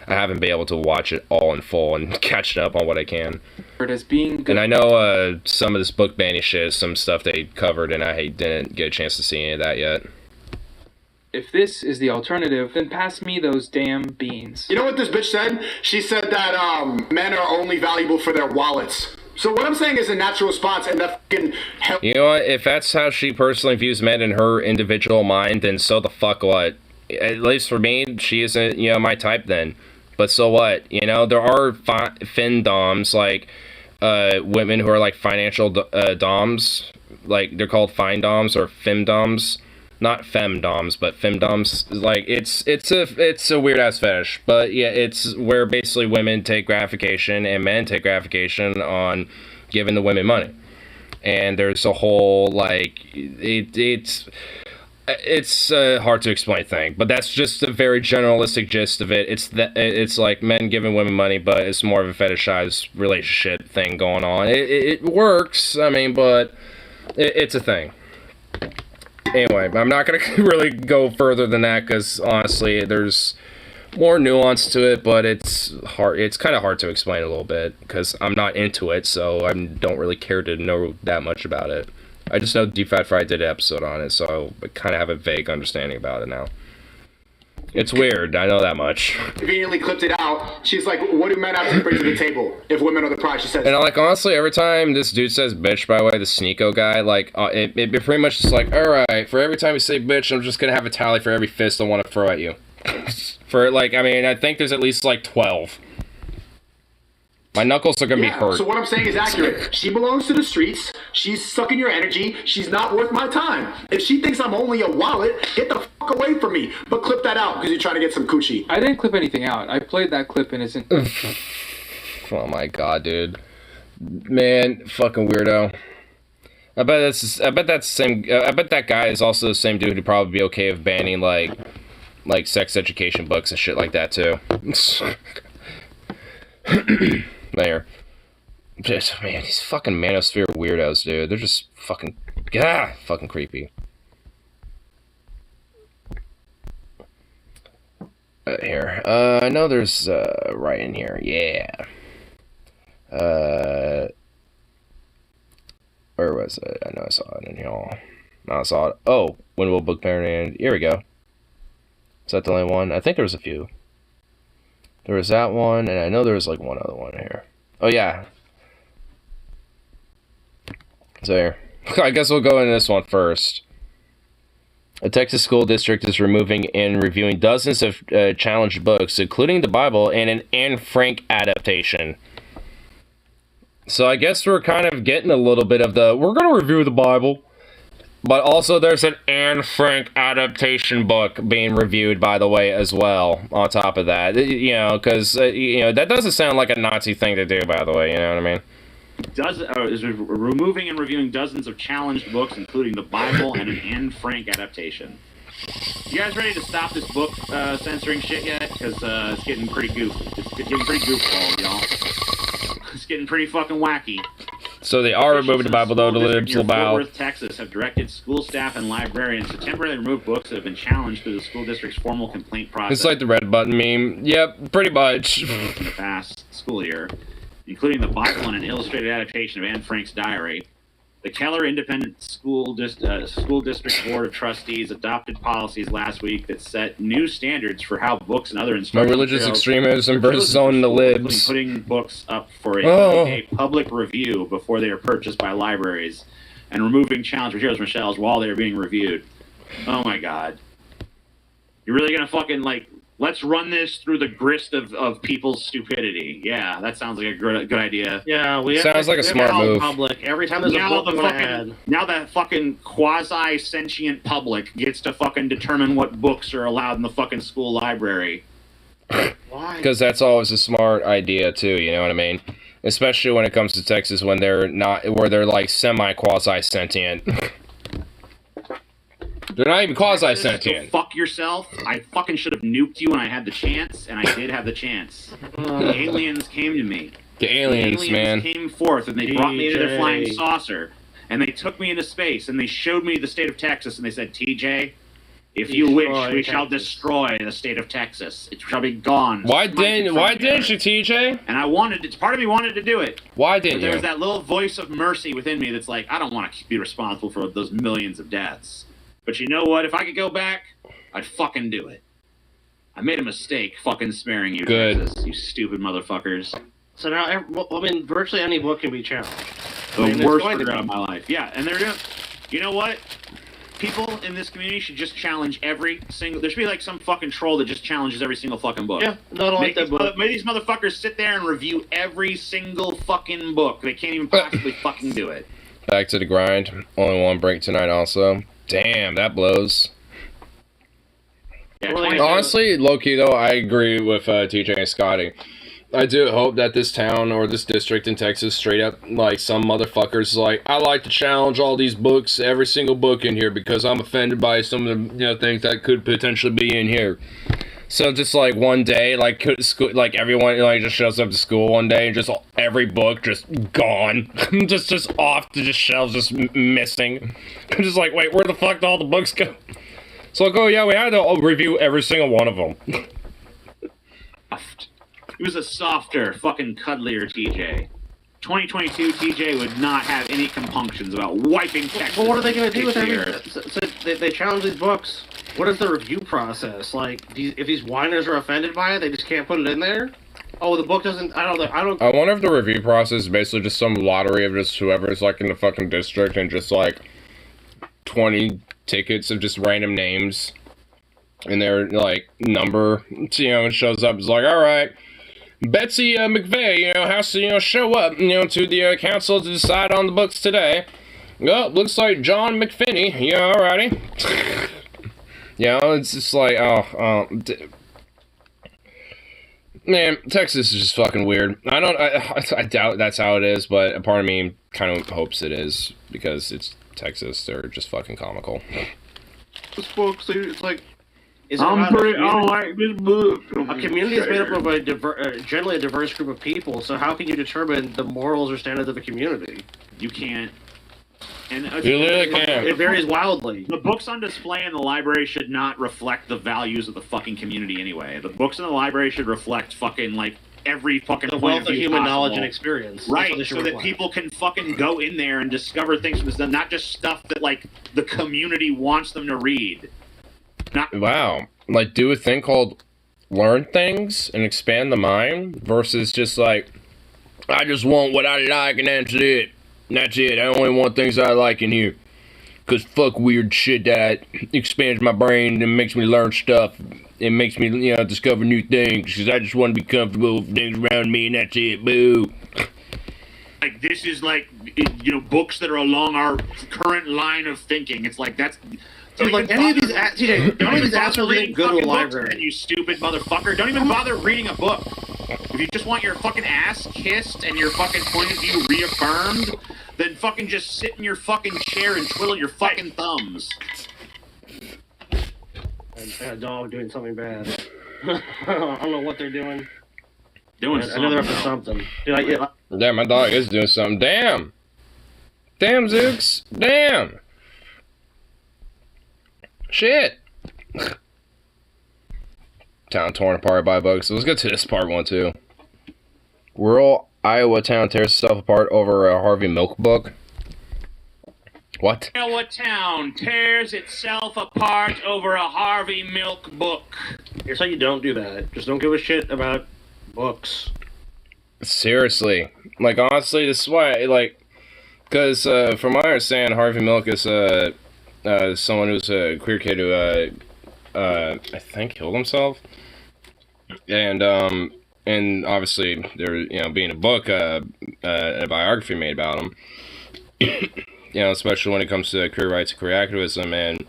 I haven't been able to watch it all in full and catch up on what I can. As being good. And I know some of this book banning shit is some stuff they covered, and I didn't get a chance to see any of that yet. If this is the alternative, then pass me those damn beans. You know what this bitch said? She said that men are only valuable for their wallets. So what I'm saying is a natural response, and that fucking hell. You know what? If that's how she personally views men in her individual mind, then so the fuck what? At least for me, she isn't, you know, my type then. But so what? You know, there are femdoms, like women who are like financial doms, like they're called findoms or femdoms, not femdoms, but femdoms. Like it's a weird ass fetish, but yeah, it's where basically women take gratification and men take gratification on giving the women money, and there's a whole like it's a hard to explain thing, but that's just a very generalistic gist of it. It's like men giving women money, but it's more of a fetishized relationship thing going on. It works, I mean, but it's a thing. Anyway, I'm not gonna really go further than that because honestly, there's more nuance to it, but it's hard. It's kind of hard to explain a little bit because I'm not into it, so I don't really care to know that much about it. I just know Deep Fat Fry did an episode on it, so I kind of have a vague understanding about it now. It's weird, I know that much. Conveniently clipped it out. She's like, what do men have to bring to the table if women are the prize? She says. And like, honestly, every time this dude says bitch, by the way, the Sneeko guy, like, it pretty much just like, alright, for every time you say bitch, I'm just gonna have a tally for every fist I want to throw at you. For, like, I mean, I think there's at least, like, 12. My knuckles are gonna be hurt. So what I'm saying is accurate. She belongs to the streets. She's sucking your energy. She's not worth my time. If she thinks I'm only a wallet, get the fuck away from me. But clip that out because you're trying to get some coochie. I didn't clip anything out. I played that clip and it's in. Oh my god, dude. Man, fucking weirdo. I bet that's the same. I bet that guy is also the same dude who'd probably be okay with banning like sex education books and shit like that too. There. Just, man, these fucking manosphere weirdos, dude. They're just fucking creepy. Here. I know there's, right in here. Yeah. Where was it? I know I saw it in here. No, I saw it. Oh, when will book parent? Here we go. Is that the only one? I think there was a few. There was that one, and I know there was like one other one here. Oh yeah. So here. I guess we'll go into this one first. A Texas school district is removing and reviewing dozens of challenged books, including the Bible and an Anne Frank adaptation. So I guess we're kind of getting a little bit of the, we're going to review the Bible. But also there's an Anne Frank adaptation book being reviewed, by the way, as well, on top of that. You know, because, you know, that doesn't sound like a Nazi thing to do, by the way, you know what I mean? Is removing and reviewing dozens of challenged books, including the Bible and an Anne Frank adaptation. You guys ready to stop this book censoring shit yet? Because it's getting pretty goofy. It's getting pretty goofball, y'all. It's getting pretty fucking wacky. So they are removing the Bible, though, to live about. Fort Worth, Texas, have directed school staff and librarians to temporarily remove books that have been challenged through the school district's formal complaint process. It's like the red button meme. Yep, pretty much. In the past school year, including the Bible and an illustrated adaptation of Anne Frank's diary. The Keller Independent School District Board of Trustees adopted policies last week that set new standards for how books and other instructional No religious extremism versus on the libs. Putting books up for a public review before they are purchased by libraries, and removing challenge materials from shelves while they're being reviewed. Oh my god. You're really gonna fucking, like, let's run this through the grist of people's stupidity. Yeah, that sounds like a good idea. Yeah, sounds like a smart move. Public. Every time there's a book on an ad. Now the fucking quasi-sentient public gets to fucking determine what books are allowed in the fucking school library. Why? Because that's always a smart idea too, you know what I mean? Especially when it comes to Texas, when they're not, where they're like semi-quasi-sentient. They're not even quasi-sentient. Go fuck yourself. I fucking should have nuked you when I had the chance, and I did have the chance. The aliens came to me. The aliens, man. Came forth, and they brought me to their flying saucer, and they took me into space, and they showed me the state of Texas, and they said, TJ, if you wish, we shall destroy the state of Texas. It shall be gone. Why didn't you, TJ? And I wanted it. Part of me wanted to do it. Why didn't you? There's that little voice of mercy within me that's like, I don't want to be responsible for those millions of deaths. But you know what? If I could go back, I'd fucking do it. I made a mistake fucking sparing you, Texas, you stupid motherfuckers. So now, I mean, virtually any book can be challenged. The worst regret of my life. Yeah, and they're doing... You know what? People in this community should just challenge every single... There should be like some fucking troll that just challenges every single fucking book. Yeah, not like that book. May these motherfuckers sit there and review every single fucking book. They can't even possibly fucking do it. Back to the grind. Only one break tonight also. Damn, that blows. Yeah, honestly, low-key though, I agree with TJ and Scotty. I do hope that this town or this district in Texas straight up, like, some motherfuckers like, I like to challenge all these books, every single book in here, because I'm offended by some of the, you know, things that could potentially be in here. So just like one day, like everyone like just shows up to school one day and just every book just gone, just off the shelves, just missing. I'm just like, wait, where the fuck did all the books go? So I go, yeah, we had to review every single one of them. He was a softer, fucking cuddlier TJ. 2022 TJ would not have any compunctions about wiping Texas. Well, what are they going to do with everything? So they challenge these books. What is the review process? Like, if these whiners are offended by it, they just can't put it in there? Oh, the book doesn't... I wonder if the review process is basically just some lottery of just whoever's, like, in the fucking district and just, like, 20 tickets of just random names and their, like, number, you know, and shows up. It's like, all right, Betsy McVeigh, you know, has to, you know, show up, you know, to the council to decide on the books today. Oh, looks like John McPhinney. Yeah, alrighty. You know, it's just like, man, Texas is just fucking weird. I doubt that's how it is, but a part of me kind of hopes it is, because it's Texas. They're just fucking comical. This book, it's like... I don't like this book. A community is made up of generally a diverse group of people, so how can you determine the morals or standards of a community? You can't. And you literally can't. It varies wildly. The books on display in the library should not reflect the values of the fucking community anyway. The books in the library should reflect fucking, like, every fucking the wealth of human knowledge and experience. Right, so that people can fucking go in there and discover things from this, not just stuff that, like, the community wants them to read. Wow. Like, do a thing called learn things and expand the mind versus just like, I just want what I like and that's it. That's it. I only want things I like in here. Because fuck weird shit that expands my brain and makes me learn stuff. It makes me, you know, discover new things. Because I just want to be comfortable with things around me and that's it. Boo. Like, this is like, you know, books that are along our current line of thinking. It's like, that's... Dude, like, any of these apps are reading good to a library. Then, you stupid motherfucker. Don't even bother reading a book. If you just want your fucking ass kissed and your fucking point of view reaffirmed, then fucking just sit in your fucking chair and twiddle your fucking thumbs. A dog doing something bad. I don't know what they're doing. Doing something. I know they're up to something. Dude, yeah, my dog is doing something. Damn. Damn, Zooks. Damn. Shit. Town torn apart by bugs. So let's get to this part one too. Rural Iowa town tears itself apart over a Harvey Milk book. What? Iowa town tears itself apart over a Harvey Milk book. Here's how you don't do that. Just don't give a shit about books. Seriously. Like, honestly, this is why, like, Because from my understanding, Harvey Milk is someone who's a queer kid who I think killed himself, and obviously there being a book, a biography made about him. Especially when it comes to queer rights and queer activism and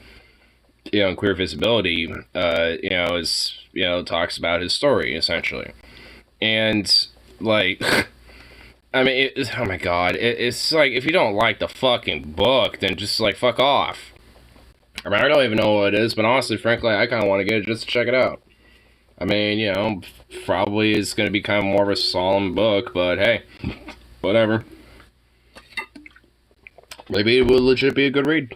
queer visibility, talks about his story essentially, and like. I mean, oh my god, it's like, if you don't like the fucking book, then just, like, fuck off. I mean, I don't even know what it is, but honestly, frankly, I kind of want to get it just to check it out. I mean, probably it's going to be kind of more of a solemn book, but hey, whatever. Maybe it will legit be a good read.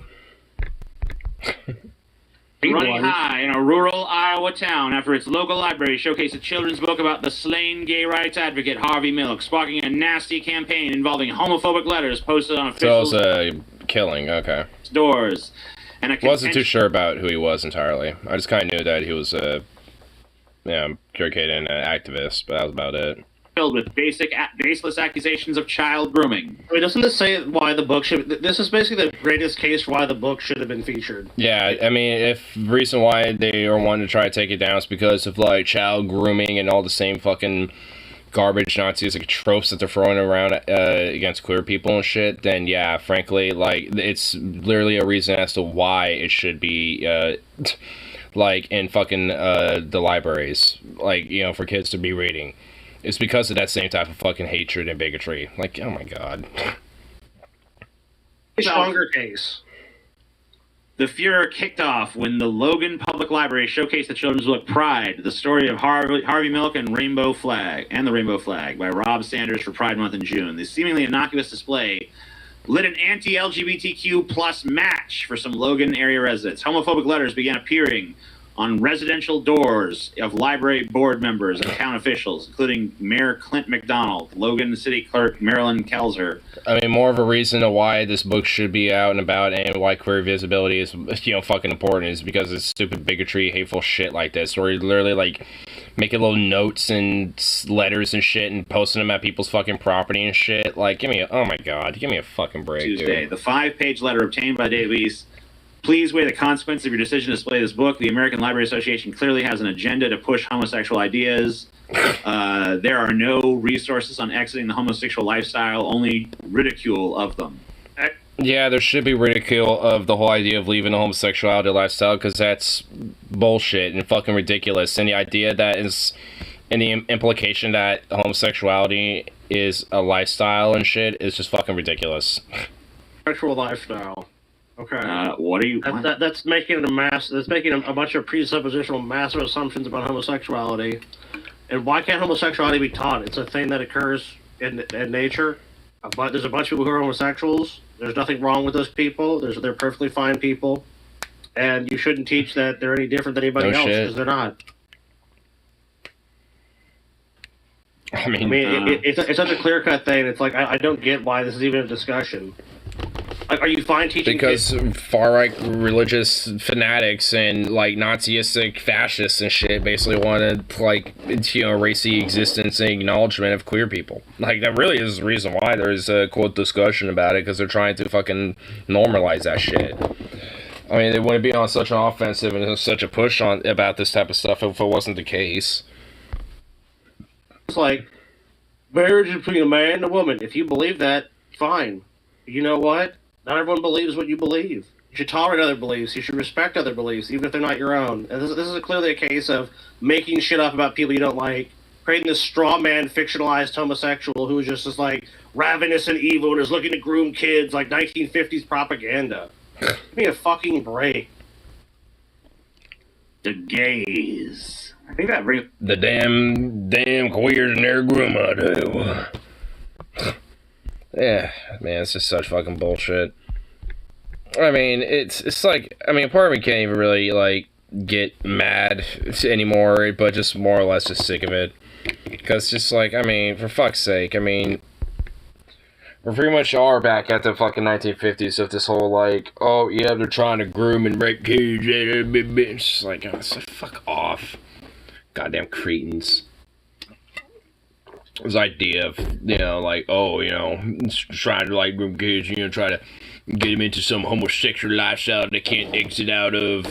Running high in a rural Iowa town after its local library showcased a children's book about the slain gay rights advocate Harvey Milk, sparking a nasty campaign involving homophobic letters posted on official So it was a killing, okay. doors. And Wasn't too sure about who he was entirely. I just kind of knew that he was a queer kid and an activist, but that was about it. Filled with baseless accusations of child grooming. I mean, doesn't this say why the book should... This is basically the greatest case for why the book should have been featured. Yeah, I mean, if the reason why they are wanting to try to take it down is because of, like, child grooming and all the same fucking garbage Nazis, like, tropes that they're throwing around against queer people and shit, then, yeah, frankly, like, it's literally a reason as to why it should be, like, in fucking, the libraries, like, for kids to be reading. It's because of that same type of fucking hatred and bigotry. Like, oh my god. A stronger case. The furor kicked off when the Logan Public Library showcased the children's book Pride, the story of Harvey Milk and the Rainbow Flag by Rob Sanders for Pride Month in June. The seemingly innocuous display lit an anti-LGBTQ plus match for some Logan area residents. Homophobic letters began appearing on residential doors of library board members and town officials, including Mayor Clint McDonald, Logan City Clerk Marilyn Kelzer. I mean, more of a reason to why this book should be out and about and why queer visibility is, fucking important is because of stupid bigotry, hateful shit like this, where you literally, like, making little notes and letters and shit and posting them at people's fucking property and shit. Like, oh my god, give me a fucking break, Tuesday, dude. the 5-page letter obtained by Davies. Please weigh the consequence of your decision to display this book. The American Library Association clearly has an agenda to push homosexual ideas. There are no resources on exiting the homosexual lifestyle, only ridicule of them. Yeah, there should be ridicule of the whole idea of leaving the homosexuality lifestyle, because that's bullshit and fucking ridiculous. And the idea that is, and the implication that homosexuality is a lifestyle and shit is just fucking ridiculous. Sexual lifestyle. Okay. What are you? That's making it a mass. That's making a bunch of presuppositional, massive assumptions about homosexuality. And why can't homosexuality be taught? It's a thing that occurs in nature. But there's a bunch of people who are homosexuals. There's nothing wrong with those people. They're perfectly fine people, and you shouldn't teach that they're any different than anybody else, because they're not. I mean, it's such a clear-cut thing. It's like I don't get why this is even a discussion. Like, are you fine teaching because kids? far-right religious fanatics and, like, Nazistic fascists and shit basically wanted, like, erase the existence and acknowledgement of queer people. Like, that really is the reason why there's a, quote, discussion about it, because they're trying to fucking normalize that shit. I mean, they wouldn't be on such an offensive and such a push on about this type of stuff if it wasn't the case. It's like, marriage is between a man and a woman. If you believe that, fine. You know what? Not everyone believes what you believe. You should tolerate other beliefs. You should respect other beliefs, even if they're not your own. And this is clearly a case of making shit up about people you don't like, creating this straw man fictionalized homosexual who is just this, like, ravenous and evil and is looking to groom kids like 1950s propaganda. Give me a fucking break. The gays. I think that the damn queers and their grandma do. Yeah, man, it's just such fucking bullshit. I mean, it's like, I mean, part of me can't even really, like, get mad anymore, but just more or less just sick of it. Because just, like, I mean, for fuck's sake, I mean, we pretty much are back at the fucking 1950s of this whole, like, oh, yeah, they're trying to groom and rape kids, it's just like, oh, so fuck off. Goddamn cretins. this idea of, you know, like, oh, you know, trying to, like, engage, you know, try to get him into some homosexual lifestyle they can't exit out of.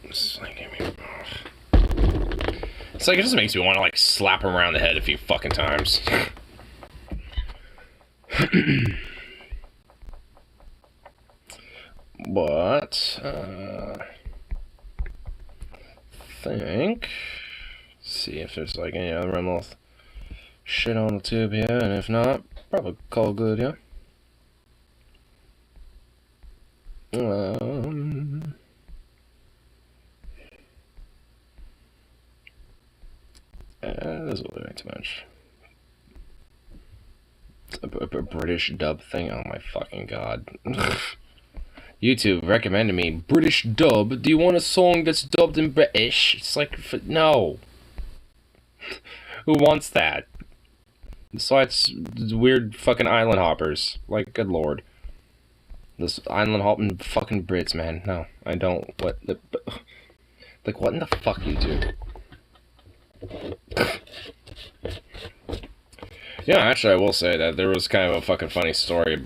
It's like, it just makes me want to, like, slap him around the head a few fucking times. But, think, see if there's, like, any other remote shit on the tube here, and if not, probably call good, yeah? This will be too much. A British dub thing? Oh my fucking god. YouTube recommended me British dub. Do you want a song that's dubbed in British? It's like, no. Who wants that? Besides weird fucking island hoppers. Like, good lord. This island hopping fucking Brits, man. No, I don't. What the... Like, what in the fuck, YouTube? Yeah, actually, I will say that there was kind of a fucking funny story.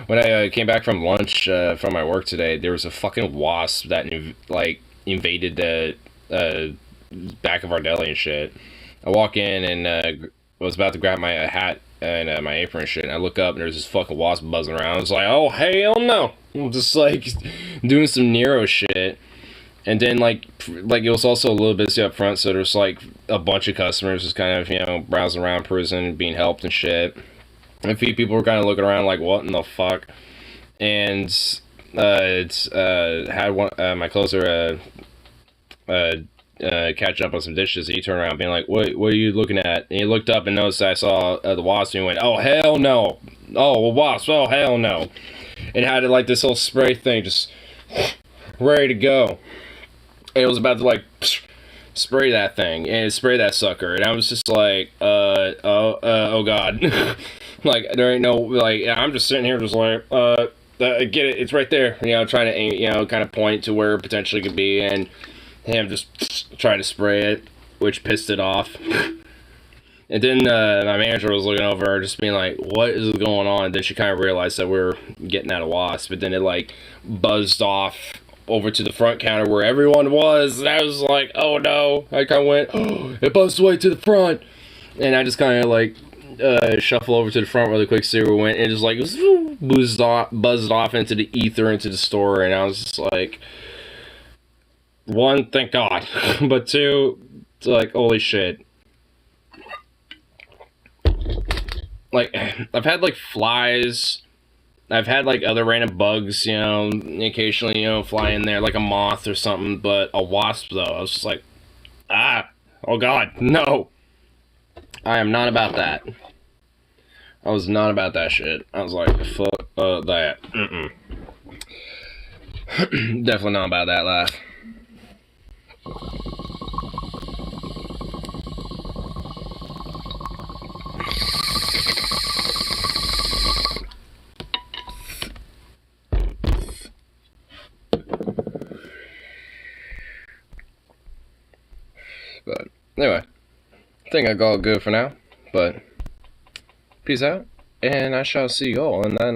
When I came back from lunch from my work today, there was a fucking wasp that, like, invaded the back of our deli and shit. I walk in and was about to grab my hat and my apron and shit, and I look up and there's this fucking wasp buzzing around. I was like, oh, hell no! I'm just, like, doing some Nero shit. And then, like it was also a little busy up front, so there's, like, a bunch of customers just kind of, you know, browsing around, perusing, being helped and shit. And a few people were kind of looking around like, what in the fuck? And, had one, my closer, catch up on some dishes. He turned around being like, what are you looking at? And he looked up and noticed I saw the wasp, and he went, oh, hell no. Oh, a wasp, oh, hell no. And had, like, this whole spray thing just ready to go. And it was about to, like, spray that thing, and spray that sucker, and I was just like, oh god. Like, there ain't no, like, I'm just sitting here just like, get it, it's right there, you know, trying to, you know, kind of point to where it potentially could be, and him just trying to spray it, which pissed it off. And then my manager was looking over, just being like, what is going on? And then she kind of realized that we were getting at a wasp, but then it, like, buzzed off over to the front counter where everyone was, and I was like, oh no. I kind of went, oh, it buzzed away to the front, and I just kind of, like, shuffle over to the front really quick, see where it went, and it just, like, buzzed off into the ether, into the store, and I was just like, one, thank God, but two, it's like, holy shit. Like, I've had, like, flies, I've had, like, other random bugs, you know, occasionally, you know, fly in there, like a moth or something, but a wasp, though, I was just like, oh god, no. I am not about that. I was not about that shit. I was like, fuck that. Definitely not about that life. But anyway, I think I got good for now, but peace out, and I shall see you all in that